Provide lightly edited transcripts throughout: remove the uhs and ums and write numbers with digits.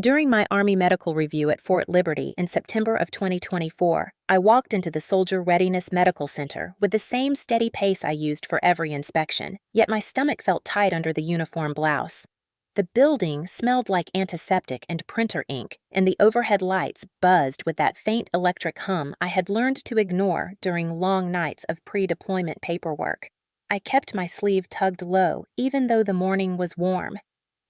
During my Army medical review at Fort Liberty in September of 2024, I walked into the Soldier Readiness Medical Center with the same steady pace I used for every inspection, yet my stomach felt tight under the uniform blouse. The building smelled like antiseptic and printer ink, and the overhead lights buzzed with that faint electric hum I had learned to ignore during long nights of pre-deployment paperwork. I kept my sleeve tugged low, even though the morning was warm.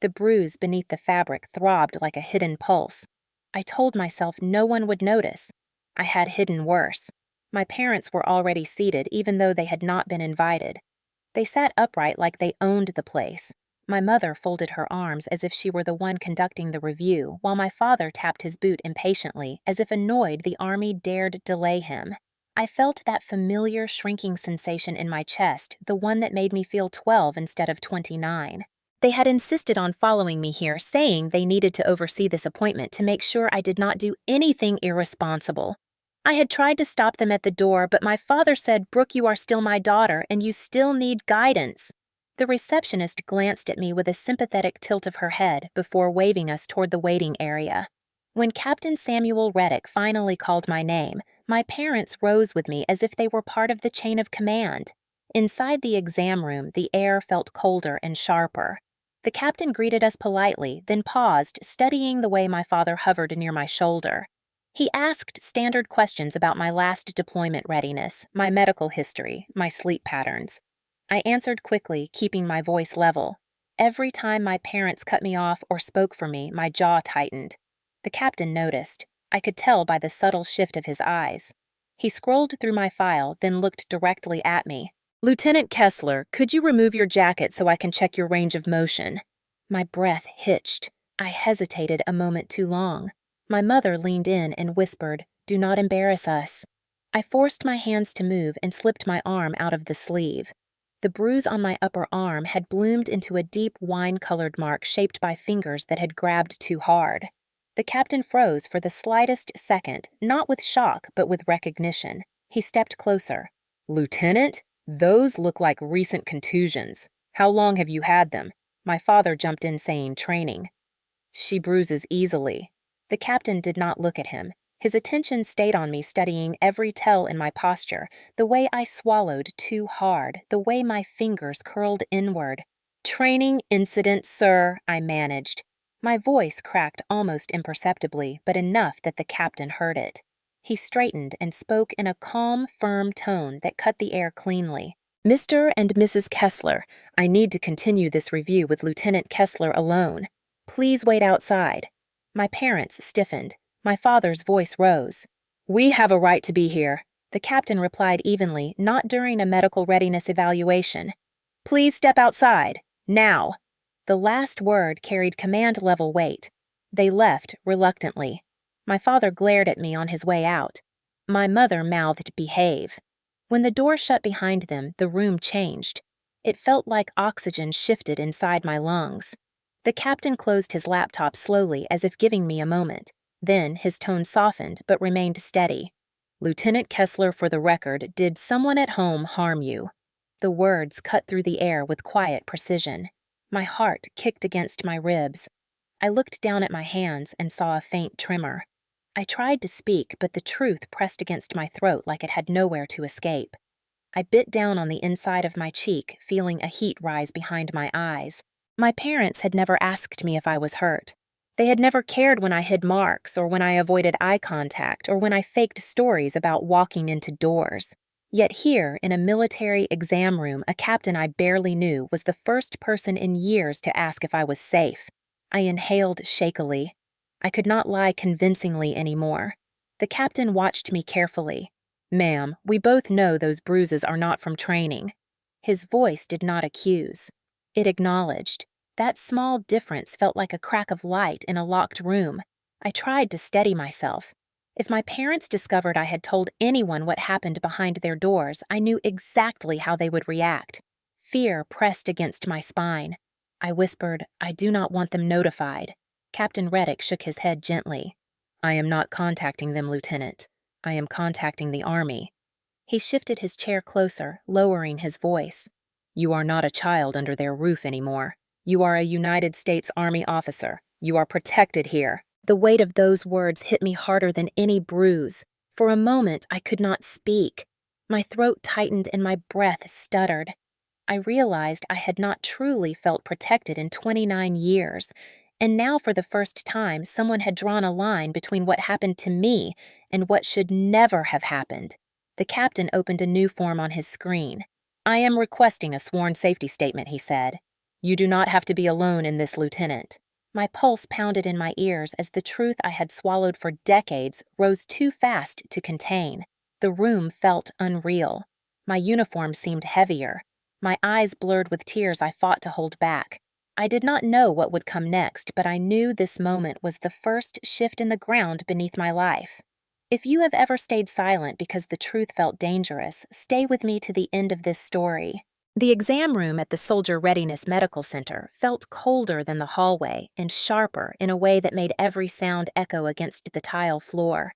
The bruise beneath the fabric throbbed like a hidden pulse. I told myself no one would notice. I had hidden worse. My parents were already seated, even though they had not been invited. They sat upright like they owned the place. My mother folded her arms as if she were the one conducting the review, while my father tapped his boot impatiently, as if annoyed the Army dared delay him. I felt that familiar shrinking sensation in my chest, the one that made me feel 12 instead of 29. They had insisted on following me here, saying they needed to oversee this appointment to make sure I did not do anything irresponsible. I had tried to stop them at the door, but my father said, "Brooke, you are still my daughter, and you still need guidance." The receptionist glanced at me with a sympathetic tilt of her head before waving us toward the waiting area. When Captain Samuel Reddick finally called my name, my parents rose with me as if they were part of the chain of command. Inside the exam room, the air felt colder and sharper. The captain greeted us politely, then paused, studying the way my father hovered near my shoulder. He asked standard questions about my last deployment readiness, my medical history, my sleep patterns. I answered quickly, keeping my voice level. Every time my parents cut me off or spoke for me, my jaw tightened. The captain noticed. I could tell by the subtle shift of his eyes. He scrolled through my file, then looked directly at me. "Lieutenant Kessler, could you remove your jacket so I can check your range of motion?" My breath hitched. I hesitated a moment too long. My mother leaned in and whispered, "Do not embarrass us." I forced my hands to move and slipped my arm out of the sleeve. The bruise on my upper arm had bloomed into a deep wine-colored mark shaped by fingers that had grabbed too hard. The captain froze for the slightest second, not with shock, but with recognition. He stepped closer. "Lieutenant? Those look like recent contusions. How long have you had them?" My father jumped in saying training. "She bruises easily." The captain did not look at him. His attention stayed on me, studying every tell in my posture, the way I swallowed too hard, the way my fingers curled inward. "Training incident, sir," I managed. My voice cracked almost imperceptibly, but enough that the captain heard it. He straightened and spoke in a calm, firm tone that cut the air cleanly. "Mr. and Mrs. Kessler, I need to continue this review with Lieutenant Kessler alone. Please wait outside." My parents stiffened. My father's voice rose. "We have a right to be here," the captain replied evenly, not during a medical readiness evaluation. "Please step outside. Now." The last word carried command-level weight. They left reluctantly. My father glared at me on his way out. My mother mouthed behave. When the door shut behind them, the room changed. It felt like oxygen shifted inside my lungs. The captain closed his laptop slowly, as if giving me a moment. Then his tone softened but remained steady. "Lieutenant Kessler, for the record, did someone at home harm you?" The words cut through the air with quiet precision. My heart kicked against my ribs. I looked down at my hands and saw a faint tremor. I tried to speak, but the truth pressed against my throat like it had nowhere to escape. I bit down on the inside of my cheek, feeling a heat rise behind my eyes. My parents had never asked me if I was hurt. They had never cared when I hid marks, or when I avoided eye contact, or when I faked stories about walking into doors. Yet here, in a military exam room, a captain I barely knew was the first person in years to ask if I was safe. I inhaled shakily. I could not lie convincingly anymore. The captain watched me carefully. "Ma'am, we both know those bruises are not from training." His voice did not accuse. It acknowledged. That small difference felt like a crack of light in a locked room. I tried to steady myself. If my parents discovered I had told anyone what happened behind their doors, I knew exactly how they would react. Fear pressed against my spine. I whispered, "I do not want them notified." Captain Reddick shook his head gently. "I am not contacting them, Lieutenant. I am contacting the Army." He shifted his chair closer, lowering his voice. "You are not a child under their roof anymore. You are a United States Army officer, You are protected here." The weight of those words hit me harder than any bruise. For a moment, I could not speak. My throat tightened and my breath stuttered. I realized I had not truly felt protected in 29 years, and now for the first time someone had drawn a line between what happened to me and what should never have happened. The captain opened a new form on his screen. "I am requesting a sworn safety statement," he said. "You do not have to be alone in this, Lieutenant." My pulse pounded in my ears as the truth I had swallowed for decades rose too fast to contain. The room felt unreal. My uniform seemed heavier. My eyes blurred with tears I fought to hold back. I did not know what would come next, but I knew this moment was the first shift in the ground beneath my life. If you have ever stayed silent because the truth felt dangerous, stay with me to the end of this story. The exam room at the Soldier Readiness Medical Center felt colder than the hallway and sharper in a way that made every sound echo against the tile floor.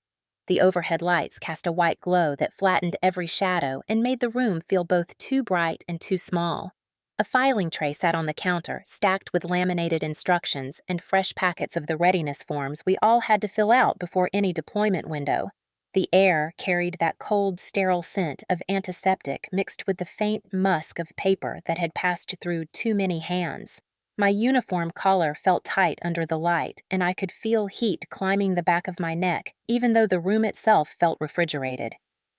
The overhead lights cast a white glow that flattened every shadow and made the room feel both too bright and too small. A filing tray sat on the counter, stacked with laminated instructions and fresh packets of the readiness forms we all had to fill out before any deployment window. The air carried that cold, sterile scent of antiseptic mixed with the faint musk of paper that had passed through too many hands. My uniform collar felt tight under the light, and I could feel heat climbing the back of my neck, even though the room itself felt refrigerated.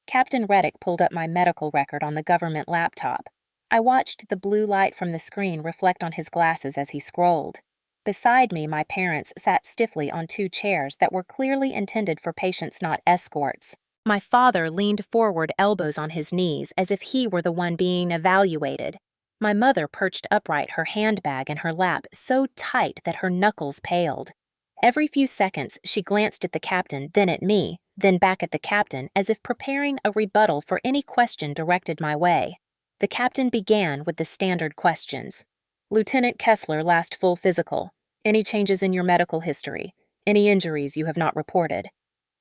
Captain Reddick pulled up my medical record on the government laptop. I watched the blue light from the screen reflect on his glasses as he scrolled. Beside me, my parents sat stiffly on two chairs that were clearly intended for patients, not escorts. My father leaned forward, elbows on his knees, as if he were the one being evaluated. My mother perched upright, her handbag in her lap so tight that her knuckles paled. Every few seconds, she glanced at the captain, then at me, then back at the captain, as if preparing a rebuttal for any question directed my way. The captain began with the standard questions. "Lieutenant Kessler, last full physical. Any changes in your medical history? Any injuries you have not reported?"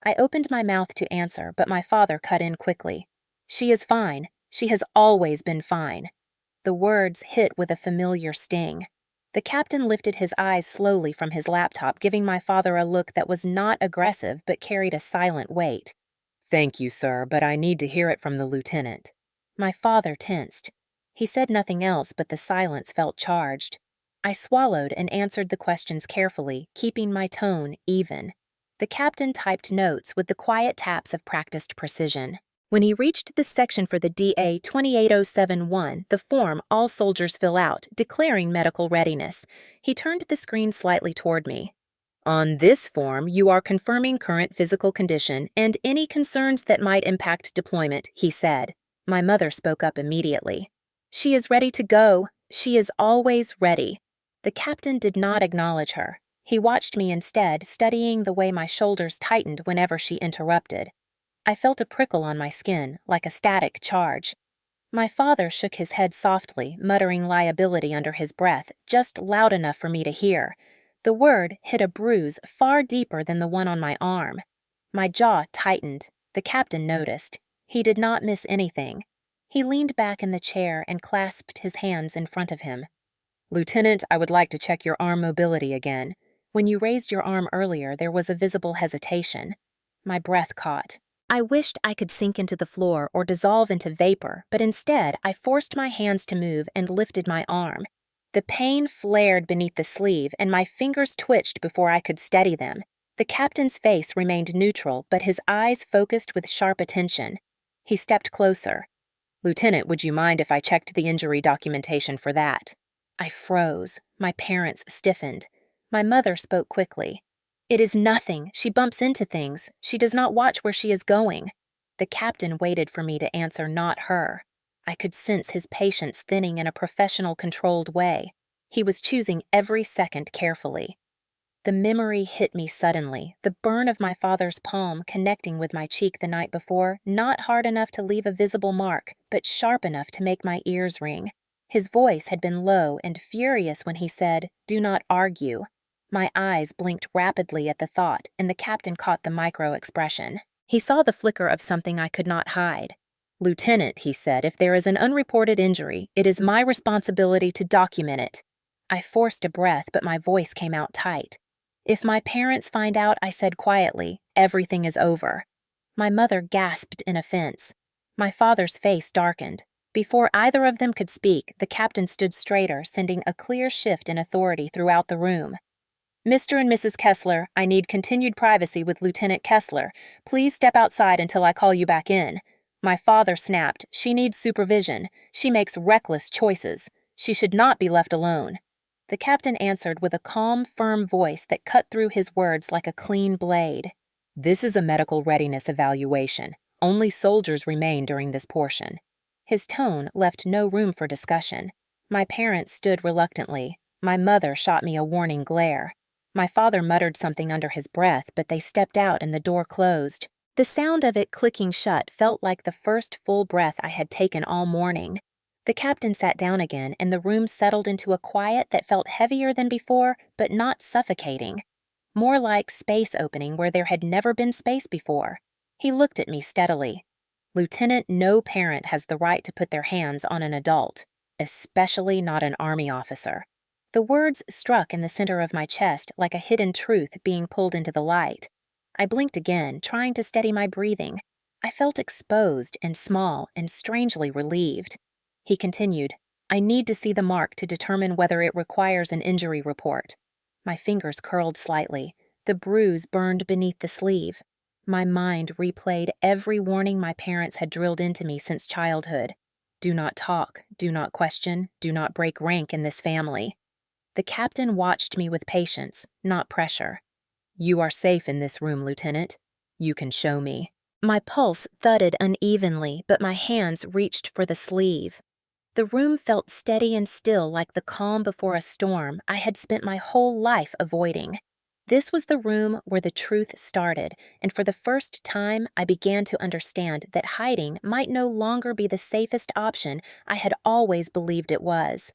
I opened my mouth to answer, but my father cut in quickly. "She is fine. She has always been fine." The words hit with a familiar sting. The captain lifted his eyes slowly from his laptop, giving my father a look that was not aggressive but carried a silent weight. "Thank you, sir, but I need to hear it from the lieutenant." My father tensed. He said nothing else, but the silence felt charged. I swallowed and answered the questions carefully, keeping my tone even. The captain typed notes with the quiet taps of practiced precision. When he reached the section for the DA 28071, the form all soldiers fill out, declaring medical readiness, he turned the screen slightly toward me. "On this form, you are confirming current physical condition and any concerns that might impact deployment," he said. My mother spoke up immediately. "She is ready to go. She is always ready." The captain did not acknowledge her. He watched me instead, studying the way my shoulders tightened whenever she interrupted. I felt a prickle on my skin, like a static charge. My father shook his head softly, muttering liability under his breath, just loud enough for me to hear. The word hit a bruise far deeper than the one on my arm. My jaw tightened. The captain noticed. He did not miss anything. He leaned back in the chair and clasped his hands in front of him. "Lieutenant, I would like to check your arm mobility again. When you raised your arm earlier, there was a visible hesitation." My breath caught. I wished I could sink into the floor or dissolve into vapor, but instead I forced my hands to move and lifted my arm. The pain flared beneath the sleeve, and my fingers twitched before I could steady them. The captain's face remained neutral, but his eyes focused with sharp attention. He stepped closer. "Lieutenant, would you mind if I checked the injury documentation for that?" I froze. My parents stiffened. My mother spoke quickly. "It is nothing. She bumps into things. She does not watch where she is going." The captain waited for me to answer, not her. I could sense his patience thinning in a professional, controlled way. He was choosing every second carefully. The memory hit me suddenly, the burn of my father's palm connecting with my cheek the night before, not hard enough to leave a visible mark, but sharp enough to make my ears ring. His voice had been low and furious when he said, "Do not argue." My eyes blinked rapidly at the thought, and the captain caught the micro-expression. He saw the flicker of something I could not hide. "Lieutenant," he said, "if there is an unreported injury, it is my responsibility to document it." I forced a breath, but my voice came out tight. "If my parents find out," I said quietly, "everything is over." My mother gasped in offense. My father's face darkened. Before either of them could speak, the captain stood straighter, sending a clear shift in authority throughout the room. "Mr. and Mrs. Kessler, I need continued privacy with Lieutenant Kessler. Please step outside until I call you back in." My father snapped, "She needs supervision. She makes reckless choices. She should not be left alone." The captain answered with a calm, firm voice that cut through his words like a clean blade. "This is a medical readiness evaluation. Only soldiers remain during this portion." His tone left no room for discussion. My parents stood reluctantly. My mother shot me a warning glare. My father muttered something under his breath, but they stepped out and the door closed. The sound of it clicking shut felt like the first full breath I had taken all morning. The captain sat down again, and the room settled into a quiet that felt heavier than before, but not suffocating. More like space opening where there had never been space before. He looked at me steadily. "Lieutenant, no parent has the right to put their hands on an adult, especially not an Army officer." The words struck in the center of my chest like a hidden truth being pulled into the light. I blinked again, trying to steady my breathing. I felt exposed and small and strangely relieved. He continued, "I need to see the mark to determine whether it requires an injury report." My fingers curled slightly. The bruise burned beneath the sleeve. My mind replayed every warning my parents had drilled into me since childhood. Do not talk, do not question, do not break rank in this family. The captain watched me with patience, not pressure. "You are safe in this room, Lieutenant. You can show me." My pulse thudded unevenly, but my hands reached for the sleeve. The room felt steady and still like the calm before a storm I had spent my whole life avoiding. This was the room where the truth started, and for the first time I began to understand that hiding might no longer be the safest option I had always believed it was.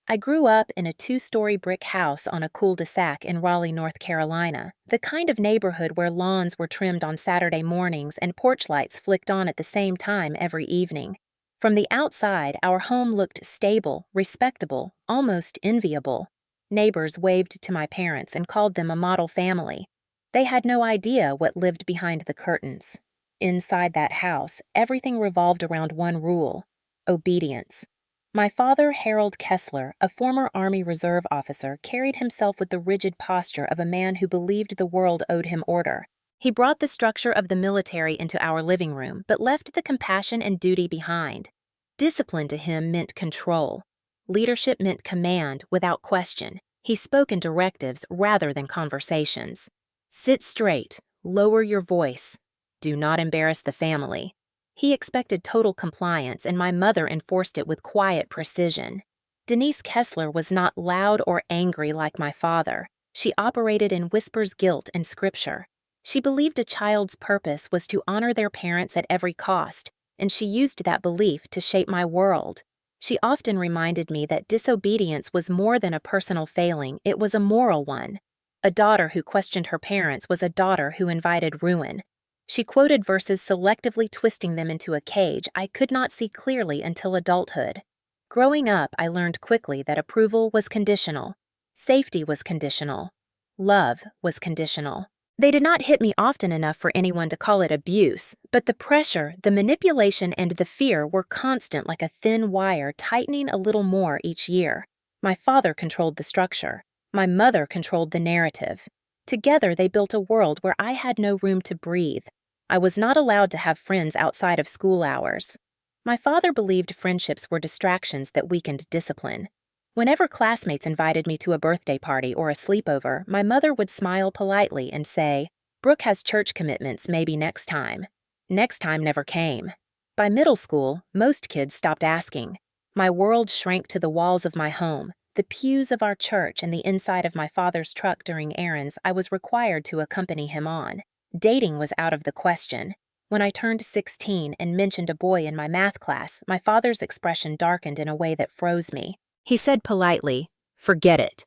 I grew up in a 2-story brick house on a cul-de-sac in Raleigh, North Carolina, the kind of neighborhood where lawns were trimmed on Saturday mornings and porch lights flicked on at the same time every evening. From the outside, our home looked stable, respectable, almost enviable. Neighbors waved to my parents and called them a model family. They had no idea what lived behind the curtains. Inside that house, everything revolved around one rule: obedience. My father, Harold Kessler, a former Army Reserve officer, carried himself with the rigid posture of a man who believed the world owed him order. He brought the structure of the military into our living room, but left the compassion and duty behind. Discipline to him meant control. Leadership meant command without question. He spoke in directives rather than conversations. "Sit straight. Lower your voice. Do not embarrass the family." He expected total compliance, and my mother enforced it with quiet precision. Denise Kessler was not loud or angry like my father. She operated in whispers, guilt, and scripture. She believed a child's purpose was to honor their parents at every cost, and she used that belief to shape my world. She often reminded me that disobedience was more than a personal failing, it was a moral one. A daughter who questioned her parents was a daughter who invited ruin. She quoted verses selectively twisting them into a cage I could not see clearly until adulthood. Growing up, I learned quickly that approval was conditional. Safety was conditional. Love was conditional. They did not hit me often enough for anyone to call it abuse, but the pressure, the manipulation, and the fear were constant like a thin wire tightening a little more each year. My father controlled the structure. My mother controlled the narrative. Together, they built a world where I had no room to breathe. I was not allowed to have friends outside of school hours. My father believed friendships were distractions that weakened discipline. Whenever classmates invited me to a birthday party or a sleepover, my mother would smile politely and say, "Brooke has church commitments, maybe next time." Next time never came. By middle school, most kids stopped asking. My world shrank to the walls of my home, the pews of our church, and the inside of my father's truck during errands I was required to accompany him on. Dating was out of the question. When I turned 16 and mentioned a boy in my math class, my father's expression darkened in a way that froze me. He said politely, "Forget it,"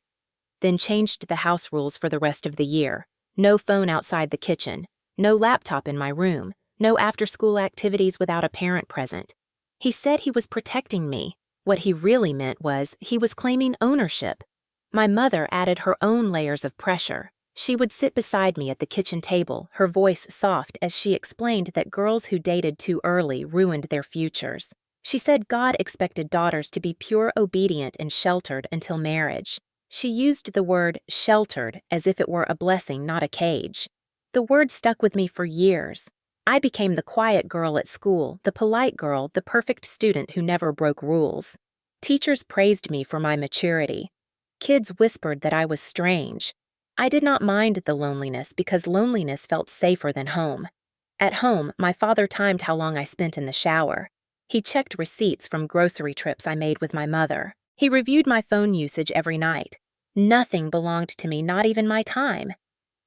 then changed the house rules for the rest of the year. No phone outside the kitchen, no laptop in my room, no after-school activities without a parent present. He said he was protecting me. What he really meant was he was claiming ownership. My mother added her own layers of pressure. She would sit beside me at the kitchen table, her voice soft as she explained that girls who dated too early ruined their futures. She said God expected daughters to be pure, obedient, and sheltered until marriage. She used the word sheltered as if it were a blessing, not a cage. The word stuck with me for years. I became the quiet girl at school, the polite girl, the perfect student who never broke rules. Teachers praised me for my maturity. Kids whispered that I was strange. I did not mind the loneliness because loneliness felt safer than home. At home, my father timed how long I spent in the shower. He checked receipts from grocery trips I made with my mother. He reviewed my phone usage every night. Nothing belonged to me, not even my time.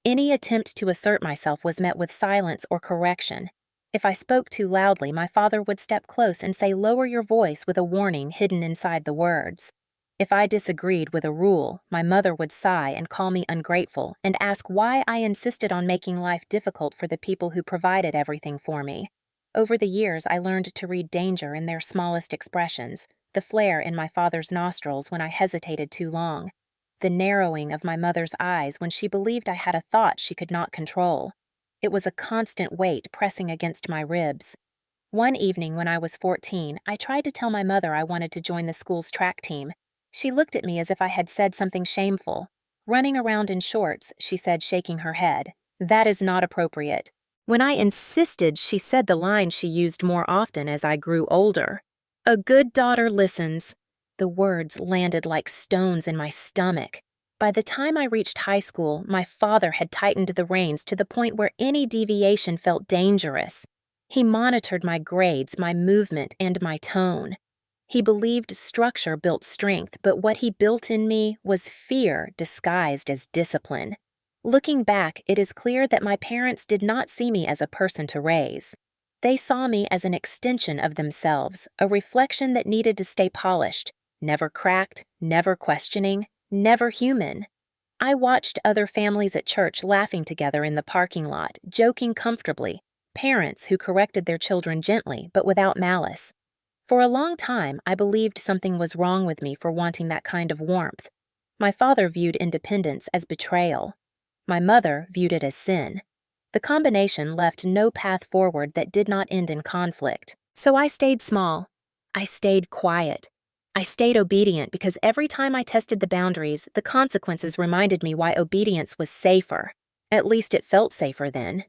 Any attempt to assert myself was met with silence or correction. If I spoke too loudly, my father would step close and say, "Lower your voice," with a warning hidden inside the words. If I disagreed with a rule, my mother would sigh and call me ungrateful and ask why I insisted on making life difficult for the people who provided everything for me. Over the years, I learned to read danger in their smallest expressions, the flare in my father's nostrils when I hesitated too long, the narrowing of my mother's eyes when she believed I had a thought she could not control. It was a constant weight pressing against my ribs. One evening when I was 14, I tried to tell my mother I wanted to join the school's track team. She looked at me as if I had said something shameful. "Running around in shorts," she said, shaking her head. "That is not appropriate." When I insisted, she said the line she used more often as I grew older. "A good daughter listens." The words landed like stones in my stomach. By the time I reached high school, my father had tightened the reins to the point where any deviation felt dangerous. He monitored my grades, my movement, and my tone. He believed structure built strength, but what he built in me was fear disguised as discipline. Looking back, it is clear that my parents did not see me as a person to raise. They saw me as an extension of themselves, a reflection that needed to stay polished, never cracked, never questioning, never human. I watched other families at church laughing together in the parking lot, joking comfortably, parents who corrected their children gently but without malice. For a long time, I believed something was wrong with me for wanting that kind of warmth. My father viewed independence as betrayal. My mother viewed it as sin. The combination left no path forward that did not end in conflict. So I stayed small. I stayed quiet. I stayed obedient because every time I tested the boundaries, the consequences reminded me why obedience was safer. At least it felt safer then.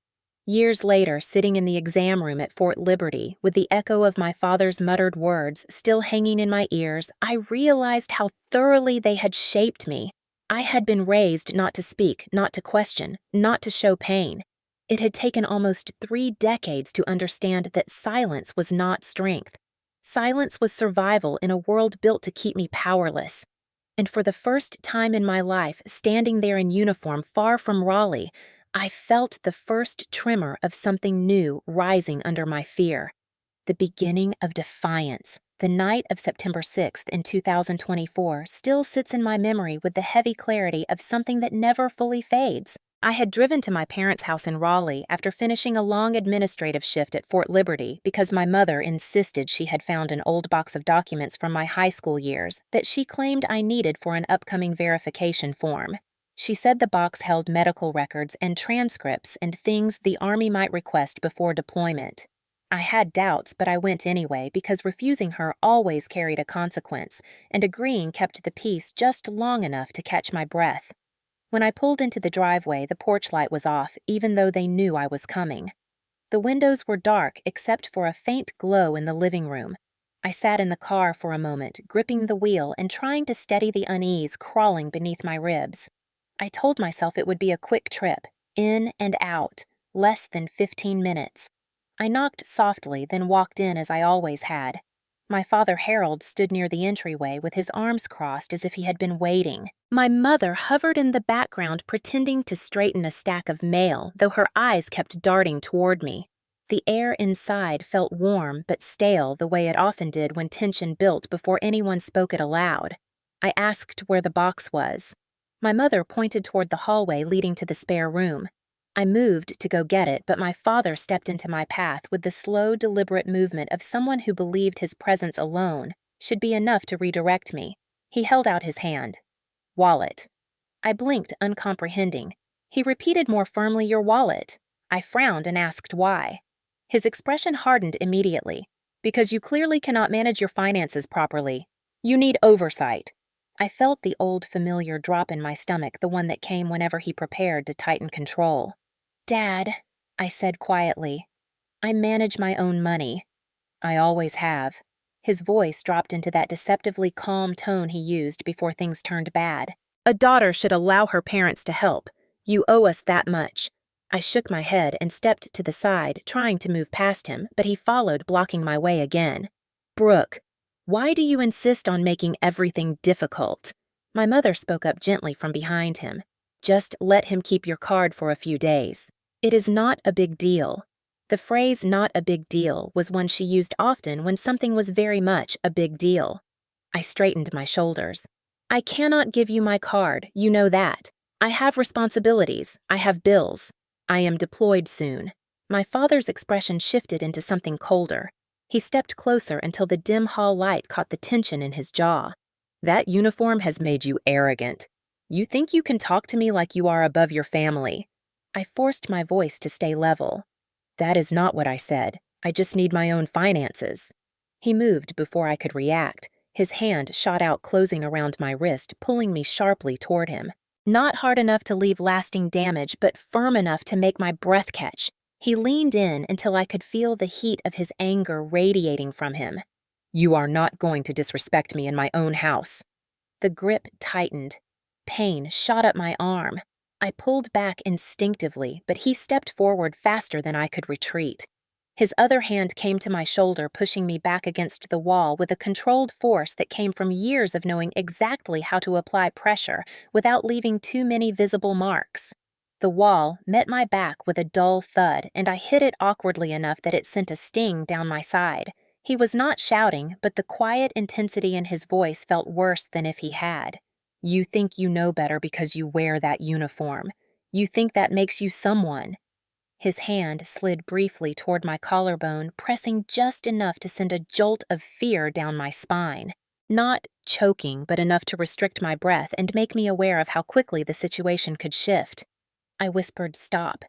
Years later, sitting in the exam room at Fort Liberty, with the echo of my father's muttered words still hanging in my ears, I realized how thoroughly they had shaped me. I had been raised not to speak, not to question, not to show pain. It had taken almost 3 decades to understand that silence was not strength. Silence was survival in a world built to keep me powerless. And for the first time in my life, standing there in uniform far from Raleigh, I felt the first tremor of something new rising under my fear. The beginning of defiance. The night of September 6th in 2024 still sits in my memory with the heavy clarity of something that never fully fades. I had driven to my parents' house in Raleigh after finishing a long administrative shift at Fort Liberty because my mother insisted she had found an old box of documents from my high school years that she claimed I needed for an upcoming verification form. She said the box held medical records and transcripts and things the Army might request before deployment. I had doubts, but I went anyway because refusing her always carried a consequence, and agreeing kept the peace just long enough to catch my breath. When I pulled into the driveway, the porch light was off, even though they knew I was coming. The windows were dark except for a faint glow in the living room. I sat in the car for a moment, gripping the wheel and trying to steady the unease crawling beneath my ribs. I told myself it would be a quick trip, in and out, less than 15 minutes. I knocked softly, then walked in as I always had. My father Harold stood near the entryway with his arms crossed as if he had been waiting. My mother hovered in the background pretending to straighten a stack of mail, though her eyes kept darting toward me. The air inside felt warm but stale the way it often did when tension built before anyone spoke it aloud. I asked where the box was. My mother pointed toward the hallway leading to the spare room. I moved to go get it, but my father stepped into my path with the slow, deliberate movement of someone who believed his presence alone should be enough to redirect me. He held out his hand. "Wallet." I blinked, uncomprehending. He repeated more firmly, "Your wallet." I frowned and asked why. His expression hardened immediately. "Because you clearly cannot manage your finances properly. You need oversight." I felt the old familiar drop in my stomach, the one that came whenever he prepared to tighten control. "Dad," I said quietly, "I manage my own money. I always have." His voice dropped into that deceptively calm tone he used before things turned bad. "A daughter should allow her parents to help. You owe us that much." I shook my head and stepped to the side, trying to move past him, but he followed, blocking my way again. "Brooke, why do you insist on making everything difficult?" My mother spoke up gently from behind him. "Just let him keep your card for a few days. It is not a big deal." The phrase "not a big deal" was one she used often when something was very much a big deal. I straightened my shoulders. "I cannot give you my card, you know that. I have responsibilities, I have bills. I am deployed soon." My father's expression shifted into something colder. He stepped closer until the dim hall light caught the tension in his jaw. "That uniform has made you arrogant. You think you can talk to me like you are above your family." I forced my voice to stay level. "That is not what I said. I just need my own finances." He moved before I could react. His hand shot out, closing around my wrist, pulling me sharply toward him. Not hard enough to leave lasting damage, but firm enough to make my breath catch. He leaned in until I could feel the heat of his anger radiating from him. "You are not going to disrespect me in my own house." The grip tightened. Pain shot up my arm. I pulled back instinctively, but he stepped forward faster than I could retreat. His other hand came to my shoulder, pushing me back against the wall with a controlled force that came from years of knowing exactly how to apply pressure without leaving too many visible marks. The wall met my back with a dull thud, and I hit it awkwardly enough that it sent a sting down my side. He was not shouting, but the quiet intensity in his voice felt worse than if he had. "You think you know better because you wear that uniform. You think that makes you someone." His hand slid briefly toward my collarbone, pressing just enough to send a jolt of fear down my spine. Not choking, but enough to restrict my breath and make me aware of how quickly the situation could shift. I whispered, "Stop."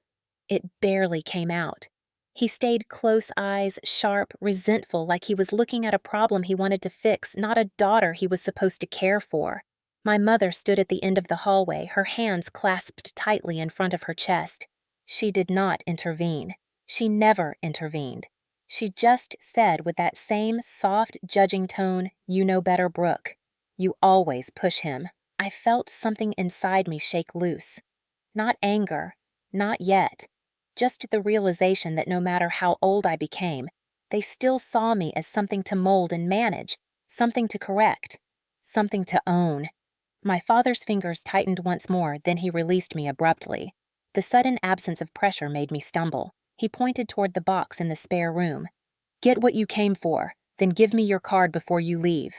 It barely came out. He stayed close, eyes sharp, resentful, like he was looking at a problem he wanted to fix, not a daughter he was supposed to care for. My mother stood at the end of the hallway, her hands clasped tightly in front of her chest. She did not intervene. She never intervened. She just said with that same soft, judging tone, "You know better, Brooke. You always push him." I felt something inside me shake loose. Not anger, not yet. Just the realization that no matter how old I became, they still saw me as something to mold and manage, something to correct, something to own. My father's fingers tightened once more, then he released me abruptly. The sudden absence of pressure made me stumble. He pointed toward the box in the spare room. "Get what you came for, then give me your card before you leave."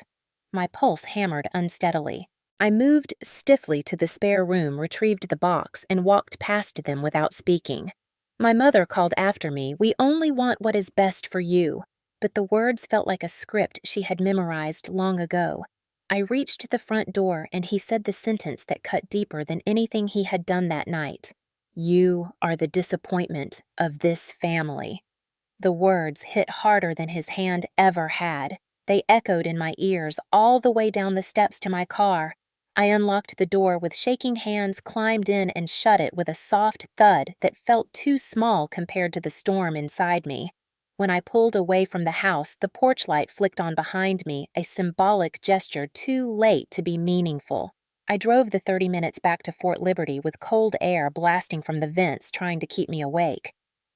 My pulse hammered unsteadily. I moved stiffly to the spare room, retrieved the box, and walked past them without speaking. My mother called after me, "We only want what is best for you," but the words felt like a script she had memorized long ago. I reached the front door, and he said the sentence that cut deeper than anything he had done that night. "You are the disappointment of this family." The words hit harder than his hand ever had. They echoed in my ears all the way down the steps to my car. I unlocked the door with shaking hands, climbed in, and shut it with a soft thud that felt too small compared to the storm inside me. When I pulled away from the house, the porch light flicked on behind me, a symbolic gesture too late to be meaningful. I drove the 30 minutes back to Fort Liberty with cold air blasting from the vents trying to keep me awake.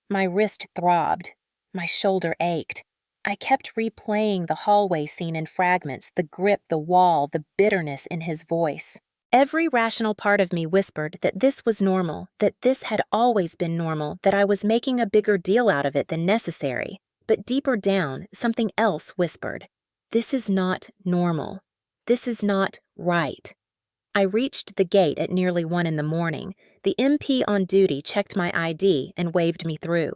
My wrist throbbed. My shoulder ached. I kept replaying the hallway scene in fragments, the grip, the wall, the bitterness in his voice. Every rational part of me whispered that this was normal, that this had always been normal, that I was making a bigger deal out of it than necessary. But deeper down, something else whispered, "This is not normal. This is not right." I reached the gate at nearly 1 in the morning. The MP on duty checked my ID and waved me through.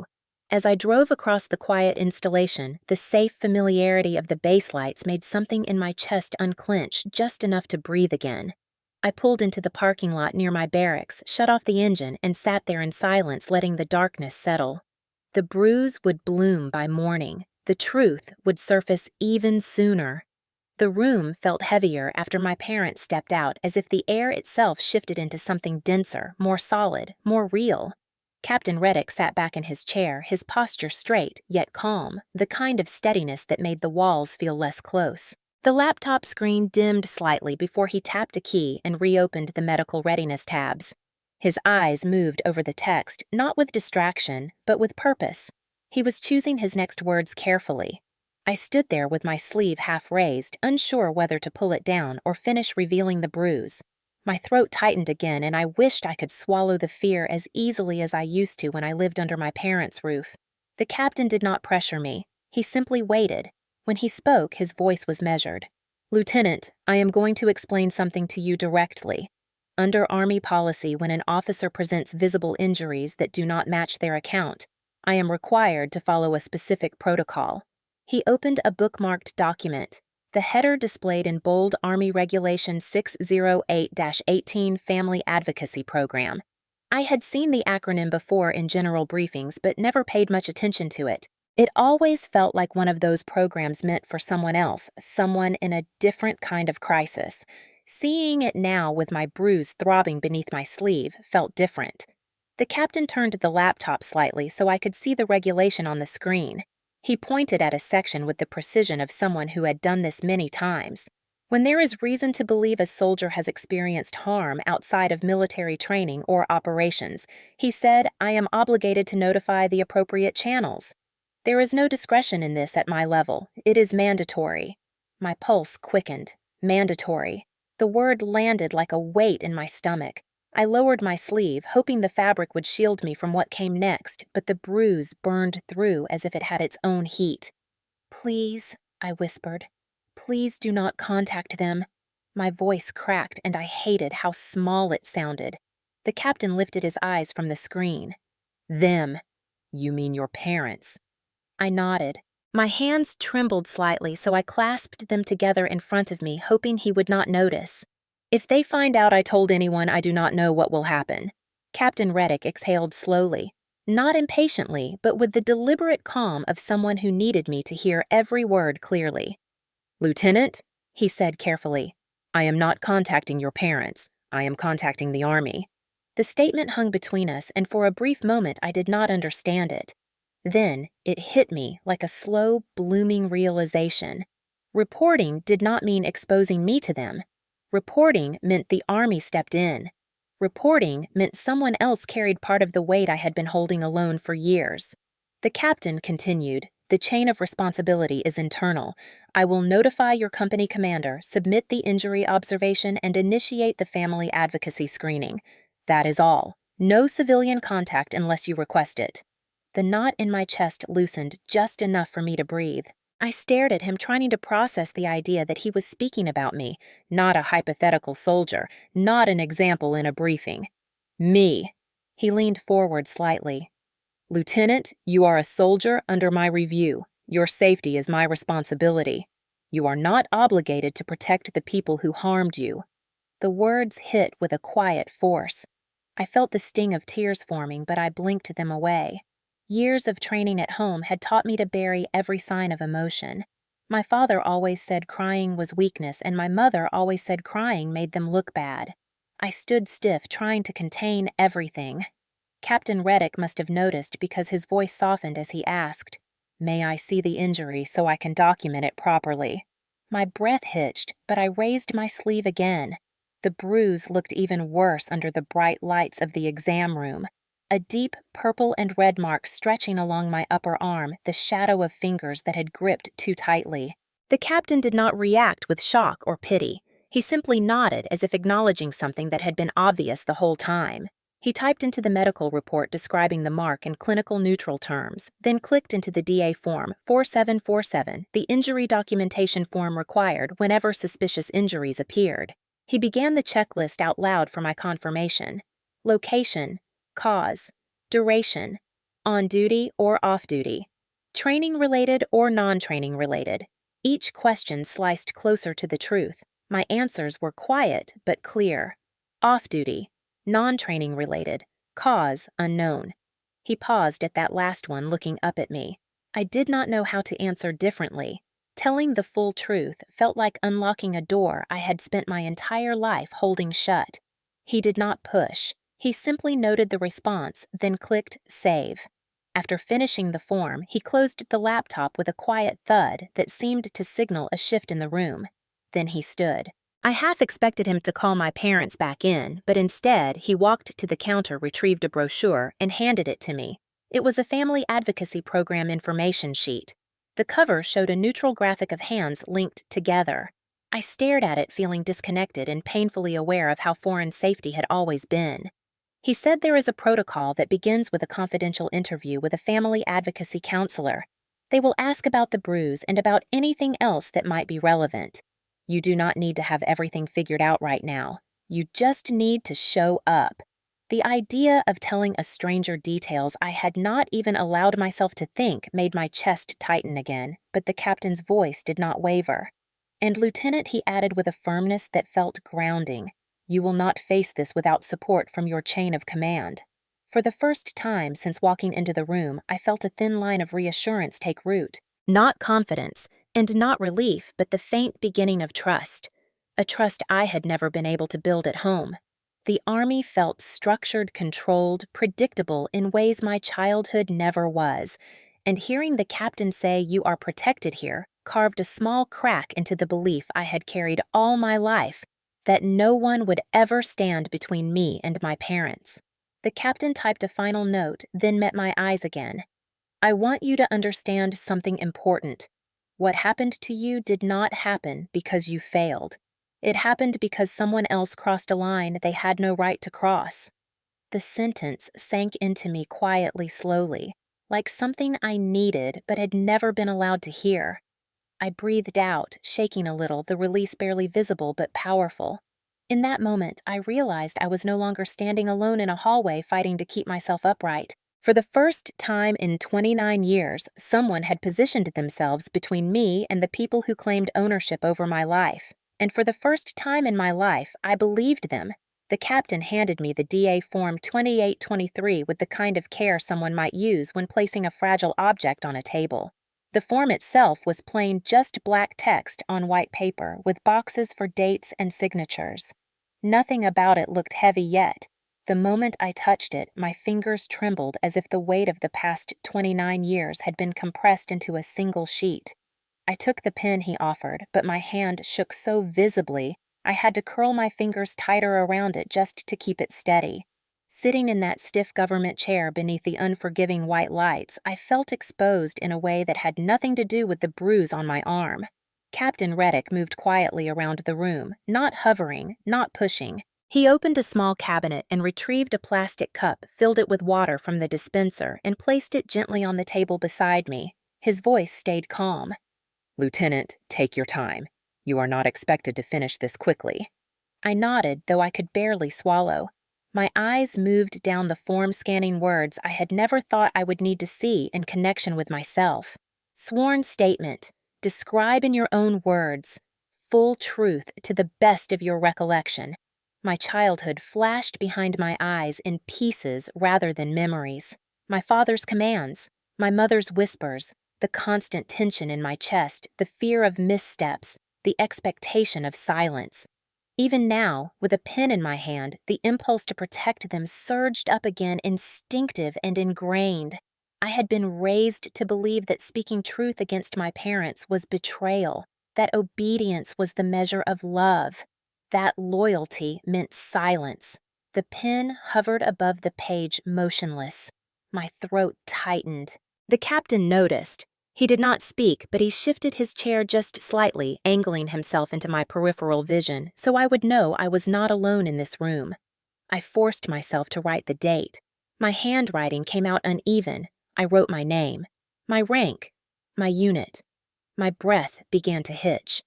As I drove across the quiet installation, the safe familiarity of the base lights made something in my chest unclench just enough to breathe again. I pulled into the parking lot near my barracks, shut off the engine, and sat there in silence, letting the darkness settle. The bruise would bloom by morning. The truth would surface even sooner. The room felt heavier after my parents stepped out, as if the air itself shifted into something denser, more solid, more real. Captain Reddick sat back in his chair, his posture straight, yet calm, the kind of steadiness that made the walls feel less close. The laptop screen dimmed slightly before he tapped a key and reopened the medical readiness tabs. His eyes moved over the text, not with distraction, but with purpose. He was choosing his next words carefully. I stood there with my sleeve half raised, unsure whether to pull it down or finish revealing the bruise. My throat tightened again, and I wished I could swallow the fear as easily as I used to when I lived under my parents' roof. The captain did not pressure me. He simply waited. When he spoke, his voice was measured. "Lieutenant, I am going to explain something to you directly. Under Army policy, when an officer presents visible injuries that do not match their account, I am required to follow a specific protocol." He opened a bookmarked document. The header displayed in bold Army Regulation 608-18 Family Advocacy Program. I had seen the acronym before in general briefings, but never paid much attention to it. It always felt like one of those programs meant for someone else, someone in a different kind of crisis. Seeing it now with my bruise throbbing beneath my sleeve felt different. The captain turned the laptop slightly so I could see the regulation on the screen. He pointed at a section with the precision of someone who had done this many times. When there is reason to believe a soldier has experienced harm outside of military training or operations, he said, I am obligated to notify the appropriate channels. There is no discretion in this at my level. It is mandatory. My pulse quickened. Mandatory. The word landed like a weight in my stomach. I lowered my sleeve, hoping the fabric would shield me from what came next, but the bruise burned through as if it had its own heat. "Please," I whispered. "Please do not contact them." My voice cracked, and I hated how small it sounded. The captain lifted his eyes from the screen. "Them. You mean your parents?" I nodded. My hands trembled slightly, so I clasped them together in front of me, hoping he would not notice. "If they find out I told anyone, I do not know what will happen." Captain Reddick exhaled slowly, not impatiently, but with the deliberate calm of someone who needed me to hear every word clearly. "Lieutenant," he said carefully, "I am not contacting your parents. I am contacting the Army." The statement hung between us, and for a brief moment I did not understand it. Then it hit me like a slow, blooming realization. Reporting did not mean exposing me to them. Reporting meant the Army stepped in. Reporting meant someone else carried part of the weight I had been holding alone for years. The captain continued, "The chain of responsibility is internal. I will notify your company commander, submit the injury observation, and initiate the family advocacy screening. That is all. No civilian contact unless you request it." The knot in my chest loosened just enough for me to breathe. I stared at him, trying to process the idea that he was speaking about me, not a hypothetical soldier, not an example in a briefing. Me. He leaned forward slightly. "Lieutenant, you are a soldier under my review. Your safety is my responsibility. You are not obligated to protect the people who harmed you." The words hit with a quiet force. I felt the sting of tears forming, but I blinked them away. Years of training at home had taught me to bury every sign of emotion. My father always said crying was weakness, and my mother always said crying made them look bad. I stood stiff, trying to contain everything. Captain Reddick must have noticed because his voice softened as he asked, "May I see the injury so I can document it properly?" My breath hitched, but I raised my sleeve again. The bruise looked even worse under the bright lights of the exam room. A deep purple and red mark stretching along my upper arm, the shadow of fingers that had gripped too tightly. The captain did not react with shock or pity. He simply nodded as if acknowledging something that had been obvious the whole time. He typed into the medical report describing the mark in clinical neutral terms, then clicked into the DA form 4747, the injury documentation form required whenever suspicious injuries appeared. He began the checklist out loud for my confirmation. Location, cause, duration, on duty or off duty, training related or non-training related. Each question sliced closer to the truth. My answers were quiet but clear. Off-duty, non-training related, cause unknown. He paused at that last one, looking up at me. I did not know how to answer differently. Telling the full truth felt like unlocking a door I had spent my entire life holding shut. He did not push. He simply noted the response, then clicked save. After finishing the form, he closed the laptop with a quiet thud that seemed to signal a shift in the room. Then he stood. I half expected him to call my parents back in, but instead he walked to the counter, retrieved a brochure, and handed it to me. It was a family advocacy program information sheet. The cover showed a neutral graphic of hands linked together. I stared at it, feeling disconnected and painfully aware of how foreign safety had always been. He said there is a protocol that begins with a confidential interview with a family advocacy counselor. They will ask about the bruise and about anything else that might be relevant. You do not need to have everything figured out right now. You just need to show up. The idea of telling a stranger details I had not even allowed myself to think made my chest tighten again, but the captain's voice did not waver. And Lieutenant, he added with a firmness that felt grounding, you will not face this without support from your chain of command. For the first time since walking into the room, I felt a thin line of reassurance take root. Not confidence, and not relief, but the faint beginning of trust. A trust I had never been able to build at home. The Army felt structured, controlled, predictable in ways my childhood never was, and hearing the captain say, "You are protected here," carved a small crack into the belief I had carried all my life, that no one would ever stand between me and my parents. The captain typed a final note, then met my eyes again. I want you to understand something important. What happened to you did not happen because you failed. It happened because someone else crossed a line they had no right to cross. The sentence sank into me quietly, slowly, like something I needed but had never been allowed to hear. I breathed out, shaking a little, the release barely visible but powerful. In that moment, I realized I was no longer standing alone in a hallway fighting to keep myself upright. For the first time in 29 years, someone had positioned themselves between me and the people who claimed ownership over my life. And for the first time in my life, I believed them. The captain handed me the DA Form 2823 with the kind of care someone might use when placing a fragile object on a table. The form itself was plain, just black text on white paper with boxes for dates and signatures. Nothing about it looked heavy yet. The moment I touched it, my fingers trembled as if the weight of the past 29 years had been compressed into a single sheet. I took the pen he offered, but my hand shook so visibly I had to curl my fingers tighter around it just to keep it steady. Sitting in that stiff government chair beneath the unforgiving white lights, I felt exposed in a way that had nothing to do with the bruise on my arm. Captain Reddick moved quietly around the room, not hovering, not pushing. He opened a small cabinet and retrieved a plastic cup, filled it with water from the dispenser, and placed it gently on the table beside me. His voice stayed calm. "Lieutenant, take your time. You are not expected to finish this quickly." I nodded, though I could barely swallow. My eyes moved down the form-scanning words I had never thought I would need to see in connection with myself. Sworn statement. Describe in your own words. Full truth to the best of your recollection. My childhood flashed behind my eyes in pieces rather than memories. My father's commands, my mother's whispers, the constant tension in my chest, the fear of missteps, the expectation of silence. Even now, with a pen in my hand, the impulse to protect them surged up again, instinctive and ingrained. I had been raised to believe that speaking truth against my parents was betrayal, that obedience was the measure of love, that loyalty meant silence. The pen hovered above the page, motionless. My throat tightened. The captain noticed. He did not speak, but he shifted his chair just slightly, angling himself into my peripheral vision, so I would know I was not alone in this room. I forced myself to write the date. My handwriting came out uneven. I wrote my name, my rank, my unit. My breath began to hitch.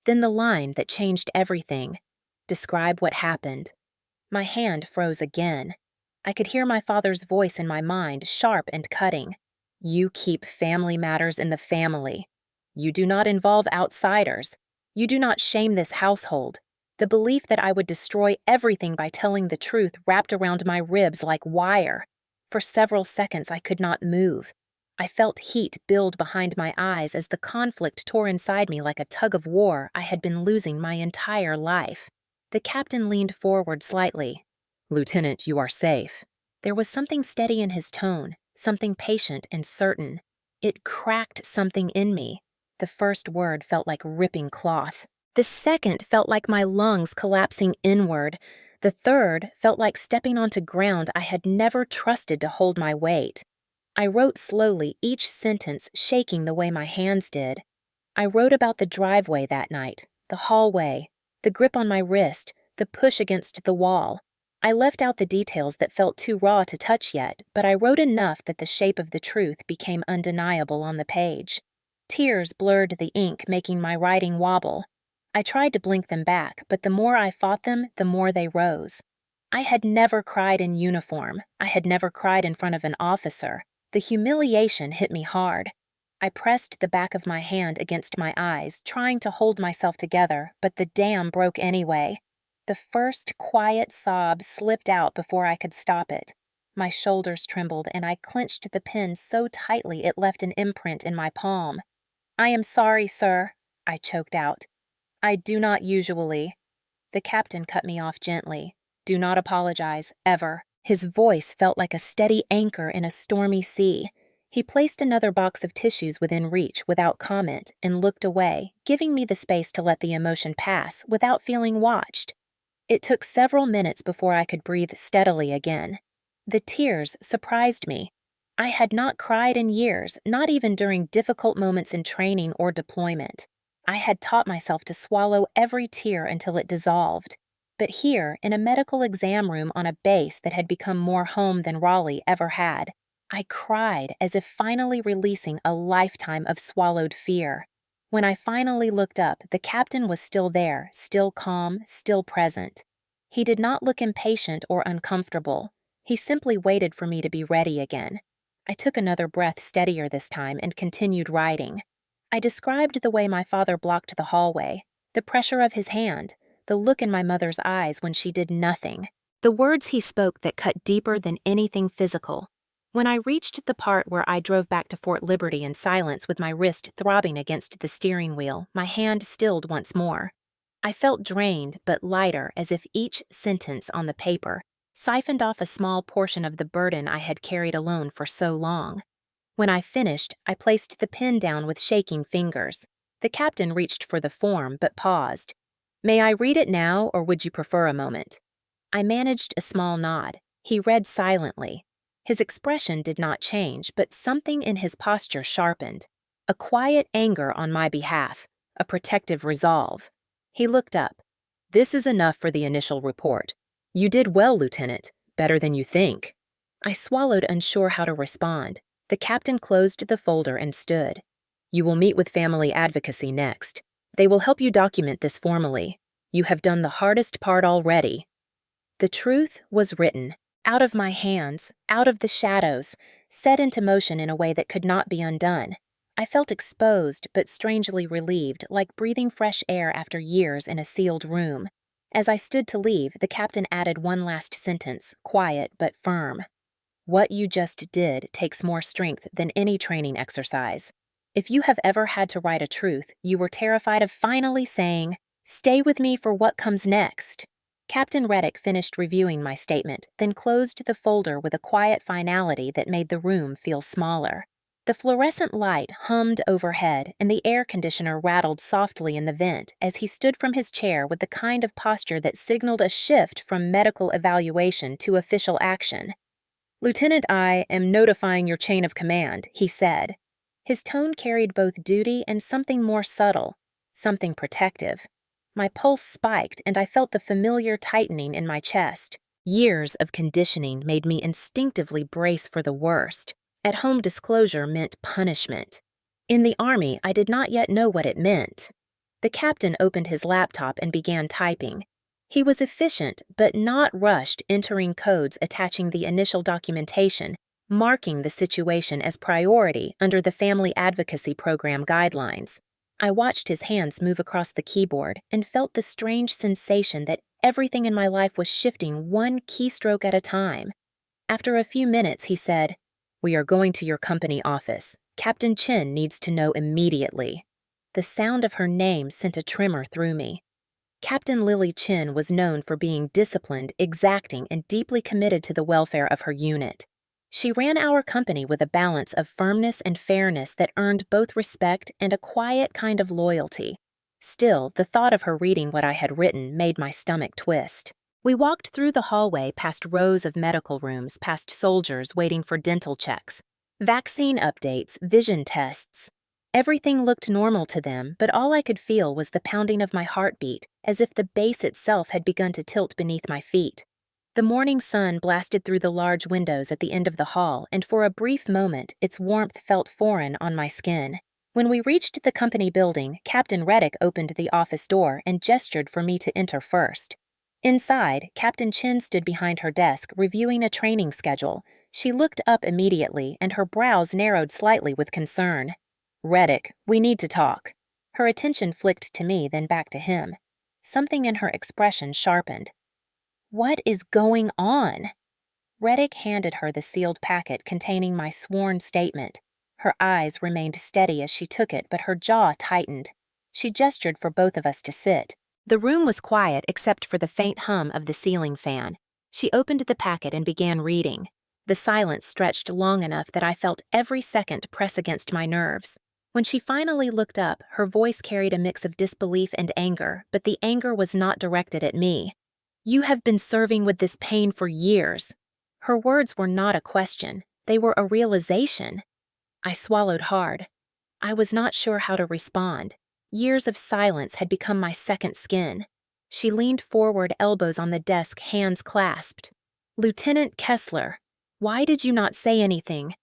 Then the line that changed everything. Describe what happened. My hand froze again. I could hear my father's voice in my mind, sharp and cutting. You keep family matters in the family. You do not involve outsiders. You do not shame this household. The belief that I would destroy everything by telling the truth wrapped around my ribs like wire. For several seconds, I could not move. I felt heat build behind my eyes as the conflict tore inside me like a tug of war I had been losing my entire life. The captain leaned forward slightly. "Lieutenant, you are safe." There was something steady in his tone, something patient and certain. It cracked something in me. The first word felt like ripping cloth. The second felt like my lungs collapsing inward. The third felt like stepping onto ground I had never trusted to hold my weight. I wrote slowly, each sentence shaking the way my hands did. I wrote about the driveway that night, the hallway, the grip on my wrist, the push against the wall. I left out the details that felt too raw to touch yet, but I wrote enough that the shape of the truth became undeniable on the page. Tears blurred the ink, making my writing wobble. I tried to blink them back, but the more I fought them, the more they rose. I had never cried in uniform. I had never cried in front of an officer. The humiliation hit me hard. I pressed the back of my hand against my eyes, trying to hold myself together, but the dam broke anyway. The first quiet sob slipped out before I could stop it. My shoulders trembled, and I clenched the pen so tightly it left an imprint in my palm. "I am sorry, sir," I choked out. "I do not usually." The captain cut me off gently. "Do not apologize, ever." His voice felt like a steady anchor in a stormy sea. He placed another box of tissues within reach without comment and looked away, giving me the space to let the emotion pass without feeling watched. It took several minutes before I could breathe steadily again. The tears surprised me. I had not cried in years, not even during difficult moments in training or deployment. I had taught myself to swallow every tear until it dissolved. But here, in a medical exam room on a base that had become more home than Raleigh ever had, I cried as if finally releasing a lifetime of swallowed fear. When I finally looked up, the captain was still there, still calm, still present. He did not look impatient or uncomfortable. He simply waited for me to be ready again. I took another breath steadier this time and continued writing. I described the way my father blocked the hallway, the pressure of his hand, the look in my mother's eyes when she did nothing, the words he spoke that cut deeper than anything physical. When I reached the part where I drove back to Fort Liberty in silence with my wrist throbbing against the steering wheel, my hand stilled once more. I felt drained but lighter, as if each sentence on the paper siphoned off a small portion of the burden I had carried alone for so long. When I finished, I placed the pen down with shaking fingers. The captain reached for the form but paused. "May I read it now, or would you prefer a moment?" I managed a small nod. He read silently. His expression did not change, but something in his posture sharpened. A quiet anger on my behalf, a protective resolve. He looked up. "This is enough for the initial report. You did well, Lieutenant. Better than you think." I swallowed, unsure how to respond. The captain closed the folder and stood. "You will meet with family advocacy next. They will help you document this formally. You have done the hardest part already." The truth was written, out of my hands, out of the shadows, set into motion in a way that could not be undone. I felt exposed but strangely relieved, like breathing fresh air after years in a sealed room. As I stood to leave, the captain added one last sentence, quiet but firm. "What you just did takes more strength than any training exercise. If you have ever had to write a truth, you were terrified of finally saying, 'Stay with me for what comes next.'" Captain Reddick finished reviewing my statement, then closed the folder with a quiet finality that made the room feel smaller. The fluorescent light hummed overhead, and the air conditioner rattled softly in the vent as he stood from his chair with the kind of posture that signaled a shift from medical evaluation to official action. "Lieutenant, I am notifying your chain of command," he said. His tone carried both duty and something more subtle, something protective. My pulse spiked, and I felt the familiar tightening in my chest. Years of conditioning made me instinctively brace for the worst. At-home disclosure meant punishment. In the Army, I did not yet know what it meant. The captain opened his laptop and began typing. He was efficient, but not rushed, entering codes attaching the initial documentation, marking the situation as priority under the Family Advocacy Program guidelines. I watched his hands move across the keyboard and felt the strange sensation that everything in my life was shifting one keystroke at a time. After a few minutes, he said, "We are going to your company office. Captain Chin needs to know immediately." The sound of her name sent a tremor through me. Captain Lily Chin was known for being disciplined, exacting, and deeply committed to the welfare of her unit. She ran our company with a balance of firmness and fairness that earned both respect and a quiet kind of loyalty. Still, the thought of her reading what I had written made my stomach twist. We walked through the hallway past rows of medical rooms, past soldiers waiting for dental checks, vaccine updates, vision tests. Everything looked normal to them, but all I could feel was the pounding of my heartbeat, as if the base itself had begun to tilt beneath my feet. The morning sun blasted through the large windows at the end of the hall, and for a brief moment its warmth felt foreign on my skin. When we reached the company building, Captain Reddick opened the office door and gestured for me to enter first. Inside, Captain Chin stood behind her desk, reviewing a training schedule. She looked up immediately, and her brows narrowed slightly with concern. "Reddick, we need to talk." Her attention flicked to me, then back to him. Something in her expression sharpened. "What is going on?" Reddick handed her the sealed packet containing my sworn statement. Her eyes remained steady as she took it, but her jaw tightened. She gestured for both of us to sit. The room was quiet except for the faint hum of the ceiling fan. She opened the packet and began reading. The silence stretched long enough that I felt every second press against my nerves. When she finally looked up, her voice carried a mix of disbelief and anger, but the anger was not directed at me. "You have been serving with this pain for years." Her words were not a question. They were a realization. I swallowed hard. I was not sure how to respond. Years of silence had become my second skin. She leaned forward, elbows on the desk, hands clasped. "Lieutenant Kessler, why did you not say anything?"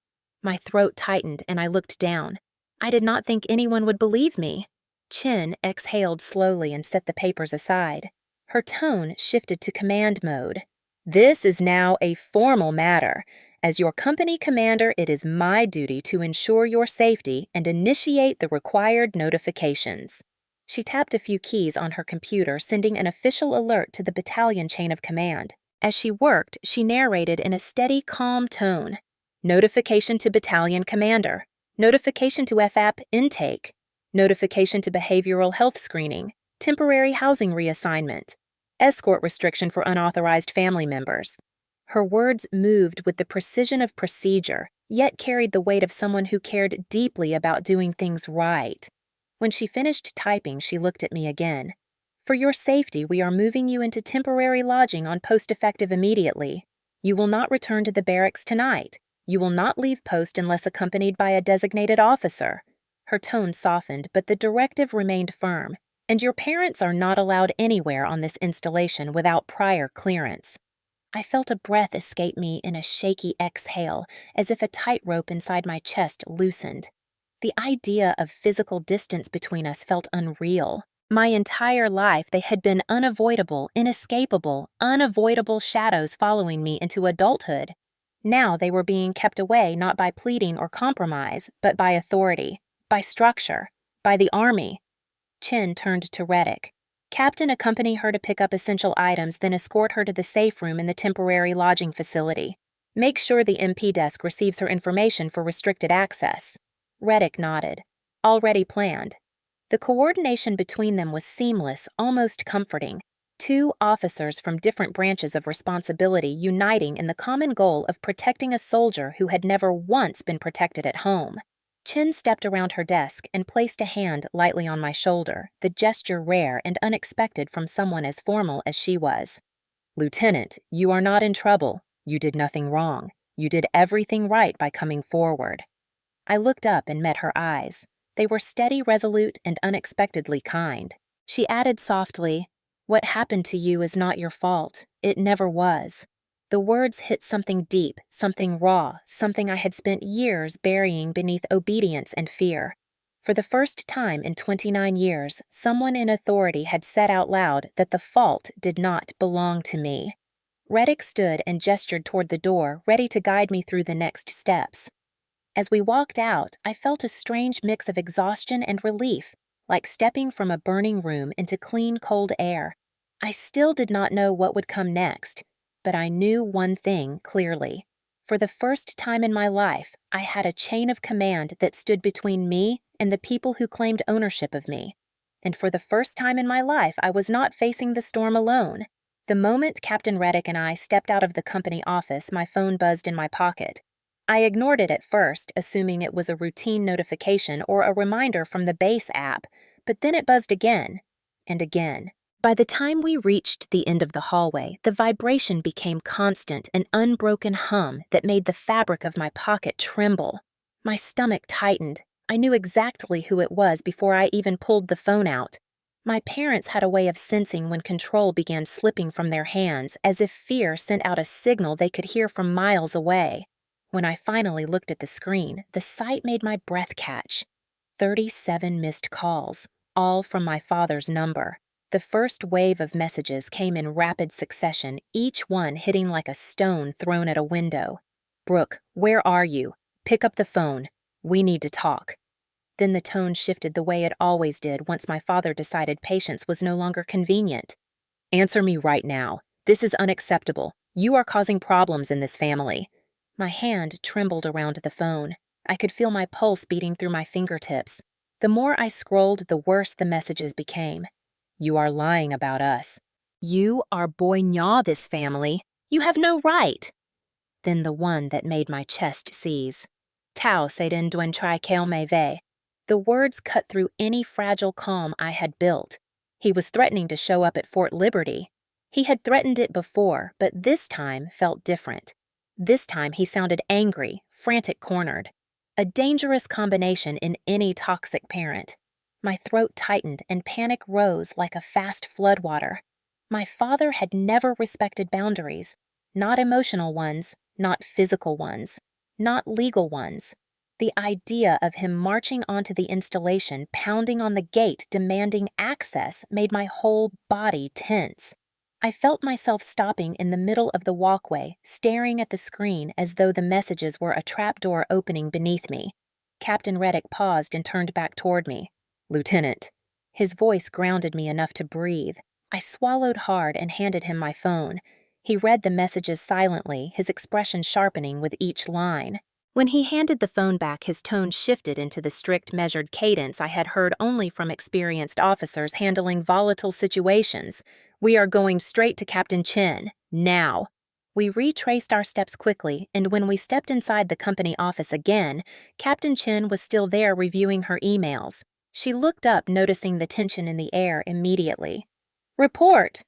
My throat tightened and I looked down. I did not think anyone would believe me. Chin exhaled slowly and set the papers aside. Her tone shifted to command mode. "This is now a formal matter. As your company commander, it is my duty to ensure your safety and initiate the required notifications." She tapped a few keys on her computer, sending an official alert to the battalion chain of command. As she worked, she narrated in a steady, calm tone. "Notification to battalion commander. Notification to FAP intake. Notification to behavioral health screening. Temporary housing reassignment. Escort restriction for unauthorized family members." Her words moved with the precision of procedure, yet carried the weight of someone who cared deeply about doing things right. When she finished typing, she looked at me again. "For your safety, we are moving you into temporary lodging on post effective immediately. You will not return to the barracks tonight. You will not leave post unless accompanied by a designated officer." Her tone softened, but the directive remained firm. "And your parents are not allowed anywhere on this installation without prior clearance." I felt a breath escape me in a shaky exhale, as if a tightrope inside my chest loosened. The idea of physical distance between us felt unreal. My entire life they had been unavoidable, inescapable, unavoidable shadows following me into adulthood. Now they were being kept away not by pleading or compromise, but by authority, by structure, by the army. Chin turned to Reddick. "Captain, accompany her to pick up essential items, then escort her to the safe room in the temporary lodging facility. Make sure the MP desk receives her information for restricted access." Reddick nodded. "Already planned." The coordination between them was seamless, almost comforting. Two officers from different branches of responsibility uniting in the common goal of protecting a soldier who had never once been protected at home. Chin stepped around her desk and placed a hand lightly on my shoulder, the gesture rare and unexpected from someone as formal as she was. "Lieutenant, you are not in trouble. You did nothing wrong. You did everything right by coming forward." I looked up and met her eyes. They were steady, resolute, and unexpectedly kind. She added softly, "What happened to you is not your fault. It never was." The words hit something deep, something raw, something I had spent years burying beneath obedience and fear. For the first time in 29 years, someone in authority had said out loud that the fault did not belong to me. Reddick stood and gestured toward the door, ready to guide me through the next steps. As we walked out, I felt a strange mix of exhaustion and relief. like stepping from a burning room into clean, cold air. I still did not know what would come next, but I knew one thing clearly. For the first time in my life, I had a chain of command that stood between me and the people who claimed ownership of me. And for the first time in my life, I was not facing the storm alone. The moment Captain Reddick and I stepped out of the company office, my phone buzzed in my pocket. I ignored it at first, assuming it was a routine notification or a reminder from the base app, but then it buzzed again and again. By the time we reached the end of the hallway, the vibration became constant, an unbroken hum that made the fabric of my pocket tremble. My stomach tightened. I knew exactly who it was before I even pulled the phone out. My parents had a way of sensing when control began slipping from their hands, as if fear sent out a signal they could hear from miles away. When I finally looked at the screen, the sight made my breath catch. 37 missed calls, all from my father's number. The first wave of messages came in rapid succession, each one hitting like a stone thrown at a window. "Brooke, where are you? Pick up the phone. We need to talk." Then the tone shifted the way it always did once my father decided patience was no longer convenient. "Answer me right now. This is unacceptable. You are causing problems in this family." My hand trembled around the phone. I could feel my pulse beating through my fingertips. The more I scrolled, the worse the messages became. "You are lying about us. You are boignaw this family. You have no right." Then the one that made my chest seize. "Tao seiden duen tri kale me ve." The words cut through any fragile calm I had built. He was threatening to show up at Fort Liberty. He had threatened it before, but this time felt different. This time he sounded angry, frantic cornered. A dangerous combination in any toxic parent. My throat tightened and panic rose like a fast floodwater. My father had never respected boundaries. Not emotional ones, not physical ones, not legal ones. The idea of him marching onto the installation, pounding on the gate, demanding access, made my whole body tense. I felt myself stopping in the middle of the walkway, staring at the screen as though the messages were a trapdoor opening beneath me. Captain Reddick paused and turned back toward me. "Lieutenant." His voice grounded me enough to breathe. I swallowed hard and handed him my phone. He read the messages silently, his expression sharpening with each line. When he handed the phone back, his tone shifted into the strict, measured cadence I had heard only from experienced officers handling volatile situations. "We are going straight to Captain Chen, now." We retraced our steps quickly, and when we stepped inside the company office again, Captain Chen was still there reviewing her emails. She looked up, noticing the tension in the air immediately. "Report!"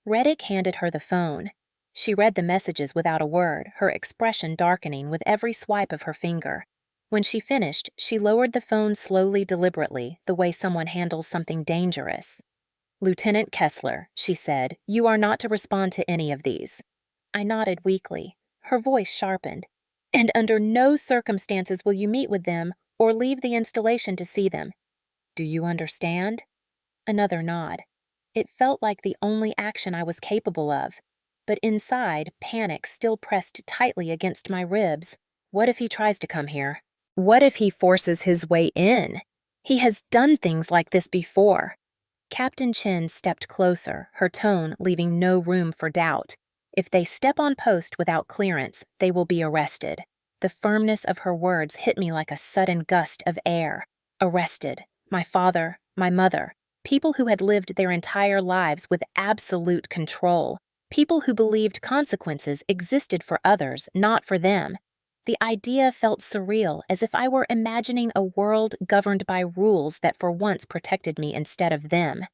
Reddick handed her the phone. She read the messages without a word, her expression darkening with every swipe of her finger. When she finished, she lowered the phone slowly, deliberately, the way someone handles something dangerous. "Lieutenant Kessler," she said, "you are not to respond to any of these." I nodded weakly. Her voice sharpened. "And under no circumstances will you meet with them or leave the installation to see them. Do you understand?" Another nod. It felt like the only action I was capable of. But inside, panic still pressed tightly against my ribs. What if he tries to come here? What if he forces his way in? He has done things like this before. Captain Chen stepped closer, her tone leaving no room for doubt. "If they step on post without clearance, they will be arrested." The firmness of her words hit me like a sudden gust of air. Arrested. My father, my mother, people who had lived their entire lives with absolute control. People who believed consequences existed for others, not for them. The idea felt surreal, as if I were imagining a world governed by rules that for once protected me instead of them.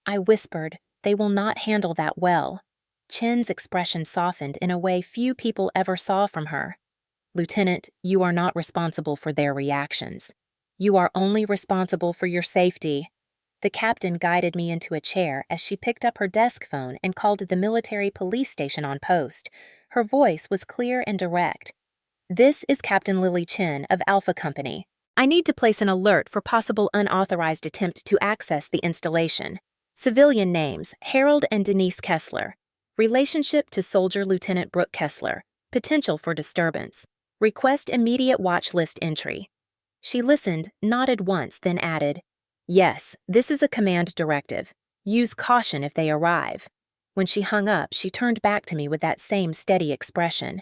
I whispered, "They will not handle that well." Chen's expression softened in a way few people ever saw from her. "Lieutenant, you are not responsible for their reactions. You are only responsible for your safety." The captain guided me into a chair as she picked up her desk phone and called the military police station on post. Her voice was clear and direct. "This is Captain Lily Chen of Alpha Company. I need to place an alert for possible unauthorized attempt to access the installation. Civilian names, Harold and Denise Kessler. Relationship to Soldier Lieutenant Brooke Kessler. Potential for disturbance. Request immediate watch list entry." She listened, nodded once, then added, Yes, this is a command directive. Use caution if they arrive. When she hung up, she turned back to me with that same steady expression.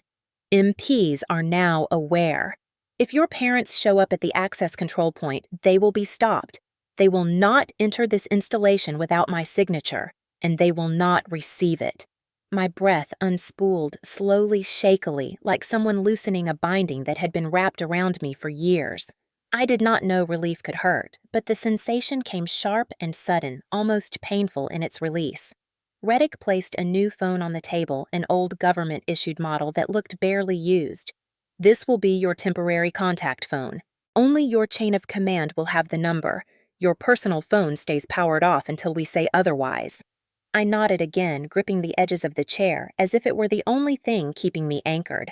MPs are now aware. If your parents show up at the access control point, they will be stopped. They will not enter this installation without my signature, and they will not receive it. My breath unspooled slowly, shakily, like someone loosening a binding that had been wrapped around me for years. I did not know relief could hurt, but the sensation came sharp and sudden, almost painful in its release. Reddick placed a new phone on the table, an old government-issued model that looked barely used. This will be your temporary contact phone. Only your chain of command will have the number. Your personal phone stays powered off until we say otherwise. I nodded again, gripping the edges of the chair as if it were the only thing keeping me anchored.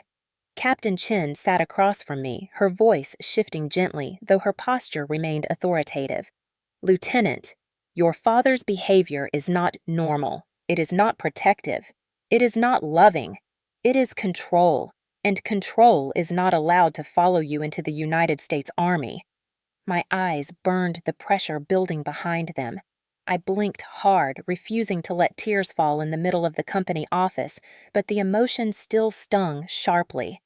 Captain Chin sat across from me, her voice shifting gently, though her posture remained authoritative. Lieutenant, your father's behavior is not normal. It is not protective. It is not loving. It is control, and control is not allowed to follow you into the United States Army. My eyes burned, the pressure building behind them. I blinked hard, refusing to let tears fall in the middle of the company office, but the emotion still stung sharply.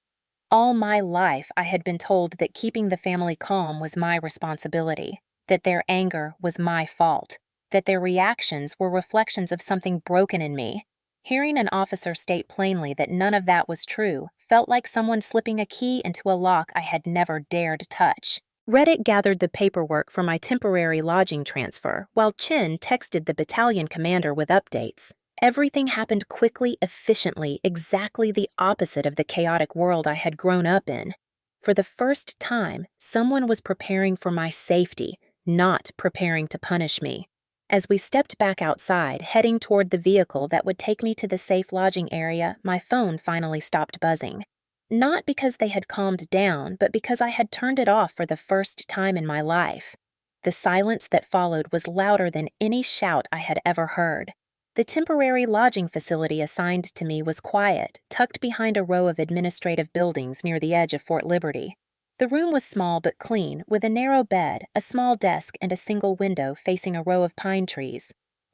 All my life, I had been told that keeping the family calm was my responsibility, that their anger was my fault, that their reactions were reflections of something broken in me. Hearing an officer state plainly that none of that was true felt like someone slipping a key into a lock I had never dared touch. Reddick gathered the paperwork for my temporary lodging transfer, while Chin texted the battalion commander with updates. Everything happened quickly, efficiently, exactly the opposite of the chaotic world I had grown up in. For the first time, someone was preparing for my safety, not preparing to punish me. As we stepped back outside, heading toward the vehicle that would take me to the safe lodging area, my phone finally stopped buzzing. Not because they had calmed down, but because I had turned it off for the first time in my life. The silence that followed was louder than any shout I had ever heard. The temporary lodging facility assigned to me was quiet, tucked behind a row of administrative buildings near the edge of Fort Liberty. The room was small but clean, with a narrow bed, a small desk, and a single window facing a row of pine trees.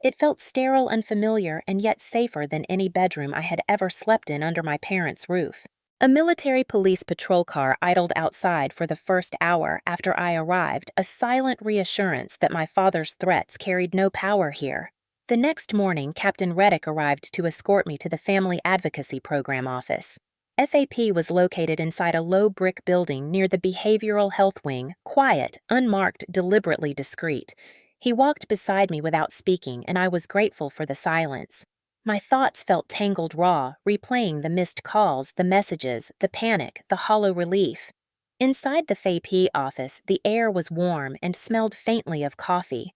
It felt sterile and familiar, and yet safer than any bedroom I had ever slept in under my parents' roof. A military police patrol car idled outside for the first hour after I arrived, a silent reassurance that my father's threats carried no power here. The next morning, Captain Reddick arrived to escort me to the Family Advocacy Program office. FAP was located inside a low brick building near the Behavioral Health Wing, quiet, unmarked, deliberately discreet. He walked beside me without speaking, and I was grateful for the silence. My thoughts felt tangled raw, replaying the missed calls, the messages, the panic, the hollow relief. Inside the FAP office, the air was warm and smelled faintly of coffee.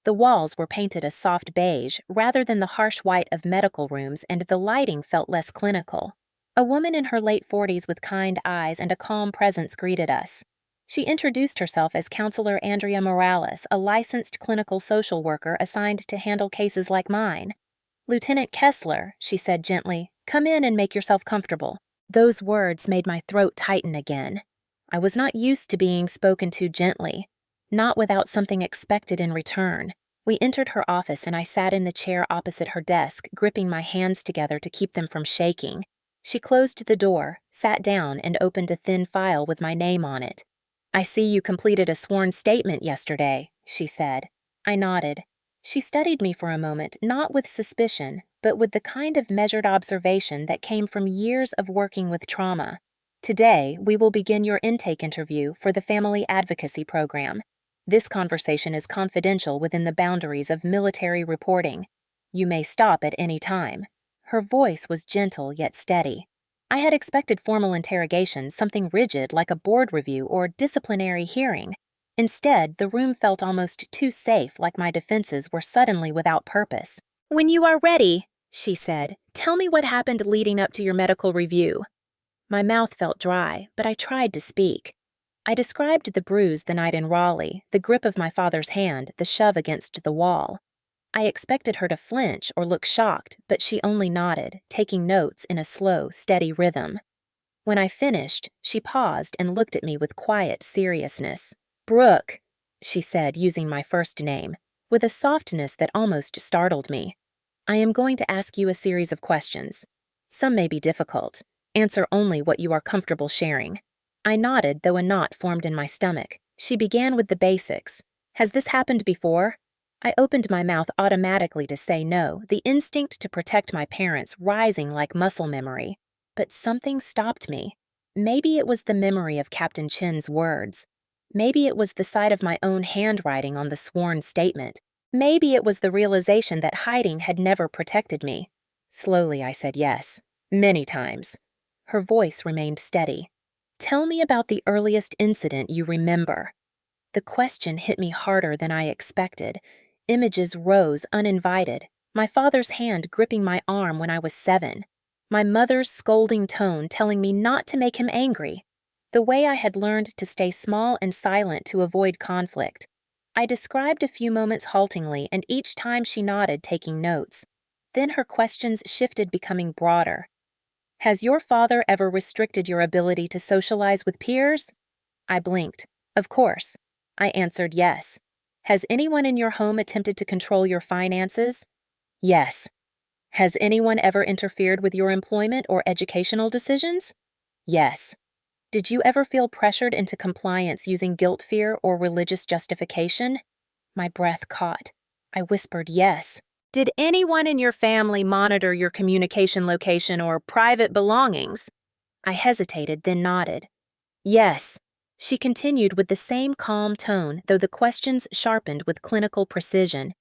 The walls were painted a soft beige rather than the harsh white of medical rooms, and the lighting felt less clinical. A woman in her late 40s with kind eyes and a calm presence greeted us. She introduced herself as Counselor Andrea Morales, a licensed clinical social worker assigned to handle cases like mine. "Lieutenant Kessler," she said gently, "come in and make yourself comfortable." Those words made my throat tighten again. I was not used to being spoken to gently, not without something expected in return. We entered her office and I sat in the chair opposite her desk, gripping my hands together to keep them from shaking. She closed the door, sat down, and opened a thin file with my name on it. "I see you completed a sworn statement yesterday," she said. I nodded. She studied me for a moment, not with suspicion, but with the kind of measured observation that came from years of working with trauma. "Today, we will begin your intake interview for the Family Advocacy Program. This conversation is confidential within the boundaries of military reporting. You may stop at any time." Her voice was gentle yet steady. I had expected formal interrogation, something rigid like a board review or disciplinary hearing. Instead, the room felt almost too safe, like my defenses were suddenly without purpose. "When you are ready," she said, "tell me what happened leading up to your medical review." My mouth felt dry, but I tried to speak. I described the bruise the night in Raleigh, the grip of my father's hand, the shove against the wall. I expected her to flinch or look shocked, but she only nodded, taking notes in a slow, steady rhythm. When I finished, she paused and looked at me with quiet seriousness. "Brooke," she said, using my first name, with a softness that almost startled me. I am going to ask you a series of questions. Some may be difficult. Answer only what you are comfortable sharing. I nodded, though a knot formed in my stomach. She began with the basics. Has this happened before? I opened my mouth automatically to say no, the instinct to protect my parents rising like muscle memory. But something stopped me. Maybe it was the memory of Captain Chin's words. Maybe it was the sight of my own handwriting on the sworn statement. Maybe it was the realization that hiding had never protected me. Slowly I said yes. Many times. Her voice remained steady. Tell me about the earliest incident you remember. The question hit me harder than I expected. Images rose uninvited. My father's hand gripping my arm when I was 7. My mother's scolding tone telling me not to make him angry. The way I had learned to stay small and silent to avoid conflict. I described a few moments haltingly, and each time she nodded, taking notes. Then her questions shifted, becoming broader. Has your father ever restricted your ability to socialize with peers? I blinked. Of course. I answered yes. Has anyone in your home attempted to control your finances? Yes. Has anyone ever interfered with your employment or educational decisions? Yes. Did you ever feel pressured into compliance using guilt, fear, or religious justification? My breath caught. I whispered yes. Did anyone in your family monitor your communication location or private belongings? I hesitated, then nodded. Yes. She continued with the same calm tone, though the questions sharpened with clinical precision.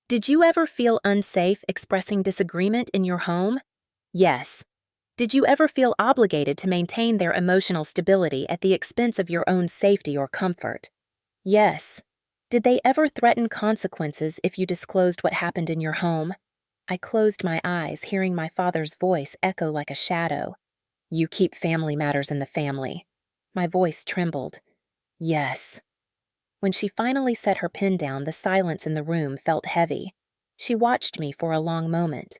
Did you ever feel unsafe expressing disagreement in your home? Yes. Did you ever feel obligated to maintain their emotional stability at the expense of your own safety or comfort? Yes. Did they ever threaten consequences if you disclosed what happened in your home? I closed my eyes, hearing my father's voice echo like a shadow. You keep family matters in the family. My voice trembled. Yes. When she finally set her pen down, the silence in the room felt heavy. She watched me for a long moment.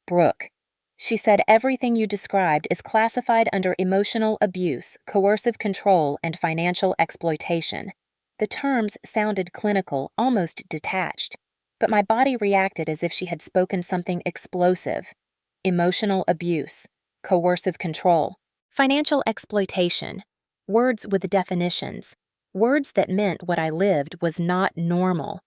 Brooke, she said, everything you described is classified under emotional abuse, coercive control, and financial exploitation. The terms sounded clinical, almost detached, but my body reacted as if she had spoken something explosive. Emotional abuse, coercive control, financial exploitation. Words with definitions. Words that meant what I lived was not normal,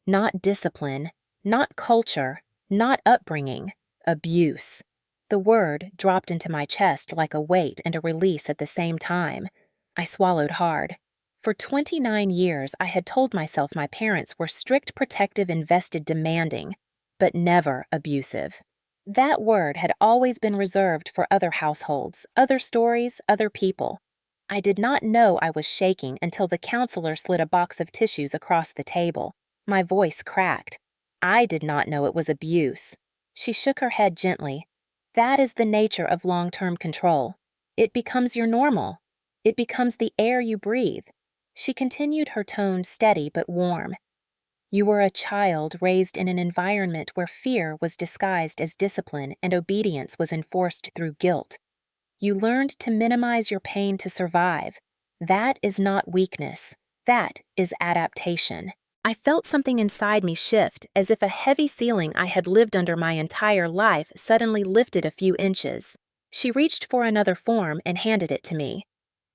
not discipline, not culture, not upbringing, abuse. The word dropped into my chest like a weight and a release at the same time. I swallowed hard. For 29 years, I had told myself my parents were strict, protective, invested, demanding, but never abusive. That word had always been reserved for other households, other stories, other people. I did not know I was shaking until the counselor slid a box of tissues across the table. My voice cracked. I did not know it was abuse. She shook her head gently. That is the nature of long-term control. It becomes your normal. It becomes the air you breathe. She continued, her tone steady but warm. You were a child raised in an environment where fear was disguised as discipline and obedience was enforced through guilt. You learned to minimize your pain to survive. That is not weakness. That is adaptation. I felt something inside me shift, as if a heavy ceiling I had lived under my entire life suddenly lifted a few inches. She reached for another form and handed it to me.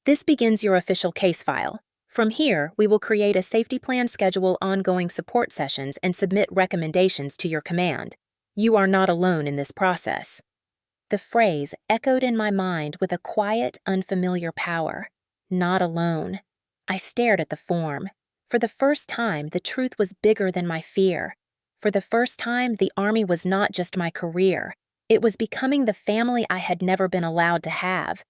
This begins your official case file. From here, we will create a safety plan, schedule ongoing support sessions, and submit recommendations to your command. You are not alone in this process. The phrase echoed in my mind with a quiet, unfamiliar power. Not alone. I stared at the form. For the first time, the truth was bigger than my fear. For the first time, the Army was not just my career. It was becoming the family I had never been allowed to have.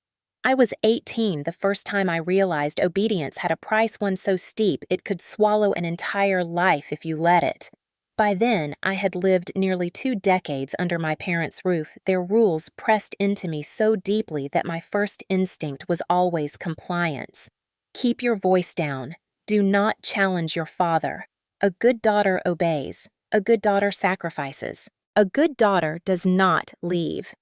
I was 18 the first time I realized obedience had a price, one so steep it could swallow an entire life if you let it. By then, I had lived nearly 2 decades under my parents' roof, their rules pressed into me so deeply that my first instinct was always compliance. Keep your voice down. Do not challenge your father. A good daughter obeys. A good daughter sacrifices. A good daughter does not leave.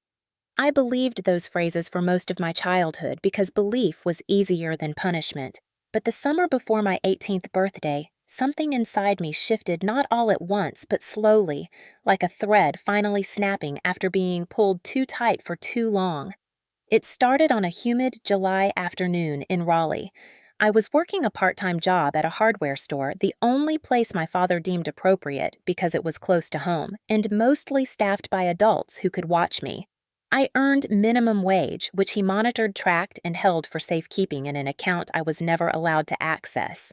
I believed those phrases for most of my childhood because belief was easier than punishment. But the summer before my 18th birthday, Something inside me shifted not all at once, but slowly, like a thread finally snapping after being pulled too tight for too long. It started on a humid July afternoon in Raleigh. I was working a part-time job at a hardware store, the only place my father deemed appropriate because it was close to home, and mostly staffed by adults who could watch me. I earned minimum wage, which he monitored, tracked, and held for safekeeping in an account I was never allowed to access.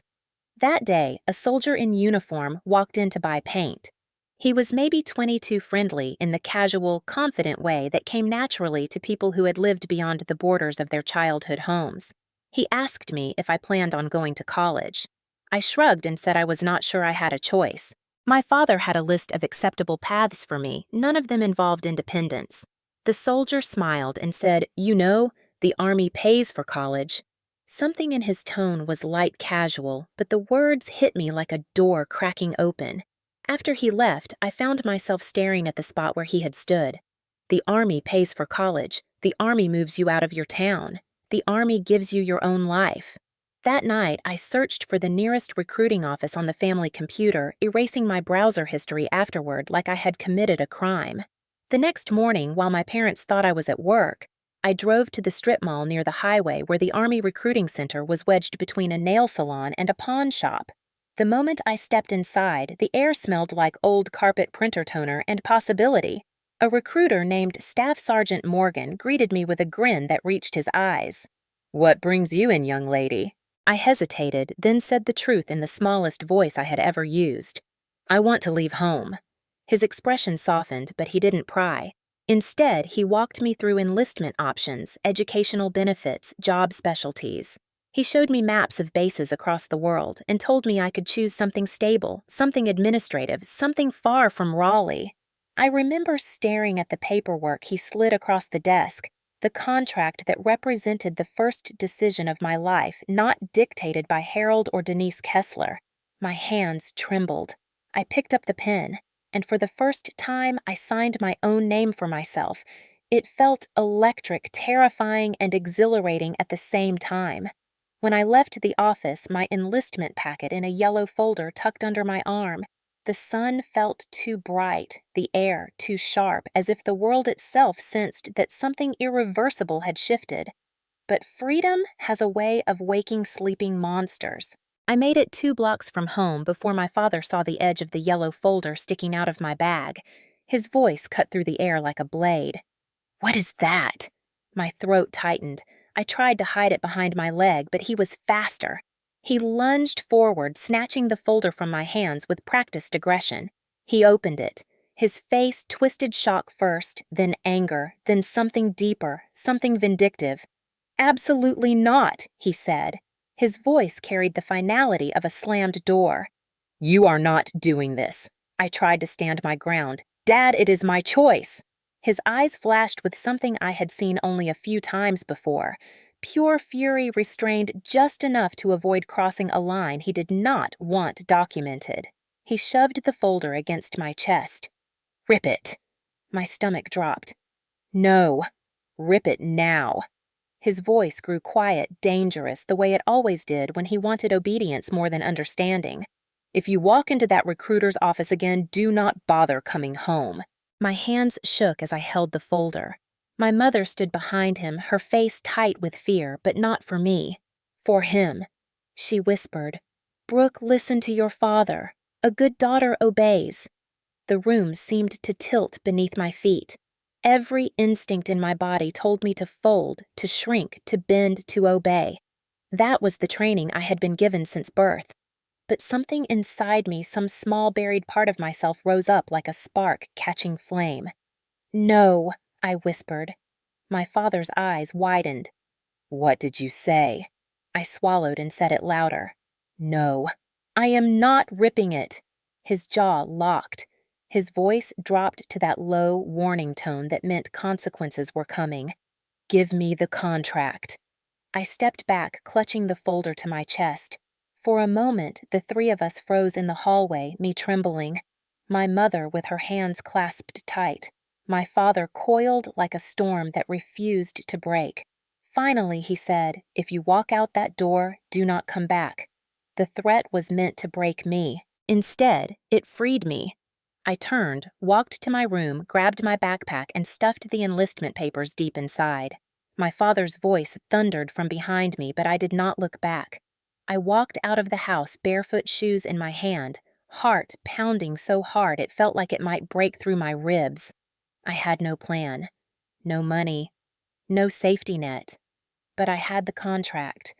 That day, a soldier in uniform walked in to buy paint. He was maybe 22, friendly in the casual, confident way that came naturally to people who had lived beyond the borders of their childhood homes. He asked me if I planned on going to college. I shrugged and said I was not sure I had a choice. My father had a list of acceptable paths for me, none of them involved independence. The soldier smiled and said, "You know, the Army pays for college." Something in his tone was light casual, but the words hit me like a door cracking open. After he left, I found myself staring at the spot where he had stood. The Army pays for college. The Army moves you out of your town. The Army gives you your own life. That night, I searched for the nearest recruiting office on the family computer, erasing my browser history afterward like I had committed a crime. The next morning, while my parents thought I was at work, I drove to the strip mall near the highway where the Army Recruiting Center was wedged between a nail salon and a pawn shop. The moment I stepped inside, the air smelled like old carpet printer toner and possibility. A recruiter named Staff Sergeant Morgan greeted me with a grin that reached his eyes. "What brings you in, young lady?" I hesitated, then said the truth in the smallest voice I had ever used. "I want to leave home." His expression softened, but he didn't pry. Instead, he walked me through enlistment options, educational benefits, job specialties. He showed me maps of bases across the world and told me I could choose something stable, something administrative, something far from Raleigh. I remember staring at the paperwork he slid across the desk, the contract that represented the first decision of my life, not dictated by Harold or Denise Kessler. My hands trembled. I picked up the pen, and for the first time I signed my own name for myself. It felt electric, terrifying, and exhilarating at the same time. When I left the office, my enlistment packet in a yellow folder tucked under my arm. The sun felt too bright, the air too sharp, as if the world itself sensed that something irreversible had shifted. But freedom has a way of waking sleeping monsters. I made it 2 blocks from home before my father saw the edge of the yellow folder sticking out of my bag. His voice cut through the air like a blade. "What is that?" My throat tightened. I tried to hide it behind my leg, but he was faster. He lunged forward, snatching the folder from my hands with practiced aggression. He opened it. His face twisted shock first, then anger, then something deeper, something vindictive. "Absolutely not," he said. His voice carried the finality of a slammed door. "You are not doing this." I tried to stand my ground. "Dad, it is my choice." His eyes flashed with something I had seen only a few times before. Pure fury restrained just enough to avoid crossing a line he did not want documented. He shoved the folder against my chest. "Rip it." My stomach dropped. "No. Rip it now." His voice grew quiet, dangerous, the way it always did when he wanted obedience more than understanding. "If you walk into that recruiter's office again, do not bother coming home." My hands shook as I held the folder. My mother stood behind him, her face tight with fear, but not for me. For him. She whispered, "Brooke, listen to your father. A good daughter obeys." The room seemed to tilt beneath my feet. Every instinct in my body told me to fold, to shrink, to bend, to obey. That was the training I had been given since birth. But something inside me, some small buried part of myself, rose up like a spark catching flame. "No," I whispered. My father's eyes widened. "What did you say?" I swallowed and said it louder. "No. I am not ripping it." His jaw locked. His voice dropped to that low, warning tone that meant consequences were coming. "Give me the contract." I stepped back, clutching the folder to my chest. For a moment, the 3 of us froze in the hallway, me trembling. My mother with her hands clasped tight. My father coiled like a storm that refused to break. Finally, he said, "If you walk out that door, do not come back." The threat was meant to break me. Instead, it freed me. I turned, walked to my room, grabbed my backpack, and stuffed the enlistment papers deep inside. My father's voice thundered from behind me, but I did not look back. I walked out of the house, barefoot shoes in my hand, heart pounding so hard it felt like it might break through my ribs. I had no plan, no money, no safety net. But I had the contract.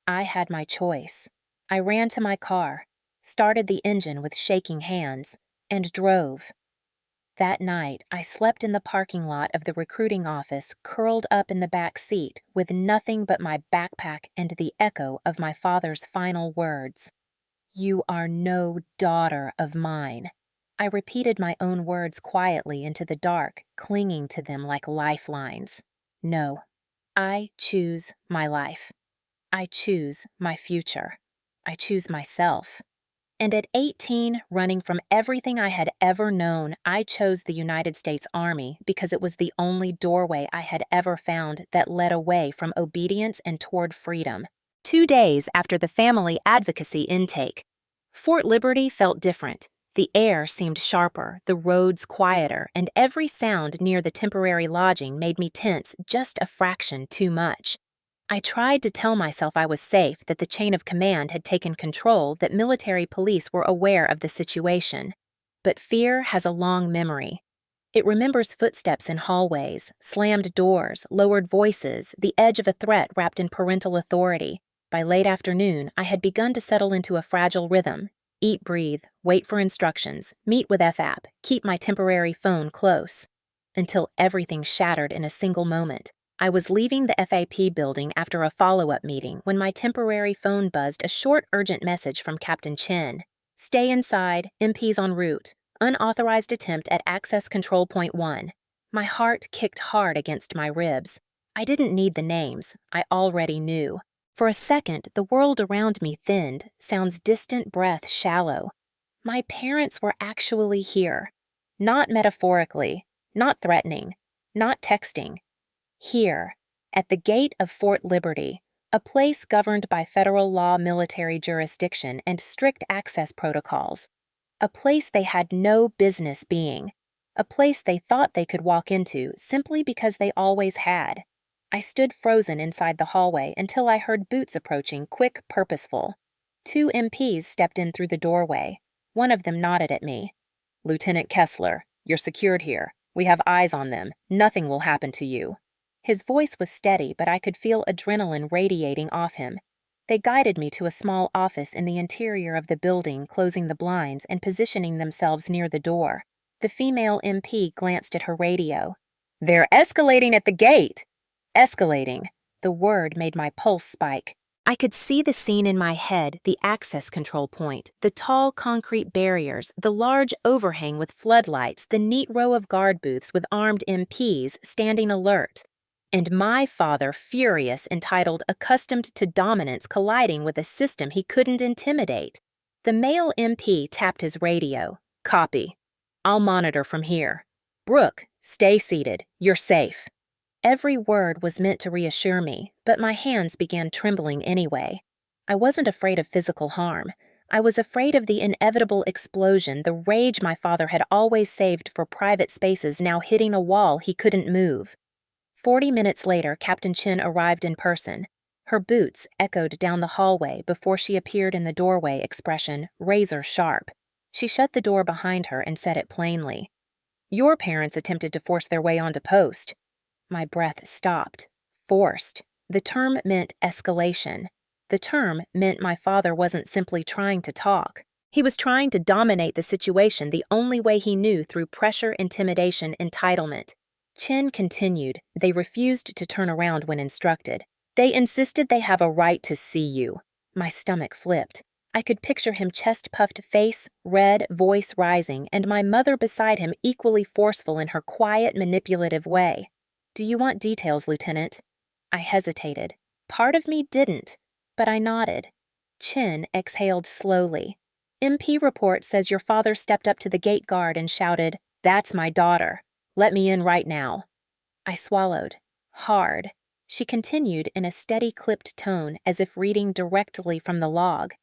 I had my choice. I ran to my car, started the engine with shaking hands, and drove. That night, I slept in the parking lot of the recruiting office, curled up in the back seat, with nothing but my backpack and the echo of my father's final words. "You are no daughter of mine." I repeated my own words quietly into the dark, clinging to them like lifelines. No, I choose my life. I choose my future. I choose myself. And at 18, running from everything I had ever known, I chose the United States Army because it was the only doorway I had ever found that led away from obedience and toward freedom. 2 days after the family advocacy intake, Fort Liberty felt different. The air seemed sharper, the roads quieter, and every sound near the temporary lodging made me tense just a fraction too much. I tried to tell myself I was safe, that the chain of command had taken control, that military police were aware of the situation. But fear has a long memory. It remembers footsteps in hallways, slammed doors, lowered voices, the edge of a threat wrapped in parental authority. By late afternoon, I had begun to settle into a fragile rhythm. Eat, breathe, wait for instructions, meet with FAP, keep my temporary phone close. Until everything shattered in a single moment. I was leaving the FAP building after a follow-up meeting when my temporary phone buzzed a short, urgent message from Captain Chen. "Stay inside, MPs en route. Unauthorized attempt at access control point 1. My heart kicked hard against my ribs. I didn't need the names. I already knew. For a second, the world around me thinned, sounds distant, breath shallow. My parents were actually here. Not metaphorically, not threatening, not texting. Here, at the gate of Fort Liberty, a place governed by federal law, military jurisdiction, and strict access protocols. A place they had no business being. A place they thought they could walk into simply because they always had. I stood frozen inside the hallway until I heard boots approaching, quick, purposeful. 2 MPs stepped in through the doorway. One of them nodded at me. "Lieutenant Kessler, you're secured here. We have eyes on them. Nothing will happen to you." His voice was steady, but I could feel adrenaline radiating off him. They guided me to a small office in the interior of the building, closing the blinds and positioning themselves near the door. The female MP glanced at her radio. "They're escalating at the gate!" Escalating. The word made my pulse spike. I could see the scene in my head, the access control point, the tall concrete barriers, the large overhang with floodlights, the neat row of guard booths with armed MPs standing alert. And my father, furious, entitled, accustomed to dominance, colliding with a system he couldn't intimidate. The male MP tapped his radio. "Copy. I'll monitor from here. Brooke, stay seated. You're safe." Every word was meant to reassure me, but my hands began trembling anyway. I wasn't afraid of physical harm. I was afraid of the inevitable explosion, the rage my father had always saved for private spaces now hitting a wall he couldn't move. 40 minutes later, Captain Chen arrived in person. Her boots echoed down the hallway before she appeared in the doorway, expression razor sharp. She shut the door behind her and said it plainly. "Your parents attempted to force their way onto post." My breath stopped. Forced. The term meant escalation. The term meant my father wasn't simply trying to talk. He was trying to dominate the situation the only way he knew, through pressure, intimidation, entitlement. Chen continued. They refused to turn around when instructed. "They insisted they have a right to see you." My stomach flipped. I could picture him, chest-puffed face, red, voice rising, and my mother beside him, equally forceful in her quiet, manipulative way. "Do you want details, Lieutenant?" I hesitated. Part of me didn't, but I nodded. Chen exhaled slowly. "MP report says your father stepped up to the gate guard and shouted, 'That's my daughter. Let me in right now.'" I swallowed. Hard. She continued in a steady, clipped tone, as if reading directly from the log.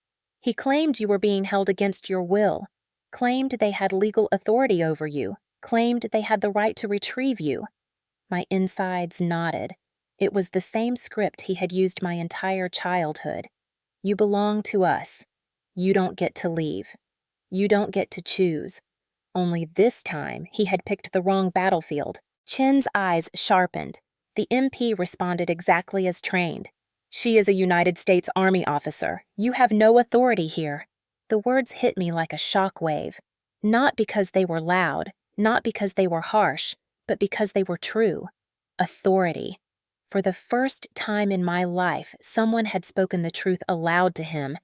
He claimed you were being held against your will, claimed they had legal authority over you, claimed they had the right to retrieve you. My insides nodded. It was the same script he had used my entire childhood. You belong to us. You don't get to leave. You don't get to choose. Only this time, he had picked the wrong battlefield. Chen's eyes sharpened. The MP responded exactly as trained. She is a United States Army officer. You have no authority here. The words hit me like a shock wave. Not because they were loud, not because they were harsh, but because they were true. Authority. For the first time in my life, someone had spoken the truth aloud to him.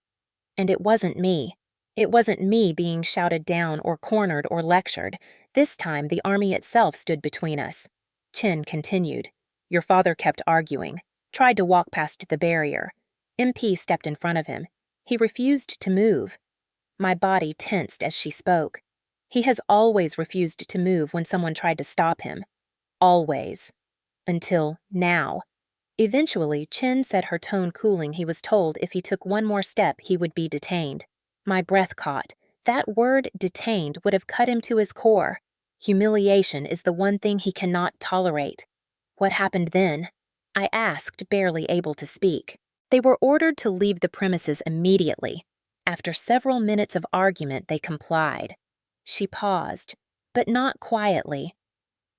And it wasn't me. It wasn't me being shouted down or cornered or lectured. This time, the Army itself stood between us. Chen continued. Your father kept arguing, tried to walk past the barrier. MP stepped in front of him. He refused to move. My body tensed as she spoke. He has always refused to move when someone tried to stop him. Always. Until now. Eventually, Chen said, her tone cooling. He was told if he took one more step, he would be detained. My breath caught. That word, detained, would have cut him to his core. Humiliation is the one thing he cannot tolerate. What happened then? I asked, barely able to speak. They were ordered to leave the premises immediately. After several minutes of argument, they complied. She paused, but not quietly.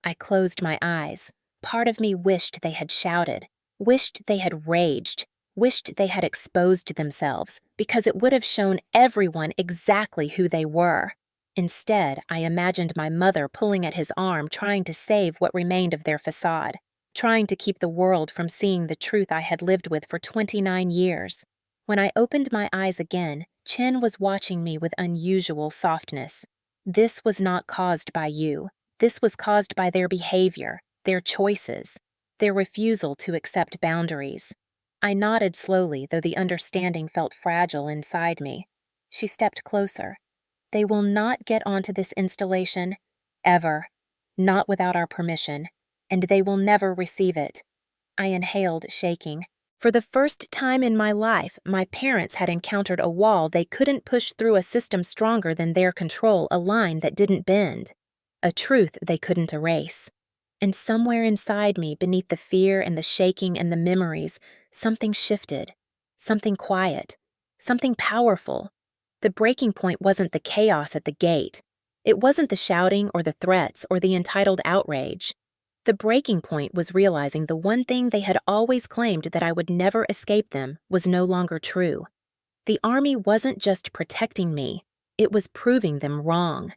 I closed my eyes. Part of me wished they had shouted, wished they had raged, wished they had exposed themselves, because it would have shown everyone exactly who they were. Instead, I imagined my mother pulling at his arm, trying to save what remained of their facade, trying to keep the world from seeing the truth I had lived with for 29 years. When I opened my eyes again, Chen was watching me with unusual softness. This was not caused by you. This was caused by their behavior, their choices, their refusal to accept boundaries. I nodded slowly, though the understanding felt fragile inside me. She stepped closer. They will not get onto this installation, ever, not without our permission, and they will never receive it. I inhaled, shaking. For the first time in my life, my parents had encountered a wall they couldn't push through, a system stronger than their control, a line that didn't bend, a truth they couldn't erase. And somewhere inside me, beneath the fear and the shaking and the memories, something shifted, something quiet, something powerful. The breaking point wasn't the chaos at the gate. It wasn't the shouting or the threats or the entitled outrage. The breaking point was realizing the one thing they had always claimed, that I would never escape them, was no longer true. The Army wasn't just protecting me, it was proving them wrong.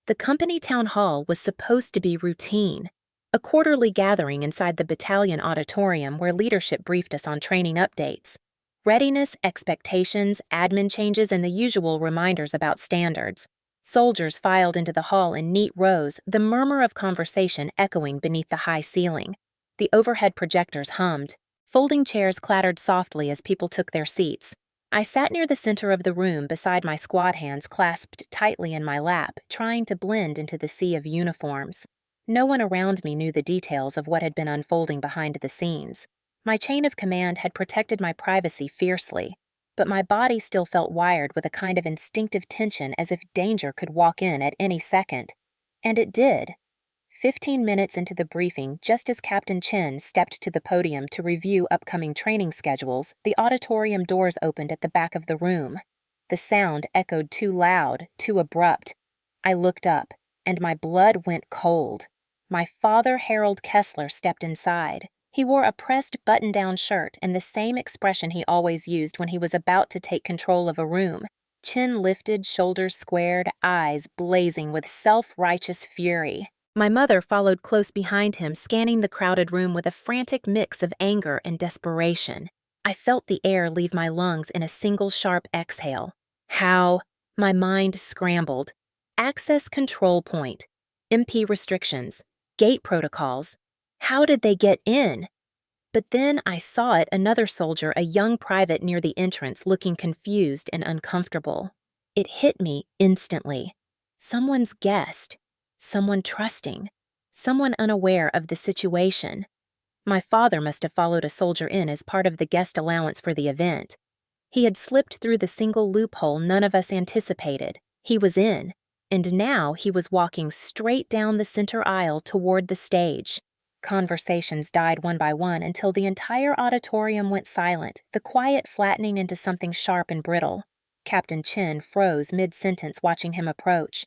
The company town hall was supposed to be routine, a quarterly gathering inside the battalion auditorium where leadership briefed us on training updates. Readiness, expectations, admin changes, and the usual reminders about standards. Soldiers filed into the hall in neat rows, the murmur of conversation echoing beneath the high ceiling. The overhead projectors hummed. Folding chairs clattered softly as people took their seats. I sat near the center of the room beside my squad hands clasped tightly in my lap, trying to blend into the sea of uniforms. No one around me knew the details of what had been unfolding behind the scenes. My chain of command had protected my privacy fiercely, but my body still felt wired with a kind of instinctive tension, as if danger could walk in at any second. And it did. 15 minutes into the briefing, just as Captain Chen stepped to the podium to review upcoming training schedules, the auditorium doors opened at the back of the room. The sound echoed too loud, too abrupt. I looked up, and my blood went cold. My father, Harold Kessler, stepped inside. He wore a pressed button-down shirt and the same expression he always used when he was about to take control of a room. Chin lifted, shoulders squared, eyes blazing with self-righteous fury. My mother followed close behind him, scanning the crowded room with a frantic mix of anger and desperation. I felt the air leave my lungs in a single sharp exhale. How? My mind scrambled. Access control point. MP restrictions. Gate protocols. How did they get in? But then I saw it, another soldier, a young private near the entrance, looking confused and uncomfortable. It hit me instantly. Someone's guest. Someone trusting. Someone unaware of the situation. My father must have followed a soldier in as part of the guest allowance for the event. He had slipped through the single loophole none of us anticipated. He was in, and now he was walking straight down the center aisle toward the stage. Conversations died one by one until the entire auditorium went silent, the quiet flattening into something sharp and brittle. Captain Chin froze mid-sentence watching him approach.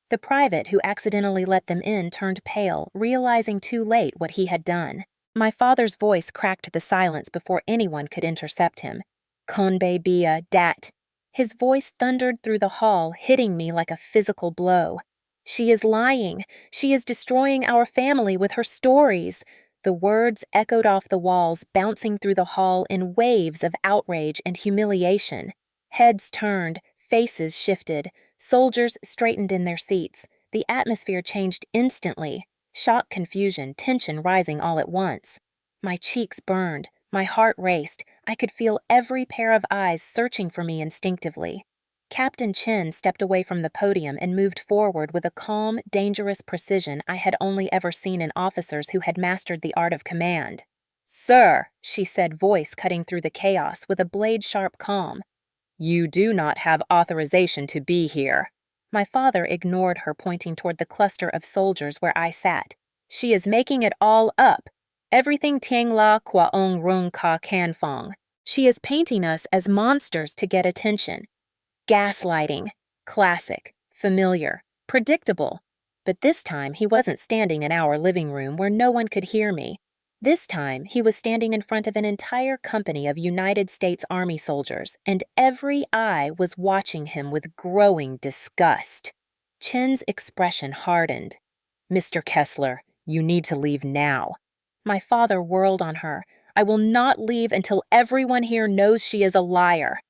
The private who accidentally let them in turned pale, realizing too late what he had done. My father's voice cracked the silence before anyone could intercept him. "Konbe bia dat." His voice thundered through the hall, hitting me like a physical blow. "She is lying. She is destroying our family with her stories." The words echoed off the walls, bouncing through the hall in waves of outrage and humiliation. Heads turned, faces shifted, soldiers straightened in their seats. The atmosphere changed instantly. Shock, confusion, tension rising all at once. My cheeks burned. My heart raced. I could feel every pair of eyes searching for me instinctively. Captain Chin stepped away from the podium and moved forward with a calm, dangerous precision I had only ever seen in officers who had mastered the art of command. "Sir," she said, voice cutting through the chaos with a blade-sharp calm, "you do not have authorization to be here." My father ignored her, pointing toward the cluster of soldiers where I sat. "She is making it all up. Everything Tiang La Kwa Ong Rung Ka Kan Fong. She is painting us as monsters to get attention. Gaslighting. Classic. Familiar. Predictable." But this time he wasn't standing in our living room where no one could hear me. This time he was standing in front of an entire company of United States Army soldiers, and every eye was watching him with growing disgust. Chin's expression hardened. "Mr. Kessler, you need to leave now." My father whirled on her. "I will not leave until everyone here knows she is a liar."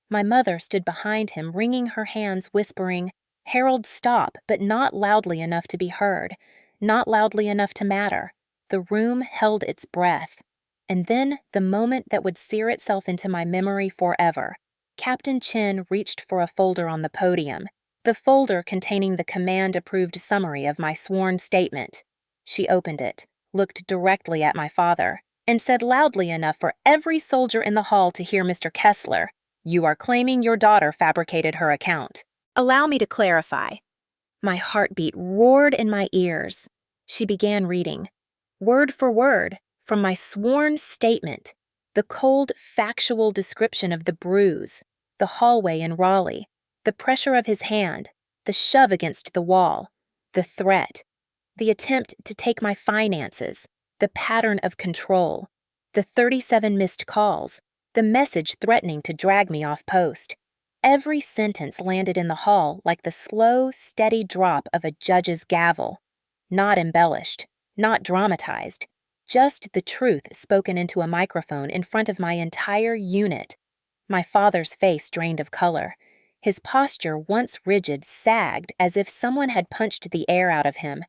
My mother stood behind him, wringing her hands, whispering, "Harold, stop," but not loudly enough to be heard, not loudly enough to matter. The room held its breath. And then the moment that would sear itself into my memory forever. Captain Chin reached for a folder on the podium, the folder containing the command-approved summary of my sworn statement. She opened it, looked directly at my father, and said loudly enough for every soldier in the hall to hear Mr. Kessler, "You are claiming your daughter fabricated her account. Allow me to clarify." My heartbeat roared in my ears. She began reading, word for word, from my sworn statement, the cold, factual description of the bruise, the hallway in Raleigh, the pressure of his hand, the shove against the wall, the threat, the attempt to take my finances, the pattern of control, the 37 missed calls, the message threatening to drag me off post. Every sentence landed in the hall like the slow, steady drop of a judge's gavel. Not embellished, not dramatized, just the truth spoken into a microphone in front of my entire unit. My father's face drained of color. His posture, once rigid, sagged as if someone had punched the air out of him.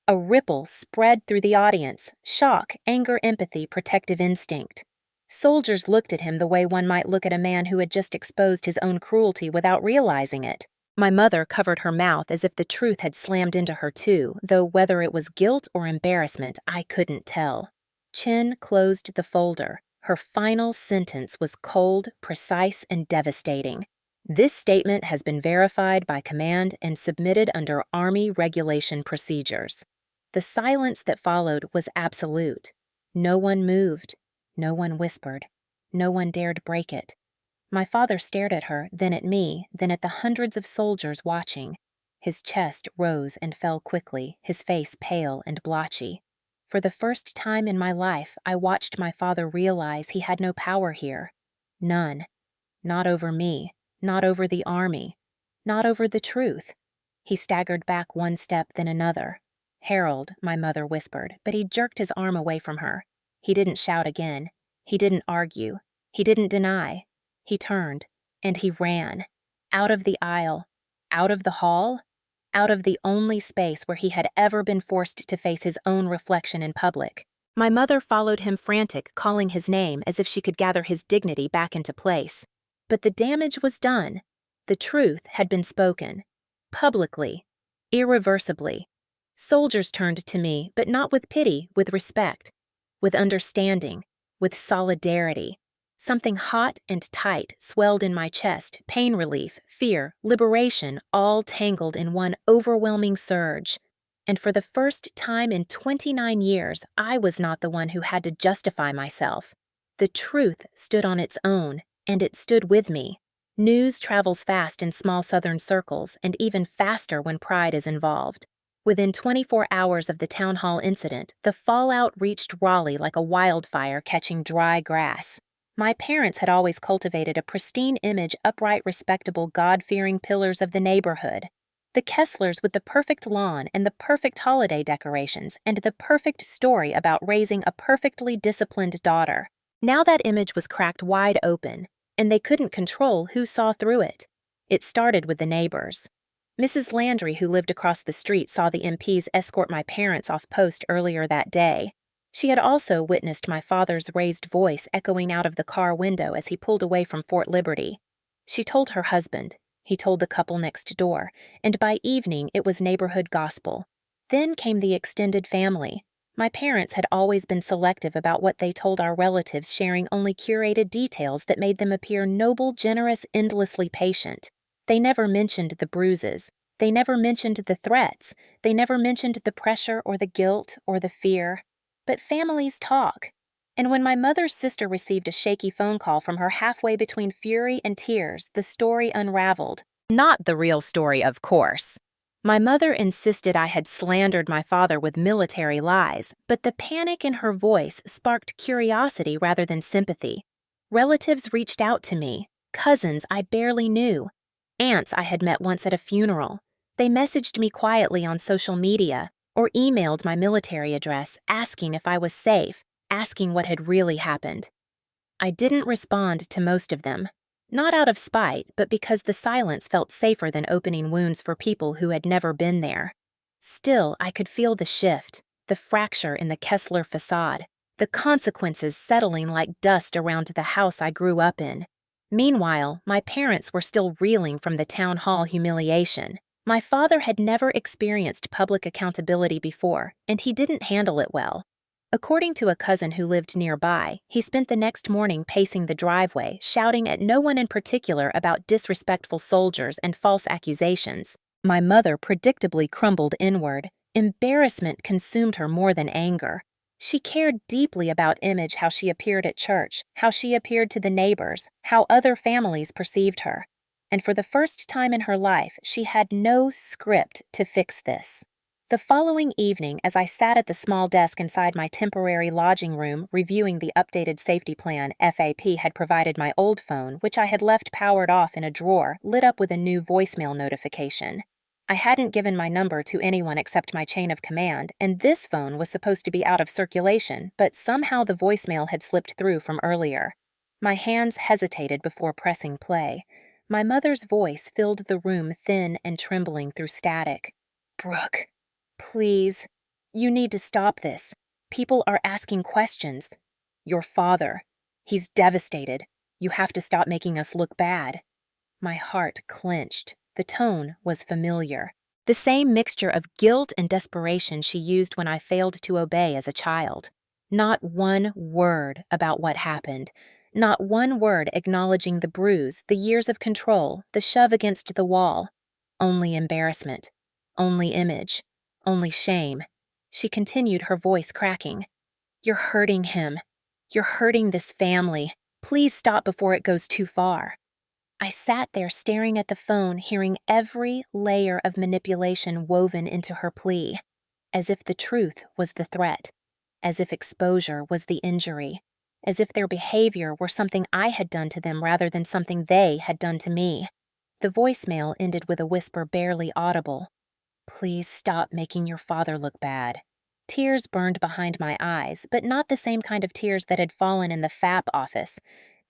A ripple spread through the audience, shock, anger, empathy, protective instinct. Soldiers looked at him the way one might look at a man who had just exposed his own cruelty without realizing it. My mother covered her mouth as if the truth had slammed into her too, though whether it was guilt or embarrassment, I couldn't tell. Chin closed the folder. Her final sentence was cold, precise, and devastating. "This statement has been verified by command and submitted under Army regulation procedures." The silence that followed was absolute. No one moved. No one whispered. No one dared break it. My father stared at her, then at me, then at the hundreds of soldiers watching. His chest rose and fell quickly, his face pale and blotchy. For the first time in my life, I watched my father realize he had no power here. None. Not over me, not over the Army, not over the truth. He staggered back one step, then another. "Harold," my mother whispered, but he jerked his arm away from her. He didn't shout again. He didn't argue. He didn't deny. He turned, and he ran. Out of the aisle. Out of the hall. Out of the only space where he had ever been forced to face his own reflection in public. My mother followed him frantic, calling his name as if she could gather his dignity back into place. But the damage was done. The truth had been spoken. Publicly. Irreversibly. Soldiers turned to me, but not with pity, with respect. With understanding. With solidarity. Something hot and tight swelled in my chest, pain relief, fear, liberation, all tangled in one overwhelming surge. And for the first time in 29 years, I was not the one who had to justify myself. The truth stood on its own, and it stood with me. News travels fast in small southern circles, and even faster when pride is involved. Within 24 hours of the town hall incident, the fallout reached Raleigh like a wildfire catching dry grass. My parents had always cultivated a pristine image, upright, respectable, God-fearing pillars of the neighborhood. The Kesslers with the perfect lawn and the perfect holiday decorations and the perfect story about raising a perfectly disciplined daughter. Now that image was cracked wide open, and they couldn't control who saw through it. It started with the neighbors. Mrs. Landry, who lived across the street, saw the MPs escort my parents off post earlier that day. She had also witnessed my father's raised voice echoing out of the car window as he pulled away from Fort Liberty. She told her husband. He told the couple next door, and by evening it was neighborhood gospel. Then came the extended family. My parents had always been selective about what they told our relatives, sharing only curated details that made them appear noble, generous, endlessly patient. They never mentioned the bruises. They never mentioned the threats. They never mentioned the pressure or the guilt or the fear. But families talk. And when my mother's sister received a shaky phone call from her halfway between fury and tears, the story unraveled. Not the real story, of course. My mother insisted I had slandered my father with military lies, but the panic in her voice sparked curiosity rather than sympathy. Relatives reached out to me, cousins I barely knew, aunts I had met once at a funeral. They messaged me quietly on social media or emailed my military address asking if I was safe, asking what had really happened. I didn't respond to most of them, not out of spite, but because the silence felt safer than opening wounds for people who had never been there. Still, I could feel the shift, the fracture in the Kessler facade, the consequences settling like dust around the house I grew up in. Meanwhile, my parents were still reeling from the town hall humiliation. My father had never experienced public accountability before, and he didn't handle it well. According to a cousin who lived nearby, he spent the next morning pacing the driveway, shouting at no one in particular about disrespectful soldiers and false accusations. My mother predictably crumbled inward. Embarrassment consumed her more than anger. She cared deeply about image, how she appeared at church, how she appeared to the neighbors, how other families perceived her. And for the first time in her life, she had no script to fix this. The following evening, as I sat at the small desk inside my temporary lodging room reviewing the updated safety plan FAP had provided, my old phone, which I had left powered off in a drawer, lit up with a new voicemail notification. I hadn't given my number to anyone except my chain of command, and this phone was supposed to be out of circulation, but somehow the voicemail had slipped through from earlier. My hands hesitated before pressing play. My mother's voice filled the room, thin and trembling through static. "Brooke, please, you need to stop this. People are asking questions. Your father, he's devastated. You have to stop making us look bad." My heart clenched. The tone was familiar. The same mixture of guilt and desperation she used when I failed to obey as a child. Not one word about what happened. Not one word acknowledging the bruise, the years of control, the shove against the wall. Only embarrassment. Only image. Only shame. She continued, her voice cracking. "You're hurting him. You're hurting this family. Please stop before it goes too far." I sat there staring at the phone, hearing every layer of manipulation woven into her plea, as if the truth was the threat, as if exposure was the injury, as if their behavior were something I had done to them rather than something they had done to me. The voicemail ended with a whisper barely audible. "Please stop making your father look bad." Tears burned behind my eyes, but not the same kind of tears that had fallen in the FAP office.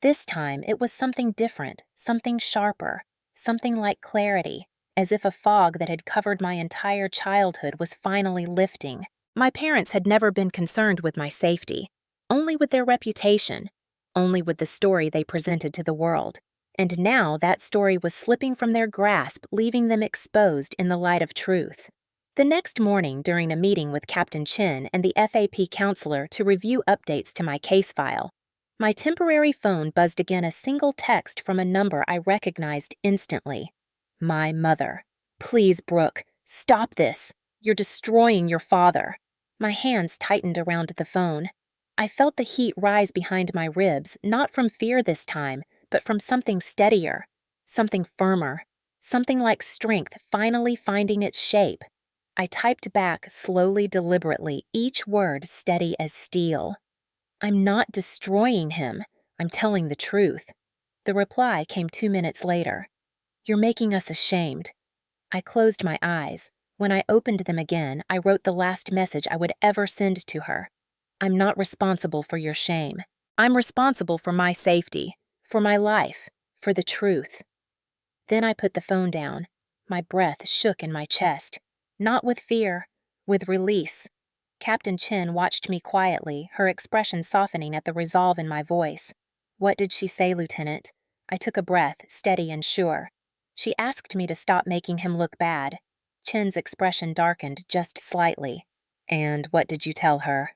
This time, it was something different, something sharper, something like clarity, as if a fog that had covered my entire childhood was finally lifting. My parents had never been concerned with my safety, only with their reputation, only with the story they presented to the world. And now that story was slipping from their grasp, leaving them exposed in the light of truth. The next morning, during a meeting with Captain Chin and the FAP counselor to review updates to my case file, My temporary phone buzzed again, a single text from a number I recognized instantly. My mother. Please, Brooke, stop this. You're destroying your father. My hands tightened around the phone. I felt the heat rise behind my ribs, not from fear this time, but from something steadier, something firmer, something like strength finally finding its shape. I typed back slowly, deliberately, each word steady as steel. I'm not destroying him. I'm telling the truth. The reply came 2 minutes later. You're making us ashamed. I closed my eyes. When I opened them again, I wrote the last message I would ever send to her. I'm not responsible for your shame. I'm responsible for my safety, for my life, for the truth. Then I put the phone down. My breath shook in my chest. Not with fear, with release. Captain Chin watched me quietly, her expression softening at the resolve in my voice. What did she say, Lieutenant? I took a breath, steady and sure. She asked me to stop making him look bad. Chin's expression darkened just slightly. And what did you tell her?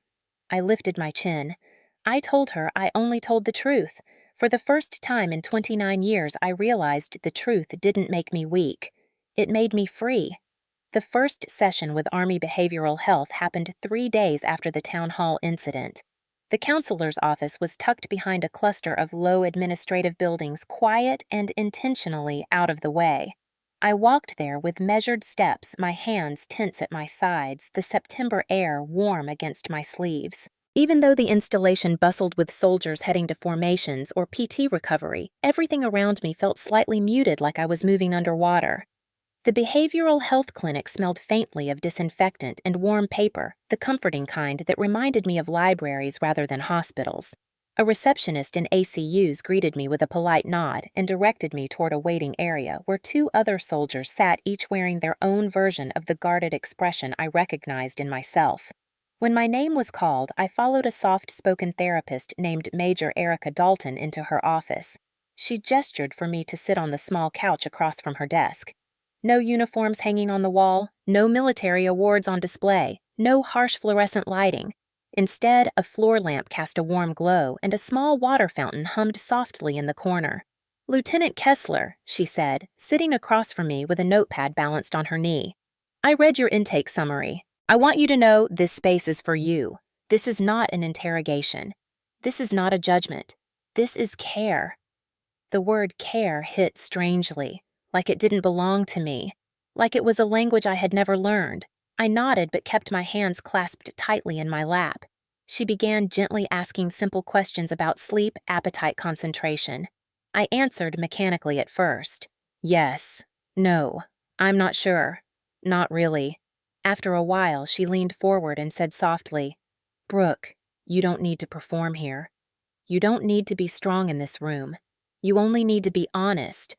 I lifted my chin. I told her I only told the truth. For the first time in 29 years, I realized the truth didn't make me weak. It made me free. The first session with Army Behavioral Health happened 3 days after the town hall incident. The counselor's office was tucked behind a cluster of low administrative buildings, quiet and intentionally out of the way. I walked there with measured steps, my hands tense at my sides, the September air warm against my sleeves. Even though the installation bustled with soldiers heading to formations or PT recovery, everything around me felt slightly muted, like I was moving underwater. The behavioral health clinic smelled faintly of disinfectant and warm paper, the comforting kind that reminded me of libraries rather than hospitals. A receptionist in ACUs greeted me with a polite nod and directed me toward a waiting area where 2 other soldiers sat, each wearing their own version of the guarded expression I recognized in myself. When my name was called, I followed a soft-spoken therapist named Major Erica Dalton into her office. She gestured for me to sit on the small couch across from her desk. No uniforms hanging on the wall, no military awards on display, no harsh fluorescent lighting. Instead, a floor lamp cast a warm glow and a small water fountain hummed softly in the corner. Lieutenant Kessler, she said, sitting across from me with a notepad balanced on her knee. I read your intake summary. I want you to know this space is for you. This is not an interrogation. This is not a judgment. This is care. The word care hit strangely, like it didn't belong to me, like it was a language I had never learned. I nodded but kept my hands clasped tightly in my lap. She began gently asking simple questions about sleep, appetite, concentration. I answered mechanically at first. Yes. No. I'm not sure. Not really. After a while, she leaned forward and said softly, Brooke, you don't need to perform here. You don't need to be strong in this room. You only need to be honest.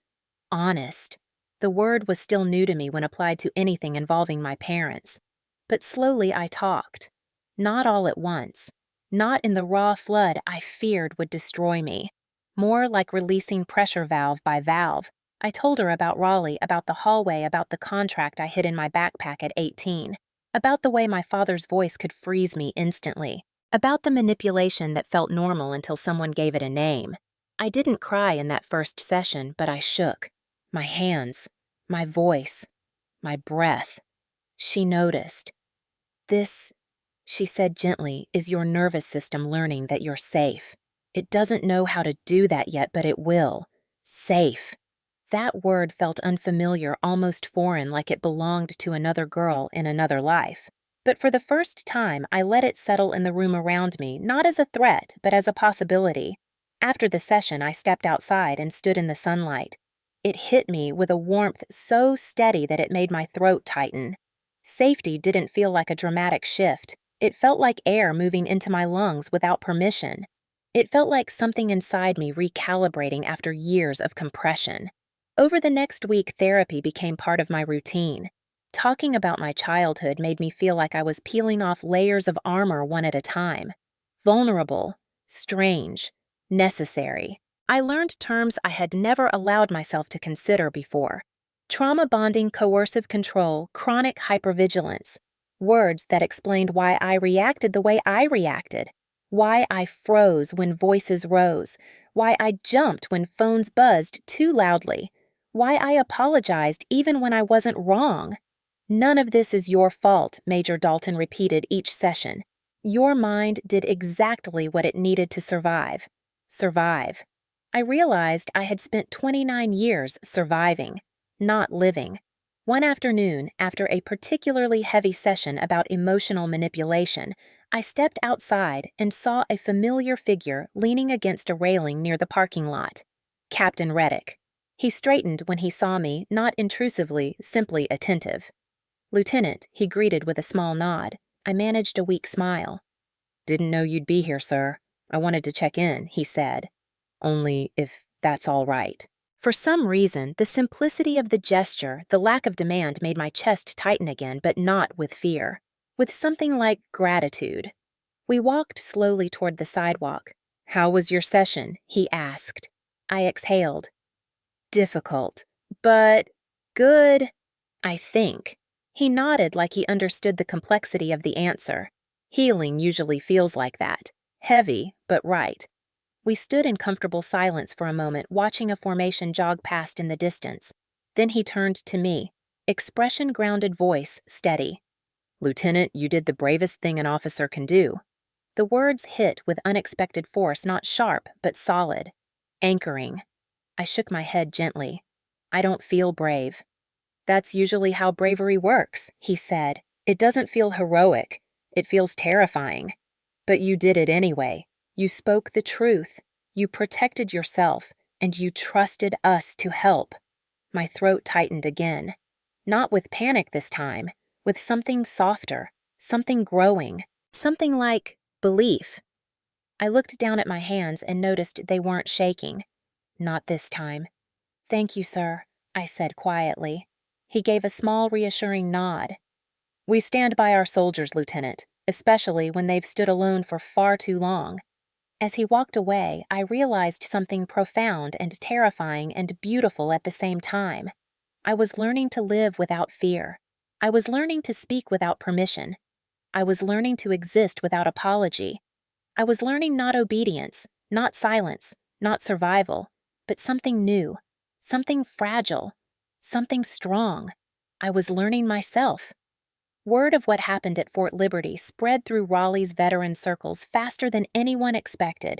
Honest. The word was still new to me when applied to anything involving my parents. But slowly I talked. Not all at once. Not in the raw flood I feared would destroy me. More like releasing pressure valve by valve. I told her about Raleigh, about the hallway, about the contract I hid in my backpack at 18. About the way my father's voice could freeze me instantly. About the manipulation that felt normal until someone gave it a name. I didn't cry in that first session, but I shook. My hands, my voice, my breath. She noticed. This, she said gently, is your nervous system learning that you're safe. It doesn't know how to do that yet, but it will. Safe. That word felt unfamiliar, almost foreign, like it belonged to another girl in another life. But for the first time, I let it settle in the room around me, not as a threat, but as a possibility. After the session, I stepped outside and stood in the sunlight. It hit me with a warmth so steady that it made my throat tighten. Safety didn't feel like a dramatic shift. It felt like air moving into my lungs without permission. It felt like something inside me recalibrating after years of compression. Over the next week, therapy became part of my routine. Talking about my childhood made me feel like I was peeling off layers of armor one at a time. Vulnerable, strange, necessary. I learned terms I had never allowed myself to consider before. Trauma bonding, coercive control, chronic hypervigilance. Words that explained why I reacted the way I reacted. Why I froze when voices rose. Why I jumped when phones buzzed too loudly. Why I apologized even when I wasn't wrong. None of this is your fault, Major Dalton repeated each session. Your mind did exactly what it needed to survive. Survive. I realized I had spent 29 years surviving, not living. One afternoon, after a particularly heavy session about emotional manipulation, I stepped outside and saw a familiar figure leaning against a railing near the parking lot. Captain Reddick. He straightened when he saw me, not intrusively, simply attentive. Lieutenant, he greeted with a small nod. I managed a weak smile. Didn't know you'd be here, sir. I wanted to check in, he said. Only if that's all right. For some reason, the simplicity of the gesture, the lack of demand made my chest tighten again, but not with fear. With something like gratitude. We walked slowly toward the sidewalk. How was your session? He asked. I exhaled. Difficult, but good, I think. He nodded like he understood the complexity of the answer. Healing usually feels like that. Heavy, but right. We stood in comfortable silence for a moment, watching a formation jog past in the distance. Then he turned to me. Expression-grounded voice, steady. Lieutenant, you did the bravest thing an officer can do. The words hit with unexpected force, not sharp, but solid. Anchoring. I shook my head gently. I don't feel brave. That's usually how bravery works, he said. It doesn't feel heroic. It feels terrifying. But you did it anyway. You spoke the truth. You protected yourself, and you trusted us to help. My throat tightened again. Not with panic this time, with something softer, something growing, something like belief. I looked down at my hands and noticed they weren't shaking. Not this time. Thank you, sir, I said quietly. He gave a small, reassuring nod. We stand by our soldiers, Lieutenant, especially when they've stood alone for far too long. As he walked away, I realized something profound and terrifying and beautiful at the same time. I was learning to live without fear. I was learning to speak without permission. I was learning to exist without apology. I was learning not obedience, not silence, not survival, but something new, something fragile, something strong. I was learning myself. Word of what happened at Fort Liberty spread through Raleigh's veteran circles faster than anyone expected.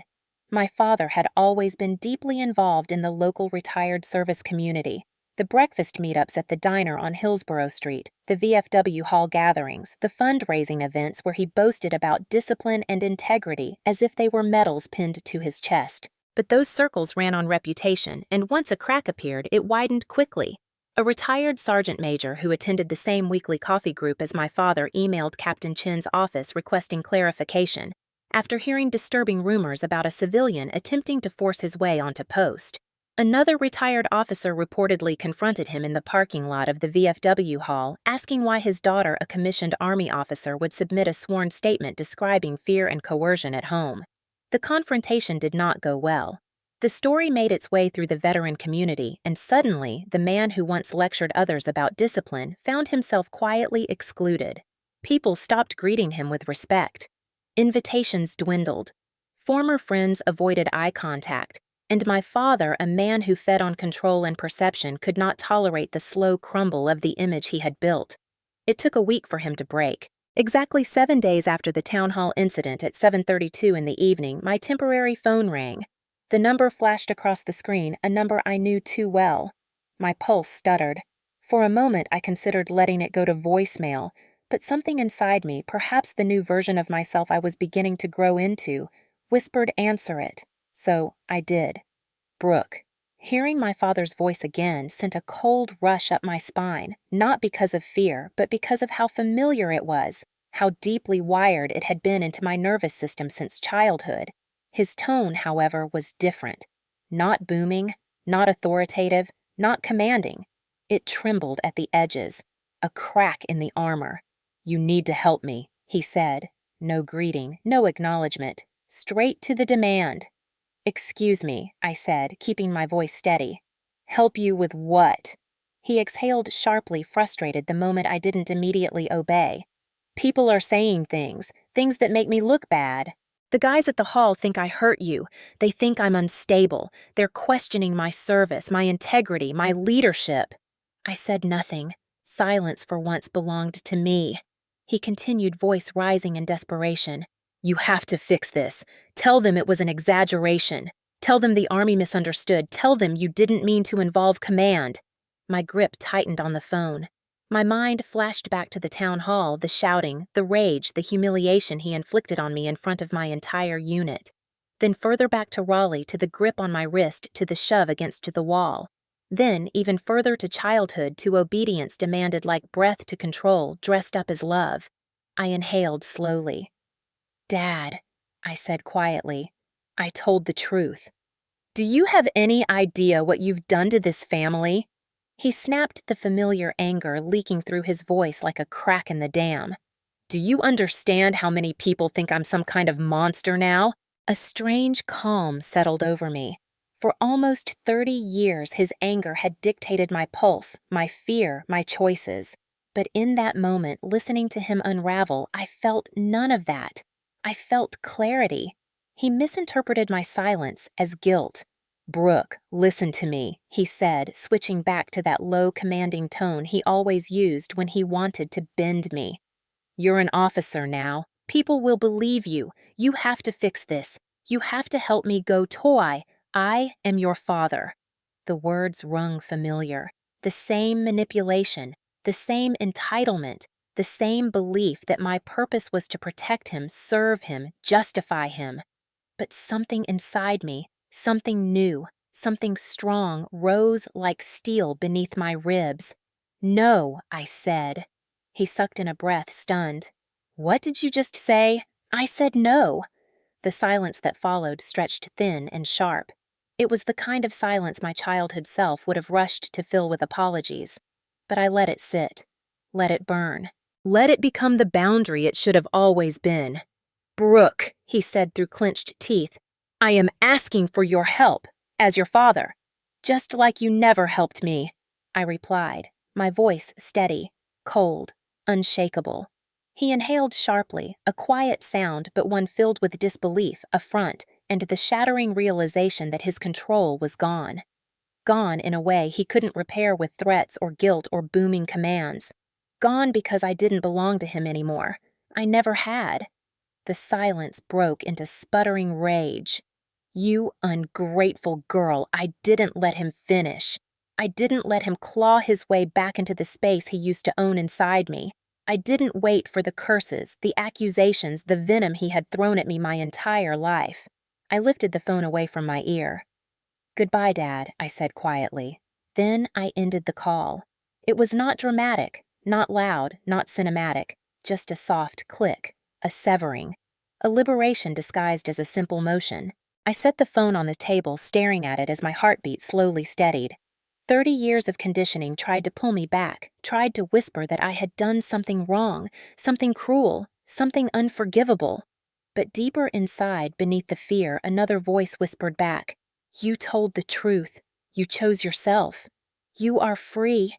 My father had always been deeply involved in the local retired service community. The breakfast meetups at the diner on Hillsborough Street, the VFW Hall gatherings, the fundraising events where he boasted about discipline and integrity as if they were medals pinned to his chest. But those circles ran on reputation, and once a crack appeared, it widened quickly. A retired sergeant major who attended the same weekly coffee group as my father emailed Captain Chin's office requesting clarification after hearing disturbing rumors about a civilian attempting to force his way onto post. Another retired officer reportedly confronted him in the parking lot of the VFW hall, asking why his daughter, a commissioned Army officer, would submit a sworn statement describing fear and coercion at home. The confrontation did not go well. The story made its way through the veteran community, and suddenly, the man who once lectured others about discipline found himself quietly excluded. People stopped greeting him with respect. Invitations dwindled. Former friends avoided eye contact, and my father, a man who fed on control and perception, could not tolerate the slow crumble of the image he had built. It took a week for him to break. Exactly 7 days after the town hall incident at 7:32 in the evening, my temporary phone rang. The number flashed across the screen, a number I knew too well. My pulse stuttered. For a moment, I considered letting it go to voicemail, but something inside me, perhaps the new version of myself I was beginning to grow into, whispered answer it. So I did. Brooke. Hearing my father's voice again sent a cold rush up my spine, not because of fear, but because of how familiar it was, how deeply wired it had been into my nervous system since childhood. His tone, however, was different. Not booming, not authoritative, not commanding. It trembled at the edges, a crack in the armor. You need to help me, he said. No greeting, no acknowledgement. Straight to the demand. Excuse me, I said, keeping my voice steady. Help you with what? He exhaled sharply, frustrated the moment I didn't immediately obey. People are saying things that make me look bad. The guys at the hall think I hurt you. They think I'm unstable. They're questioning my service, my integrity, my leadership. I said nothing. Silence for once belonged to me. He continued, voice rising in desperation. You have to fix this. Tell them it was an exaggeration. Tell them the army misunderstood. Tell them you didn't mean to involve command. My grip tightened on the phone. My mind flashed back to the town hall, the shouting, the rage, the humiliation he inflicted on me in front of my entire unit. Then further back to Raleigh, to the grip on my wrist, to the shove against the wall. Then even further to childhood, to obedience demanded like breath to control, dressed up as love. I inhaled slowly. Dad, I said quietly, I told the truth. Do you have any idea what you've done to this family? He snapped, the familiar anger leaking through his voice like a crack in the dam. Do you understand how many people think I'm some kind of monster now? A strange calm settled over me. For almost 30 years, his anger had dictated my pulse, my fear, my choices. But in that moment, listening to him unravel, I felt none of that. I felt clarity. He misinterpreted my silence as guilt. Brooke, listen to me, he said, switching back to that low, commanding tone he always used when he wanted to bend me. You're an officer now. People will believe you. You have to fix this. You have to help me go toy. I am your father. The words rung familiar. The same manipulation, the same entitlement, the same belief that my purpose was to protect him, serve him, justify him. But something inside me, something new, something strong, rose like steel beneath my ribs. No, I said. He sucked in a breath, stunned. What did you just say? I said no. The silence that followed stretched thin and sharp. It was the kind of silence my childhood self would have rushed to fill with apologies. But I let it sit. Let it burn. Let it become the boundary it should have always been. Brooke, he said through clenched teeth, I am asking for your help, as your father. Just like you never helped me, I replied, my voice steady, cold, unshakable. He inhaled sharply, a quiet sound but one filled with disbelief, affront, and the shattering realization that his control was gone. Gone in a way he couldn't repair with threats or guilt or booming commands. Gone because I didn't belong to him anymore. I never had. The silence broke into sputtering rage. You ungrateful girl, I didn't let him finish. I didn't let him claw his way back into the space he used to own inside me. I didn't wait for the curses, the accusations, the venom he had thrown at me my entire life. I lifted the phone away from my ear. Goodbye, Dad, I said quietly. Then I ended the call. It was not dramatic, not loud, not cinematic, just a soft click, a severing, a liberation disguised as a simple motion. I set the phone on the table, staring at it as my heartbeat slowly steadied. 30 years of conditioning tried to pull me back, tried to whisper that I had done something wrong, something cruel, something unforgivable. But deeper inside, beneath the fear, another voice whispered back, You told the truth. You chose yourself. You are free.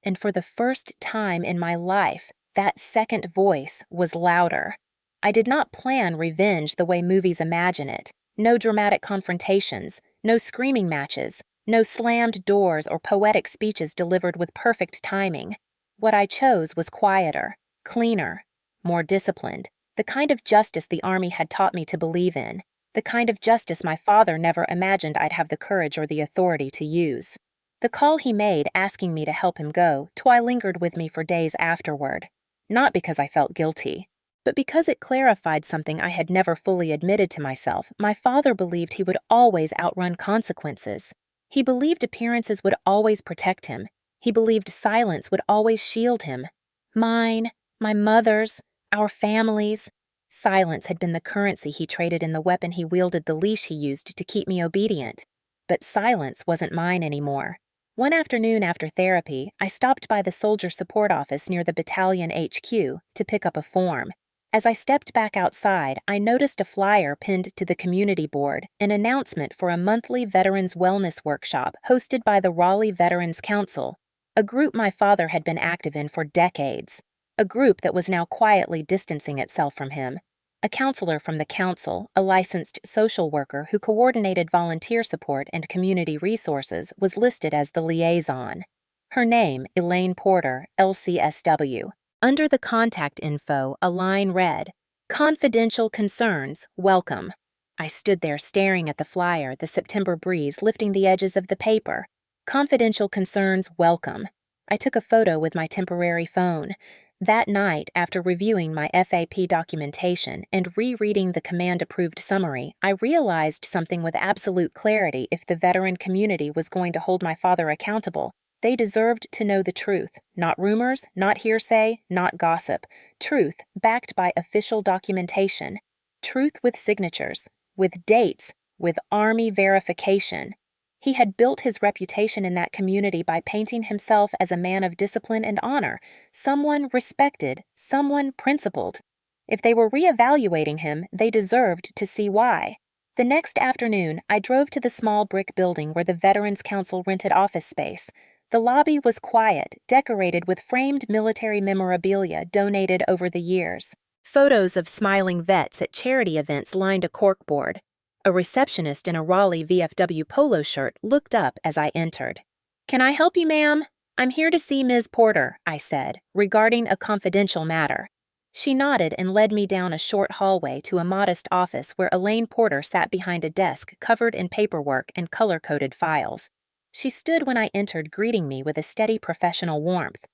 And for the first time in my life, that second voice was louder. I did not plan revenge the way movies imagine it. No dramatic confrontations, no screaming matches, no slammed doors or poetic speeches delivered with perfect timing. What I chose was quieter, cleaner, more disciplined, the kind of justice the Army had taught me to believe in, the kind of justice my father never imagined I'd have the courage or the authority to use. The call he made asking me to help him go lingered with me for days afterward, not because I felt guilty, but because it clarified something I had never fully admitted to myself. My father believed he would always outrun consequences. He believed appearances would always protect him. He believed silence would always shield him. Mine, my mother's, our family's. Silence had been the currency he traded in the weapon he wielded, the leash he used to keep me obedient. But silence wasn't mine anymore. One afternoon after therapy, I stopped by the Soldier Support Office near the battalion HQ to pick up a form. As I stepped back outside, I noticed a flyer pinned to the community board, an announcement for a monthly Veterans Wellness Workshop hosted by the Raleigh Veterans Council, a group my father had been active in for decades, a group that was now quietly distancing itself from him. A counselor from the council, a licensed social worker who coordinated volunteer support and community resources, was listed as the liaison. Her name, Elaine Porter, LCSW. Under the contact info, a line read, "Confidential concerns, welcome." I stood there staring at the flyer, the September breeze lifting the edges of the paper. Confidential concerns, welcome. I took a photo with my temporary phone. That night, after reviewing my FAP documentation and rereading the command-approved summary, I realized something with absolute clarity. If the veteran community was going to hold my father accountable, they deserved to know the truth. Not rumors, not hearsay, not gossip. Truth backed by official documentation. Truth with signatures, with dates, with Army verification. He had built his reputation in that community by painting himself as a man of discipline and honor, someone respected, someone principled. If they were reevaluating him, they deserved to see why. The next afternoon, I drove to the small brick building where the Veterans Council rented office space. The lobby was quiet, decorated with framed military memorabilia donated over the years. Photos of smiling vets at charity events lined a corkboard. A receptionist in a Raleigh VFW polo shirt looked up as I entered. "Can I help you, ma'am? I'm here to see Ms. Porter," I said, regarding a confidential matter. She nodded and led me down a short hallway to a modest office where Elaine Porter sat behind a desk covered in paperwork and color-coded files. She stood when I entered, greeting me with a steady professional warmth.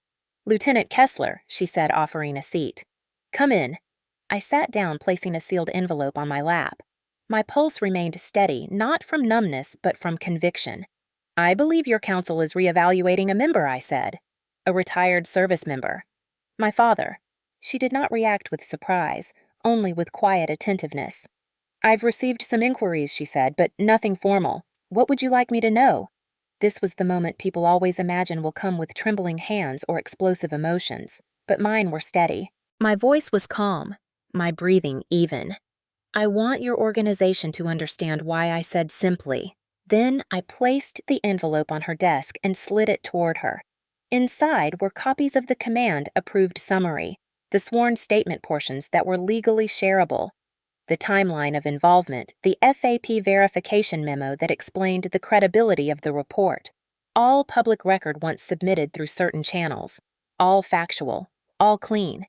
"Lieutenant Kessler," she said, offering a seat. "Come in." I sat down, placing a sealed envelope on my lap. My pulse remained steady, not from numbness, but from conviction. "I believe your council is reevaluating a member," I said. "A retired service member." "My father." She did not react with surprise, only with quiet attentiveness. "I've received some inquiries," she said, "but nothing formal. What would you like me to know?" This was the moment people always imagine will come with trembling hands or explosive emotions, but mine were steady. My voice was calm, my breathing even. "I want your organization to understand why I said simply." Then I placed the envelope on her desk and slid it toward her. Inside were copies of the command-approved summary, the sworn statement portions that were legally shareable, the timeline of involvement, the FAP verification memo that explained the credibility of the report, all public record once submitted through certain channels, all factual, all clean.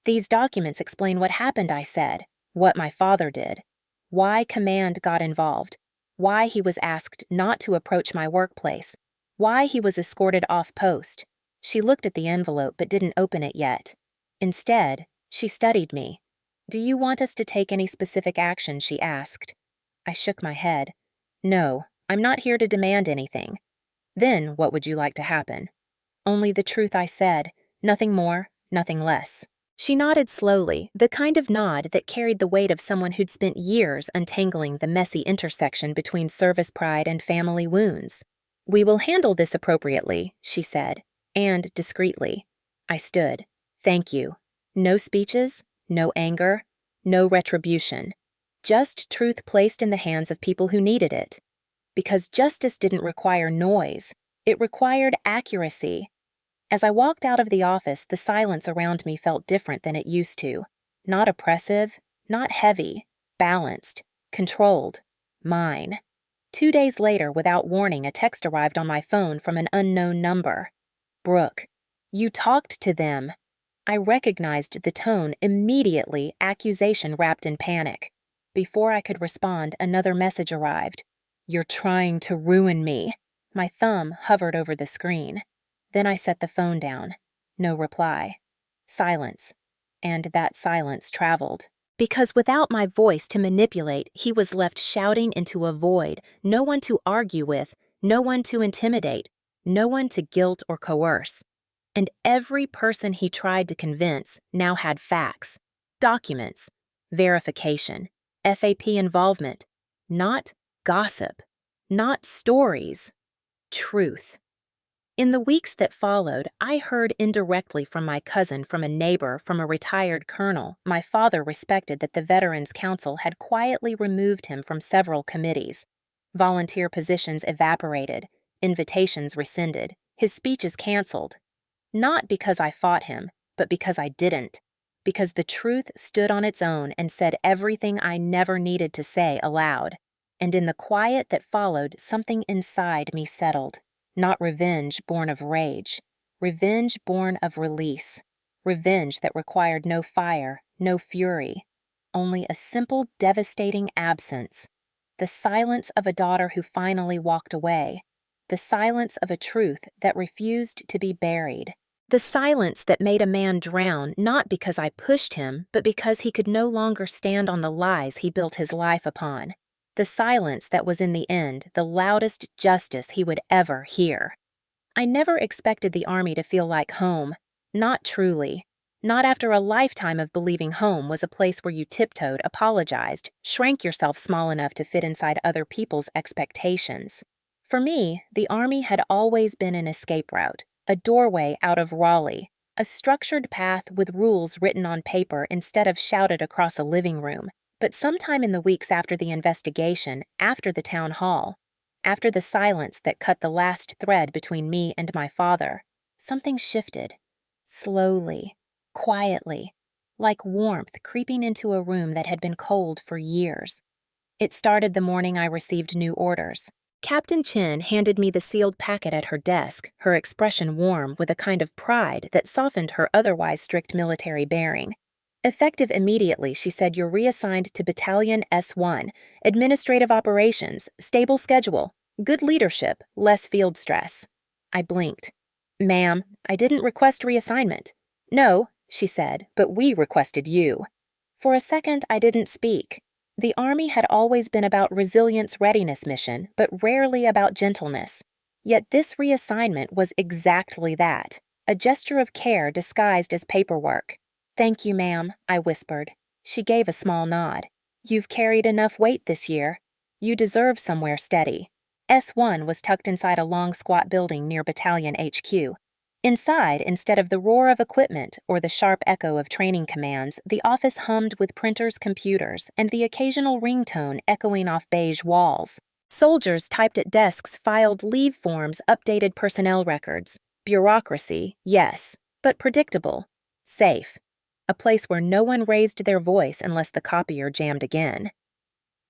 "These documents explain what happened," I said. What my father did, why command got involved, why he was asked not to approach my workplace, why he was escorted off post. She looked at the envelope but didn't open it yet. Instead, she studied me. "Do you want us to take any specific action?" she asked. I shook my head. "No, I'm not here to demand anything." "Then what would you like to happen?" "Only the truth," I said. "Nothing more, nothing less." She nodded slowly, the kind of nod that carried the weight of someone who'd spent years untangling the messy intersection between service pride and family wounds. "We will handle this appropriately," she said, and discreetly. I stood. "Thank you." No speeches, no anger, no retribution. Just truth placed in the hands of people who needed it. Because justice didn't require noise, it required accuracy. As I walked out of the office, the silence around me felt different than it used to. Not oppressive, not heavy, balanced, controlled, mine. 2 days later, without warning, a text arrived on my phone from an unknown number. "Brooke, you talked to them." I recognized the tone immediately, accusation wrapped in panic. Before I could respond, another message arrived. "You're trying to ruin me." My thumb hovered over the screen. Then I set the phone down. No reply. Silence. And that silence traveled. Because without my voice to manipulate, he was left shouting into a void, no one to argue with, no one to intimidate, no one to guilt or coerce. And every person he tried to convince now had facts, documents, verification, FAP involvement, not gossip, not stories, truth. In the weeks that followed, I heard indirectly from my cousin, from a neighbor, from a retired colonel, my father respected that the Veterans Council had quietly removed him from several committees. Volunteer positions evaporated, invitations rescinded, his speeches canceled. Not because I fought him, but because I didn't. because the truth stood on its own and said everything I never needed to say aloud. And in the quiet that followed, something inside me settled. Not revenge born of rage. Revenge born of release. Revenge that required no fire, no fury. Only a simple, devastating absence. The silence of a daughter who finally walked away. The silence of a truth that refused to be buried. The silence that made a man drown not because I pushed him, but because he could no longer stand on the lies he built his life upon. The silence that was in the end the loudest justice he would ever hear. I never expected the Army to feel like home. Not truly. Not after a lifetime of believing home was a place where you tiptoed, apologized, shrank yourself small enough to fit inside other people's expectations. For me, the Army had always been an escape route, a doorway out of Raleigh, a structured path with rules written on paper instead of shouted across a living room. But sometime in the weeks after the investigation, after the town hall, after the silence that cut the last thread between me and my father, something shifted. Slowly, quietly, like warmth creeping into a room that had been cold for years. It started the morning I received new orders. Captain Chin handed me the sealed packet at her desk, her expression warm with a kind of pride that softened her otherwise strict military bearing. Effective immediately, she said, "You're reassigned to Battalion S1, Administrative Operations, stable schedule, good leadership, less field stress." I blinked. "Ma'am, I didn't request reassignment." "No," she said, "but we requested you." For a second, I didn't speak. The Army had always been about resilience readiness mission, but rarely about gentleness. Yet this reassignment was exactly that, a gesture of care disguised as paperwork. "Thank you, ma'am," I whispered. She gave a small nod. "You've carried enough weight this year. You deserve somewhere steady." S1 was tucked inside a long squat building near Battalion HQ. Inside, instead of the roar of equipment or the sharp echo of training commands, the office hummed with printers, computers, and the occasional ringtone echoing off beige walls. Soldiers typed at desks, filed leave forms, updated personnel records. Bureaucracy, yes, but predictable. Safe. A place where no one raised their voice unless the copier jammed again.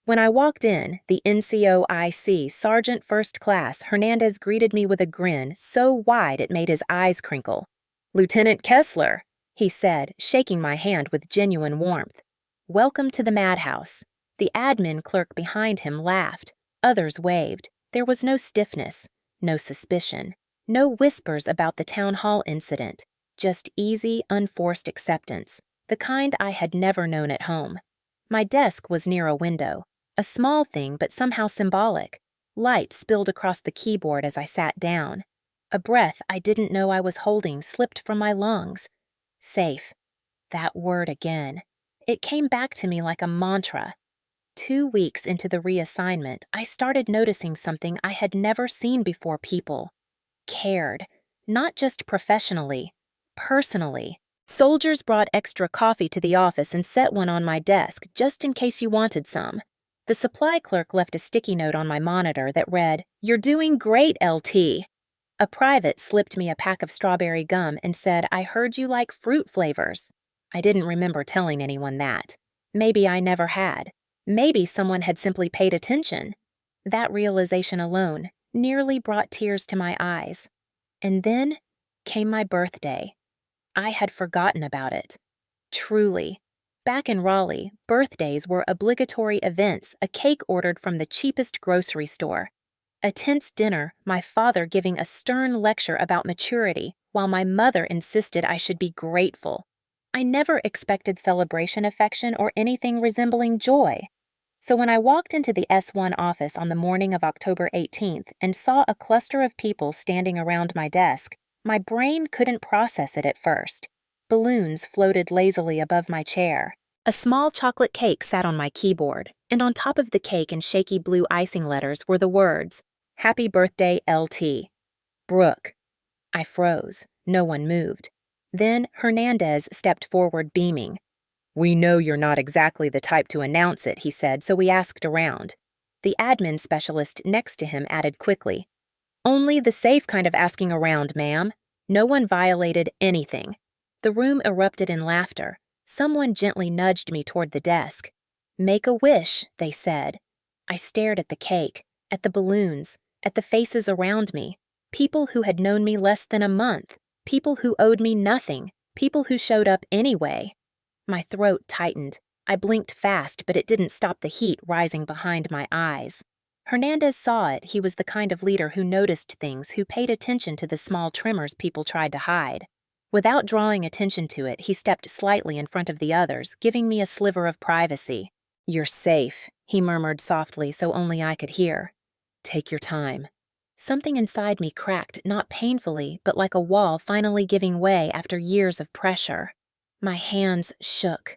When I walked in, the NCOIC Sergeant First Class Hernandez greeted me with a grin so wide it made his eyes crinkle. "Lieutenant Kessler," he said, shaking my hand with genuine warmth. "Welcome to the madhouse." The admin clerk behind him laughed. Others waved. There was no stiffness, no suspicion, no whispers about the town hall incident, just easy, unforced acceptance, the kind I had never known at home. My desk was near a window. A small thing, but somehow symbolic. Light spilled across the keyboard as I sat down. A breath I didn't know I was holding slipped from my lungs. Safe. That word again. It came back to me like a mantra. 2 weeks into the reassignment, I started noticing something I had never seen before. People cared. Not just professionally, personally. Soldiers brought extra coffee to the office and set one on my desk just in case you wanted some. The supply clerk left a sticky note on my monitor that read, "You're doing great, LT." A private slipped me a pack of strawberry gum and said, "I heard you like fruit flavors." I didn't remember telling anyone that. Maybe I never had. Maybe someone had simply paid attention. That realization alone nearly brought tears to my eyes. And then came my birthday. I had forgotten about it. Truly. Back in Raleigh, birthdays were obligatory events, a cake ordered from the cheapest grocery store. A tense dinner, my father giving a stern lecture about maturity, while my mother insisted I should be grateful. I never expected celebration, affection, or anything resembling joy. So when I walked into the S1 office on the morning of October 18th and saw a cluster of people standing around my desk, my brain couldn't process it at first. Balloons floated lazily above my chair. A small chocolate cake sat on my keyboard, and on top of the cake in shaky blue icing letters were the words, "Happy birthday, LT. Brooke." I froze. No one moved. Then Hernandez stepped forward beaming. "We know you're not exactly the type to announce it," he said, so we asked around. The admin specialist next to him added quickly, "Only the safe kind of asking around, ma'am. No one violated anything." The room erupted in laughter. Someone gently nudged me toward the desk. "Make a wish," they said. I stared at the cake, at the balloons, at the faces around me. People who had known me less than a month. People who owed me nothing. People who showed up anyway. My throat tightened. I blinked fast, but it didn't stop the heat rising behind my eyes. Hernandez saw it. He was the kind of leader who noticed things, who paid attention to the small tremors people tried to hide. Without drawing attention to it, he stepped slightly in front of the others, giving me a sliver of privacy. "You're safe," he murmured softly so only I could hear. "Take your time." Something inside me cracked, not painfully, but like a wall finally giving way after years of pressure. My hands shook.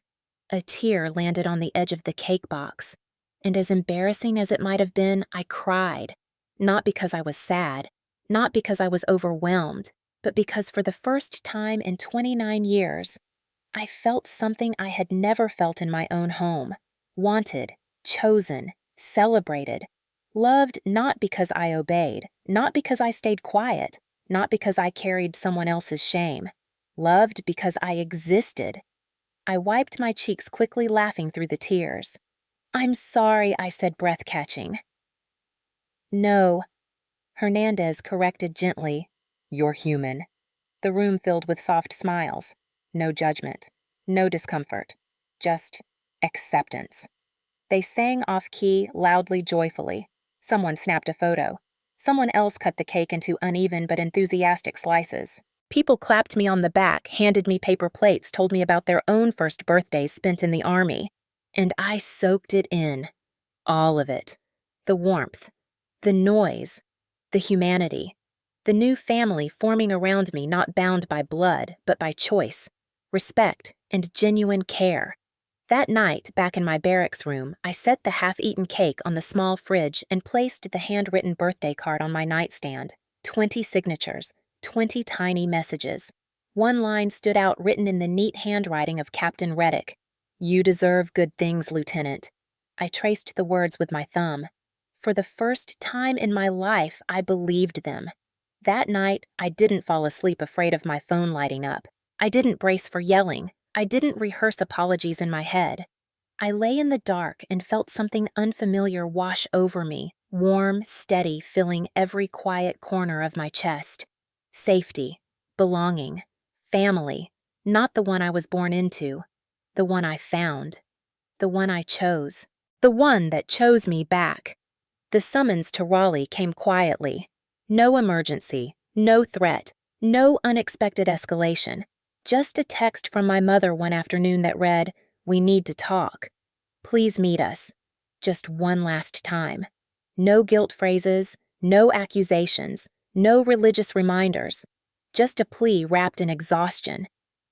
A tear landed on the edge of the cake box. And as embarrassing as it might have been, I cried. Not because I was sad, not because I was overwhelmed, but because for the first time in 29 years, I felt something I had never felt in my own home. Wanted, chosen, celebrated, loved not because I obeyed, not because I stayed quiet, not because I carried someone else's shame. Loved because I existed. I wiped my cheeks quickly, laughing through the tears. "I'm sorry," I said, breath-catching. "No," Hernandez corrected gently. "You're human." The room filled with soft smiles. No judgment. No discomfort. Just acceptance. They sang off-key, loudly, joyfully. Someone snapped a photo. Someone else cut the cake into uneven but enthusiastic slices. People clapped me on the back, handed me paper plates, told me about their own first birthdays spent in the Army. And I soaked it in. All of it. The warmth. The noise. The humanity. The new family forming around me, not bound by blood, but by choice, respect, and genuine care. That night, back in my barracks room, I set the half-eaten cake on the small fridge and placed the handwritten birthday card on my nightstand. 20 signatures, 20 tiny messages. One line stood out, written in the neat handwriting of Captain Reddick. "You deserve good things, Lieutenant." I traced the words with my thumb. For the first time in my life, I believed them. That night, I didn't fall asleep afraid of my phone lighting up. I didn't brace for yelling. I didn't rehearse apologies in my head. I lay in the dark and felt something unfamiliar wash over me, warm, steady, filling every quiet corner of my chest. Safety, belonging, family, not the one I was born into, the one I found, the one I chose, the one that chose me back. The summons to Raleigh came quietly. No emergency, no threat, no unexpected escalation. Just a text from my mother one afternoon that read, "We need to talk. Please meet us. Just one last time." No guilt phrases, no accusations, no religious reminders. Just a plea wrapped in exhaustion.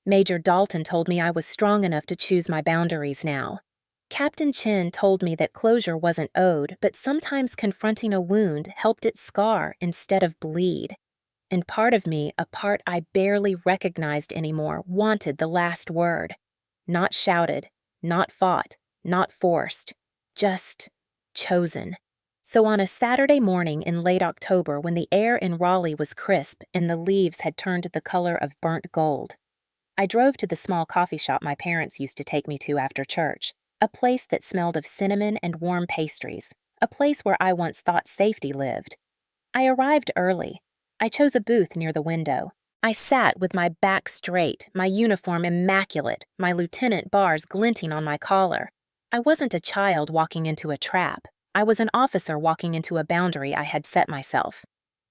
Major Dalton told me I was strong enough to choose my boundaries now. Captain Chin told me that closure wasn't owed, but sometimes confronting a wound helped it scar instead of bleed. And part of me, a part I barely recognized anymore, wanted the last word. Not shouted, not fought, not forced. Just chosen. So on a Saturday morning in late October, when the air in Raleigh was crisp and the leaves had turned the color of burnt gold, I drove to the small coffee shop my parents used to take me to after church, a place that smelled of cinnamon and warm pastries, a place where I once thought safety lived. I arrived early. I chose a booth near the window. I sat with my back straight, my uniform immaculate, my lieutenant bars glinting on my collar. I wasn't a child walking into a trap. I was an officer walking into a boundary I had set myself.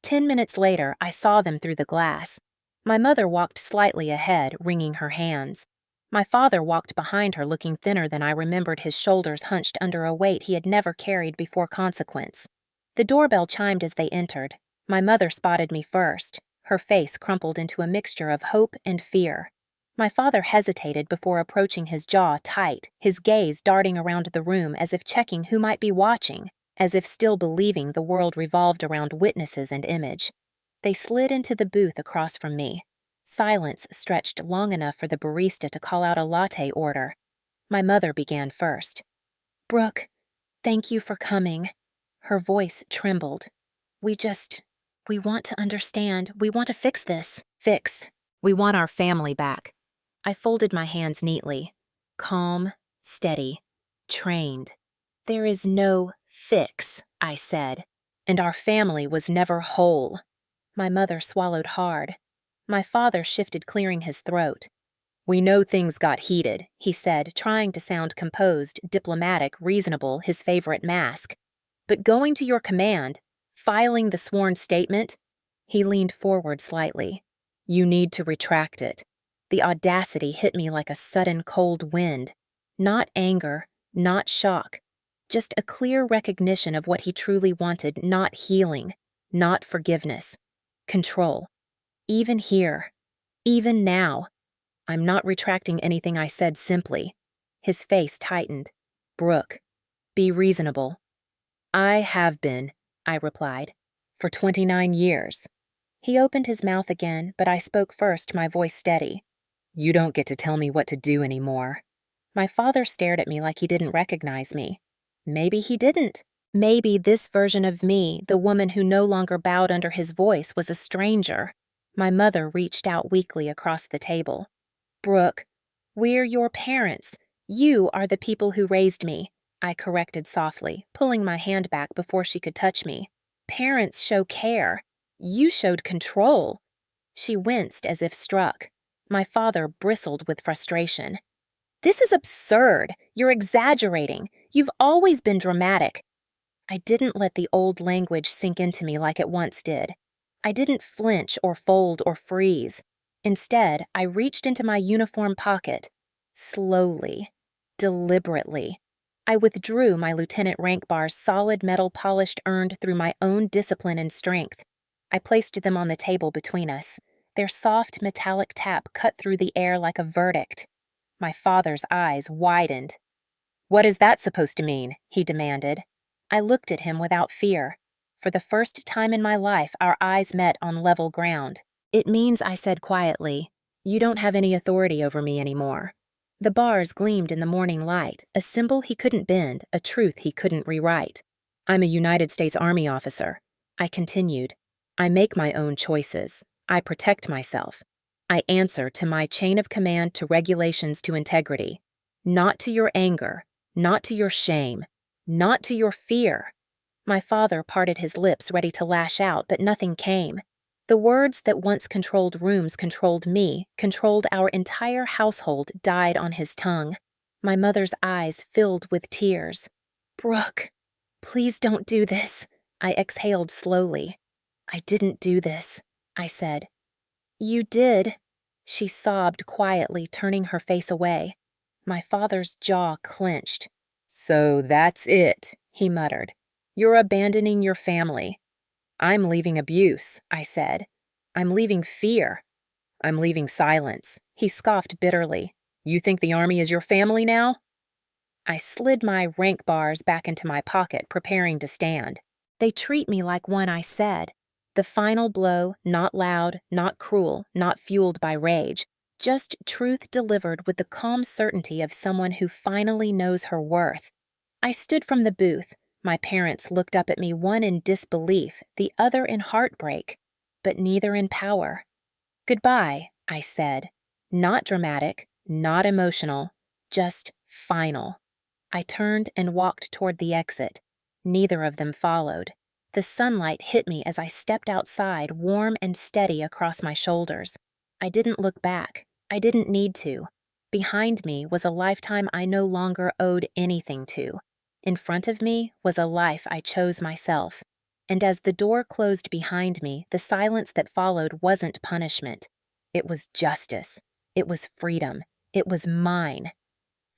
10 minutes later, I saw them through the glass. My mother walked slightly ahead, wringing her hands. My father walked behind her, looking thinner than I remembered, his shoulders hunched under a weight he had never carried before consequence. The doorbell chimed as they entered. My mother spotted me first, her face crumpled into a mixture of hope and fear. My father hesitated before approaching, his jaw tight, his gaze darting around the room as if checking who might be watching, as if still believing the world revolved around witnesses and image. They slid into the booth across from me. Silence stretched long enough for the barista to call out a latte order. My mother began first. "Brooke, thank you for coming." Her voice trembled. We want to understand. We want to fix this." "Fix. We want our family back." I folded my hands neatly. calm, steady, trained. "There is no fix," I said, "and our family was never whole." My mother swallowed hard. My father shifted, clearing his throat. "We know things got heated," he said, trying to sound composed, diplomatic, reasonable, his favorite mask. "But going to your command, filing the sworn statement," he leaned forward slightly. "You need to retract it." The audacity hit me like a sudden cold wind. Not anger, not shock, just a clear recognition of what he truly wanted, not healing, not forgiveness. Control. Even here. Even now. "I'm not retracting anything I said, simply." His face tightened. "Brooke, be reasonable." "I have been," I replied, "for 29 years. He opened his mouth again, but I spoke first, my voice steady. "You don't get to tell me what to do anymore." My father stared at me like he didn't recognize me. Maybe he didn't. Maybe this version of me, the woman who no longer bowed under his voice, was a stranger. My mother reached out weakly across the table. "Brooke, we're your parents. You are the people who raised me," I corrected softly, pulling my hand back before she could touch me. "Parents show care. You showed control." She winced as if struck. My father bristled with frustration. "This is absurd. You're exaggerating. You've always been dramatic." I didn't let the old language sink into me like it once did. I didn't flinch or fold or freeze. Instead, I reached into my uniform pocket. Slowly, deliberately. I withdrew my lieutenant rank bar's solid metal polished earned through my own discipline and strength. I placed them on the table between us. Their soft metallic tap cut through the air like a verdict. My father's eyes widened. "What is that supposed to mean?" he demanded. I looked at him without fear. For the first time in my life, our eyes met on level ground. "It means," I said quietly, "you don't have any authority over me anymore." The bars gleamed in the morning light, a symbol he couldn't bend, a truth he couldn't rewrite. "I'm a United States Army officer," I continued. "I make my own choices. I protect myself. I answer to my chain of command, to regulations, to integrity. Not to your anger, not to your shame, not to your fear." My father parted his lips, ready to lash out, but nothing came. The words that once controlled rooms, controlled me, controlled our entire household, died on his tongue. My mother's eyes filled with tears. "Brooke, please don't do this," I exhaled slowly. "I didn't do this," I said. "You did." She sobbed quietly, turning her face away. My father's jaw clenched. "So that's it," he muttered. "You're abandoning your family." "I'm leaving abuse," I said. "I'm leaving fear. I'm leaving silence." He scoffed bitterly. "You think the Army is your family now?" I slid my rank bars back into my pocket, preparing to stand. "They treat me like one," I said. The final blow, not loud, not cruel, not fueled by rage. Just truth delivered with the calm certainty of someone who finally knows her worth. I stood from the booth. My parents looked up at me, one in disbelief, the other in heartbreak, but neither in power. "Goodbye," I said. Not dramatic, not emotional, just final. I turned and walked toward the exit. Neither of them followed. The sunlight hit me as I stepped outside, warm and steady across my shoulders. I didn't look back. I didn't need to. Behind me was a lifetime I no longer owed anything to. In front of me was a life I chose myself. And as the door closed behind me, the silence that followed wasn't punishment. It was justice. It was freedom. It was mine.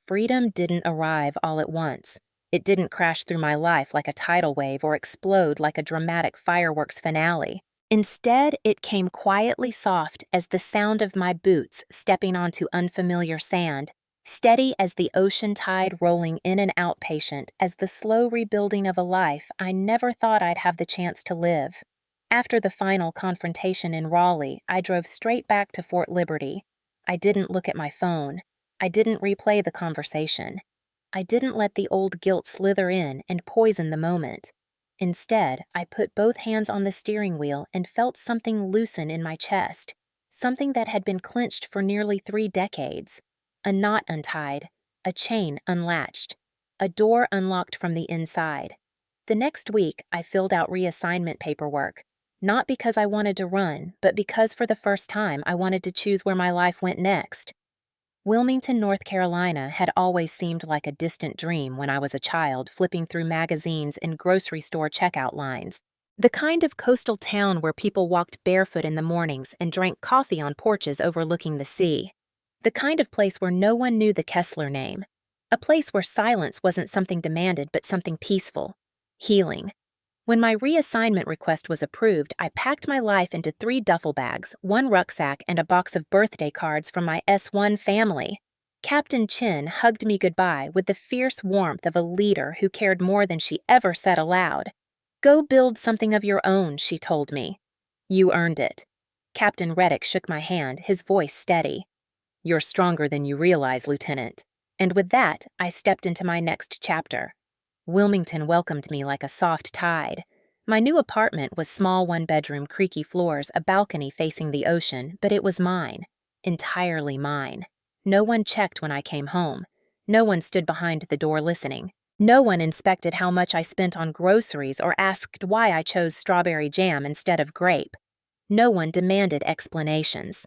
Freedom didn't arrive all at once. It didn't crash through my life like a tidal wave or explode like a dramatic fireworks finale. Instead, it came quietly soft as the sound of my boots stepping onto unfamiliar sand, steady as the ocean tide rolling in and out, patient as the slow rebuilding of a life I never thought I'd have the chance to live. After the final confrontation in Raleigh, I drove straight back to Fort Liberty. I didn't look at my phone. I didn't replay the conversation. I didn't let the old guilt slither in and poison the moment. Instead, I put both hands on the steering wheel and felt something loosen in my chest, something that had been clenched for nearly 3 decades. A knot untied, a chain unlatched, a door unlocked from the inside. The next week, I filled out reassignment paperwork, not because I wanted to run, but because for the first time I wanted to choose where my life went next. Wilmington, North Carolina had always seemed like a distant dream when I was a child flipping through magazines and grocery store checkout lines. The kind of coastal town where people walked barefoot in the mornings and drank coffee on porches overlooking the sea. The kind of place where no one knew the Kessler name. A place where silence wasn't something demanded but something peaceful, healing. When my reassignment request was approved, I packed my life into 3 duffel bags, 1 rucksack, and a box of birthday cards from my S1 family. Captain Chin hugged me goodbye with the fierce warmth of a leader who cared more than she ever said aloud. "Go build something of your own," she told me. "You earned it." Captain Reddick shook my hand, his voice steady. "You're stronger than you realize, Lieutenant." And with that, I stepped into my next chapter. Wilmington welcomed me like a soft tide. My new apartment was small 1-bedroom, creaky floors, a balcony facing the ocean, but it was mine. Entirely mine. No one checked when I came home. No one stood behind the door listening. No one inspected how much I spent on groceries or asked why I chose strawberry jam instead of grape. No one demanded explanations.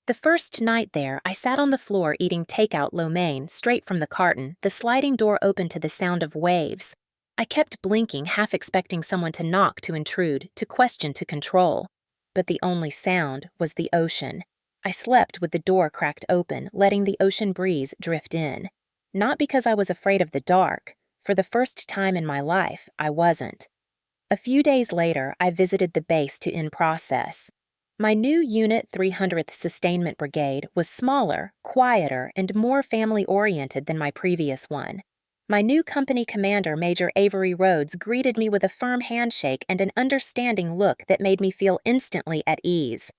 The first night there, I sat on the floor eating takeout lo mein straight from the carton, the sliding door open to the sound of waves. I kept blinking, half expecting someone to knock to intrude, to question to control. But the only sound was the ocean. I slept with the door cracked open, letting the ocean breeze drift in. Not because I was afraid of the dark. For the first time in my life, I wasn't. A few days later, I visited the base to in process. My new Unit 300th Sustainment Brigade was smaller, quieter, and more family-oriented than my previous one. My new company commander, Major Avery Rhodes, greeted me with a firm handshake and an understanding look that made me feel instantly at ease.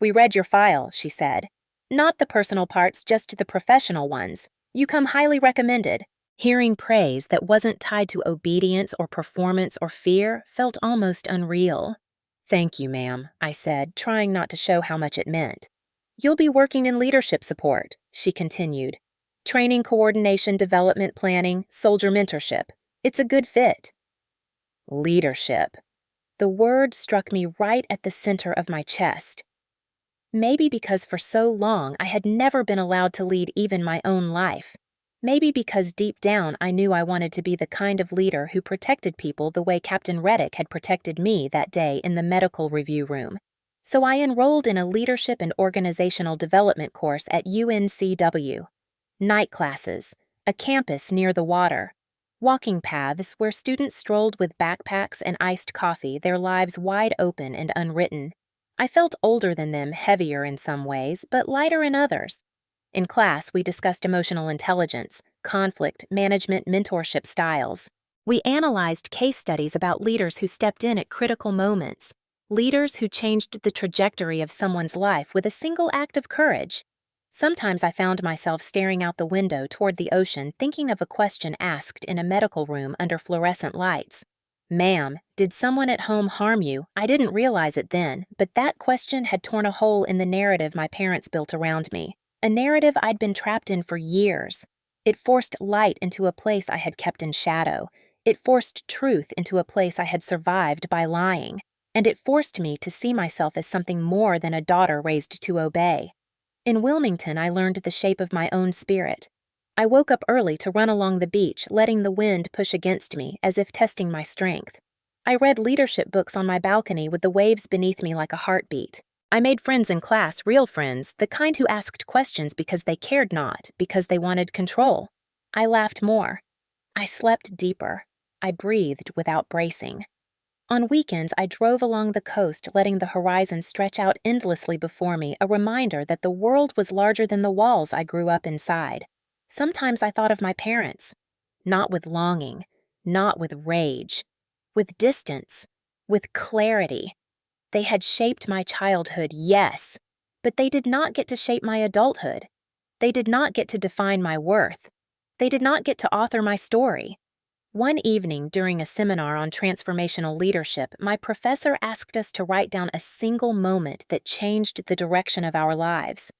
"We read your file," she said. "Not the personal parts, just the professional ones. You come highly recommended." Hearing praise that wasn't tied to obedience or performance or fear felt almost unreal. "Thank you, ma'am," I said, trying not to show how much it meant. "You'll be working in leadership support," she continued. "Training, coordination, development planning, soldier mentorship. It's a good fit." Leadership. The word struck me right at the center of my chest. Maybe because for so long I had never been allowed to lead even my own life. Maybe because deep down I knew I wanted to be the kind of leader who protected people the way Captain Reddick had protected me that day in the medical review room. So I enrolled in a leadership and organizational development course at UNCW. Night classes, a campus near the water, walking paths where students strolled with backpacks and iced coffee, their lives wide open and unwritten. I felt older than them, heavier in some ways, but lighter in others. In class, we discussed emotional intelligence, conflict, management, mentorship styles. We analyzed case studies about leaders who stepped in at critical moments, leaders who changed the trajectory of someone's life with a single act of courage. Sometimes I found myself staring out the window toward the ocean, thinking of a question asked in a medical room under fluorescent lights. "Ma'am, did someone at home harm you?" I didn't realize it then, but that question had torn a hole in the narrative my parents built around me. A narrative I'd been trapped in for years. It forced light into a place I had kept in shadow. It forced truth into a place I had survived by lying. And it forced me to see myself as something more than a daughter raised to obey. In Wilmington, I learned the shape of my own spirit. I woke up early to run along the beach, letting the wind push against me as if testing my strength. I read leadership books on my balcony with the waves beneath me like a heartbeat. I made friends in class, real friends, the kind who asked questions because they cared not, because they wanted control. I laughed more. I slept deeper. I breathed without bracing. On weekends, I drove along the coast, letting the horizon stretch out endlessly before me, a reminder that the world was larger than the walls I grew up inside. Sometimes I thought of my parents. Not with longing, not with rage. With distance, with clarity. They had shaped my childhood, yes, but they did not get to shape my adulthood. They did not get to define my worth. They did not get to author my story. One evening during a seminar on transformational leadership, my professor asked us to write down a single moment that changed the direction of our lives.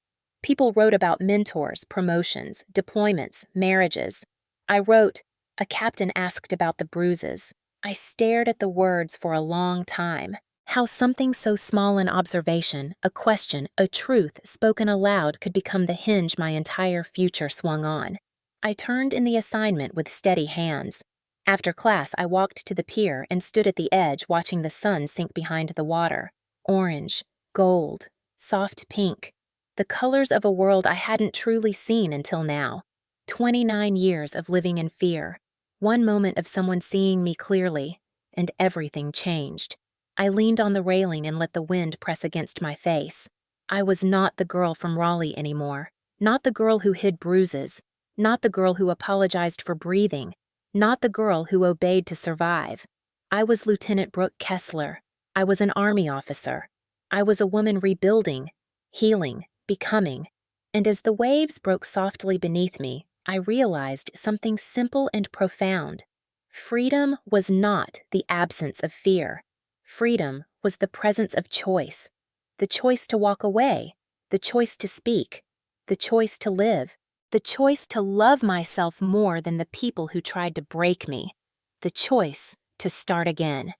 People wrote about mentors, promotions, deployments, marriages. I wrote, "A captain asked about the bruises." I stared at the words for a long time. How something so small an observation, a question, a truth spoken aloud could become the hinge my entire future swung on. I turned in the assignment with steady hands. After class, I walked to the pier and stood at the edge watching the sun sink behind the water. Orange, gold, soft pink. The colors of a world I hadn't truly seen until now. 29 years of living in fear. One moment of someone seeing me clearly, and everything changed. I leaned on the railing and let the wind press against my face. I was not the girl from Raleigh anymore. Not the girl who hid bruises. Not the girl who apologized for breathing. Not the girl who obeyed to survive. I was Lieutenant Brooke Kessler. I was an Army officer. I was a woman rebuilding, healing, becoming. And as the waves broke softly beneath me, I realized something simple and profound. Freedom was not the absence of fear. Freedom was the presence of choice. The choice to walk away, the choice to speak, the choice to live, the choice to love myself more than the people who tried to break me, the choice to start again.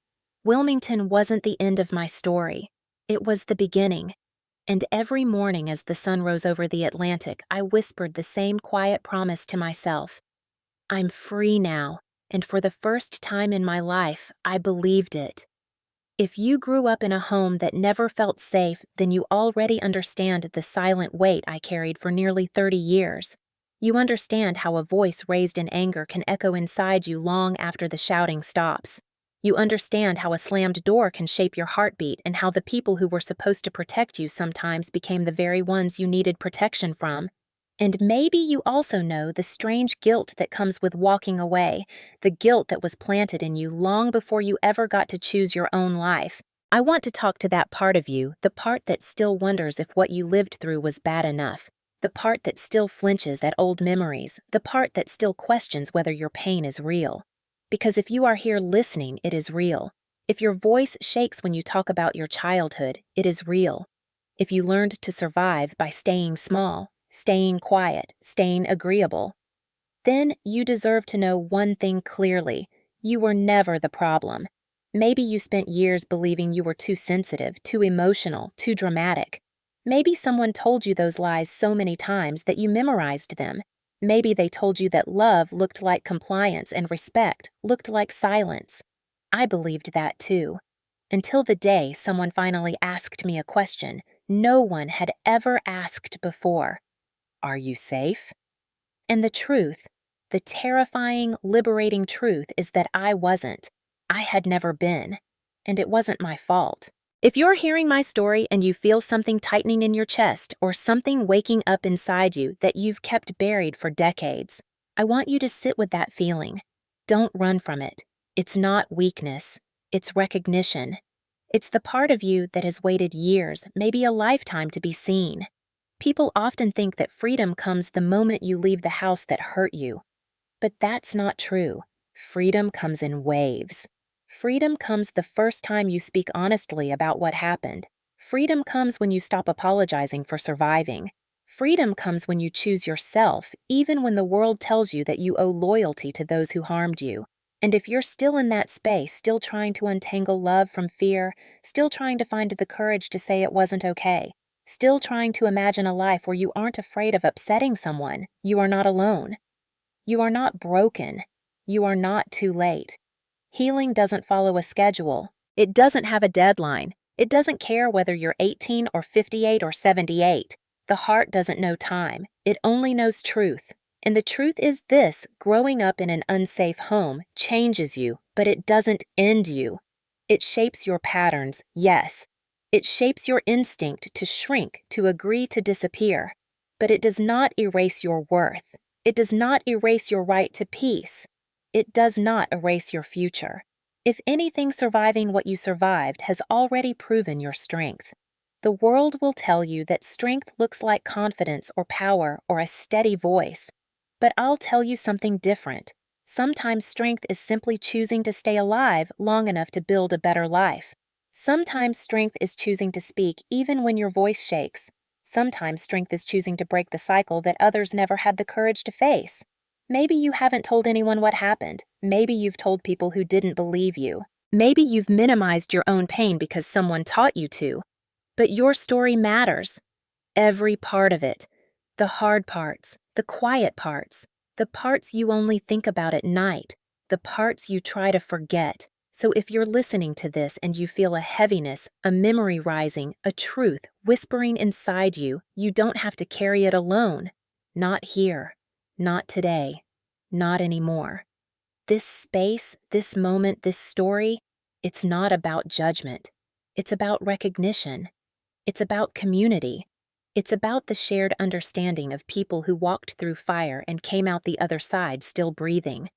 Wilmington wasn't the end of my story. It was the beginning. And every morning as the sun rose over the Atlantic, I whispered the same quiet promise to myself. I'm free now, and for the first time in my life, I believed it. If you grew up in a home that never felt safe, then you already understand the silent weight I carried for nearly 30 years. You understand how a voice raised in anger can echo inside you long after the shouting stops. You understand how a slammed door can shape your heartbeat and how the people who were supposed to protect you sometimes became the very ones you needed protection from. And maybe you also know the strange guilt that comes with walking away, the guilt that was planted in you long before you ever got to choose your own life. I want to talk to that part of you, the part that still wonders if what you lived through was bad enough, the part that still flinches at old memories, the part that still questions whether your pain is real. Because if you are here listening, it is real. If your voice shakes when you talk about your childhood, it is real. If you learned to survive by staying small, staying quiet, staying agreeable, then you deserve to know one thing clearly. You were never the problem. Maybe you spent years believing you were too sensitive, too emotional, too dramatic. Maybe someone told you those lies so many times that you memorized them. Maybe they told you that love looked like compliance and respect looked like silence. I believed that too. Until the day someone finally asked me a question no one had ever asked before. Are you safe? And the truth, the terrifying, liberating truth is that I wasn't. I had never been. And it wasn't my fault. If you're hearing my story and you feel something tightening in your chest or something waking up inside you that you've kept buried for decades, I want you to sit with that feeling. Don't run from it. It's not weakness. It's recognition. It's the part of you that has waited years, maybe a lifetime to be seen. People often think that freedom comes the moment you leave the house that hurt you. But that's not true. Freedom comes in waves. Freedom comes the first time you speak honestly about what happened. Freedom comes when you stop apologizing for surviving. Freedom comes when you choose yourself, even when the world tells you that you owe loyalty to those who harmed you. And if you're still in that space, still trying to untangle love from fear, still trying to find the courage to say it wasn't okay, still trying to imagine a life where you aren't afraid of upsetting someone, you are not alone. You are not broken. You are not too late. Healing doesn't follow a schedule. It doesn't have a deadline. It doesn't care whether you're 18 or 58 or 78. The heart doesn't know time. It only knows truth. And the truth is this: growing up in an unsafe home changes you, but it doesn't end you. It shapes your patterns, yes. It shapes your instinct to shrink, to agree to disappear. But it does not erase your worth. It does not erase your right to peace. It does not erase your future. If anything, surviving what you survived has already proven your strength. The world will tell you that strength looks like confidence or power or a steady voice. But I'll tell you something different. Sometimes strength is simply choosing to stay alive long enough to build a better life. Sometimes strength is choosing to speak even when your voice shakes. Sometimes strength is choosing to break the cycle that others never had the courage to face. Maybe you haven't told anyone what happened. Maybe you've told people who didn't believe you. Maybe you've minimized your own pain because someone taught you to. But your story matters. Every part of it. The hard parts, the quiet parts, the parts you only think about at night, the parts you try to forget. So if you're listening to this and you feel a heaviness, a memory rising, a truth whispering inside you, you don't have to carry it alone. Not here. Not today. Not anymore. This space, this moment, this story, it's not about judgment. It's about recognition. It's about community. It's about the shared understanding of people who walked through fire and came out the other side still breathing.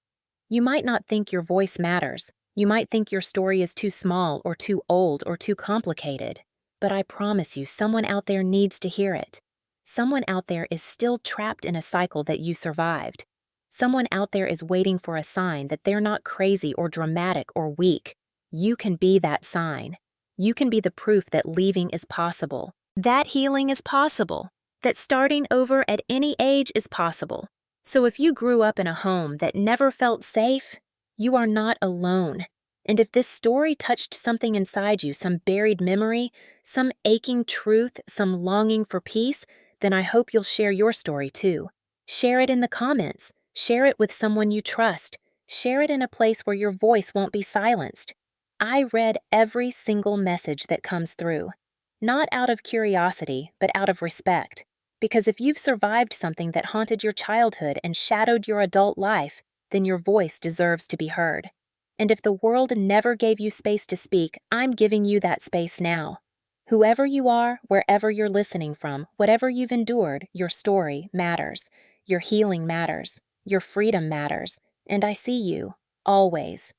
You might not think your voice matters. You might think your story is too small or too old or too complicated. But I promise you, someone out there needs to hear it. Someone out there is still trapped in a cycle that you survived. Someone out there is waiting for a sign that they're not crazy or dramatic or weak. You can be that sign. You can be the proof that leaving is possible, that healing is possible, that starting over at any age is possible. So if you grew up in a home that never felt safe, you are not alone. And if this story touched something inside you, some buried memory, some aching truth, some longing for peace, then I hope you'll share your story too. Share it in the comments. Share it with someone you trust. Share it in a place where your voice won't be silenced. I read every single message that comes through, not out of curiosity, but out of respect. Because if you've survived something that haunted your childhood and shadowed your adult life, then your voice deserves to be heard. And if the world never gave you space to speak, I'm giving you that space now. Whoever you are, wherever you're listening from, whatever you've endured, your story matters. Your healing matters. Your freedom matters. And I see you, always.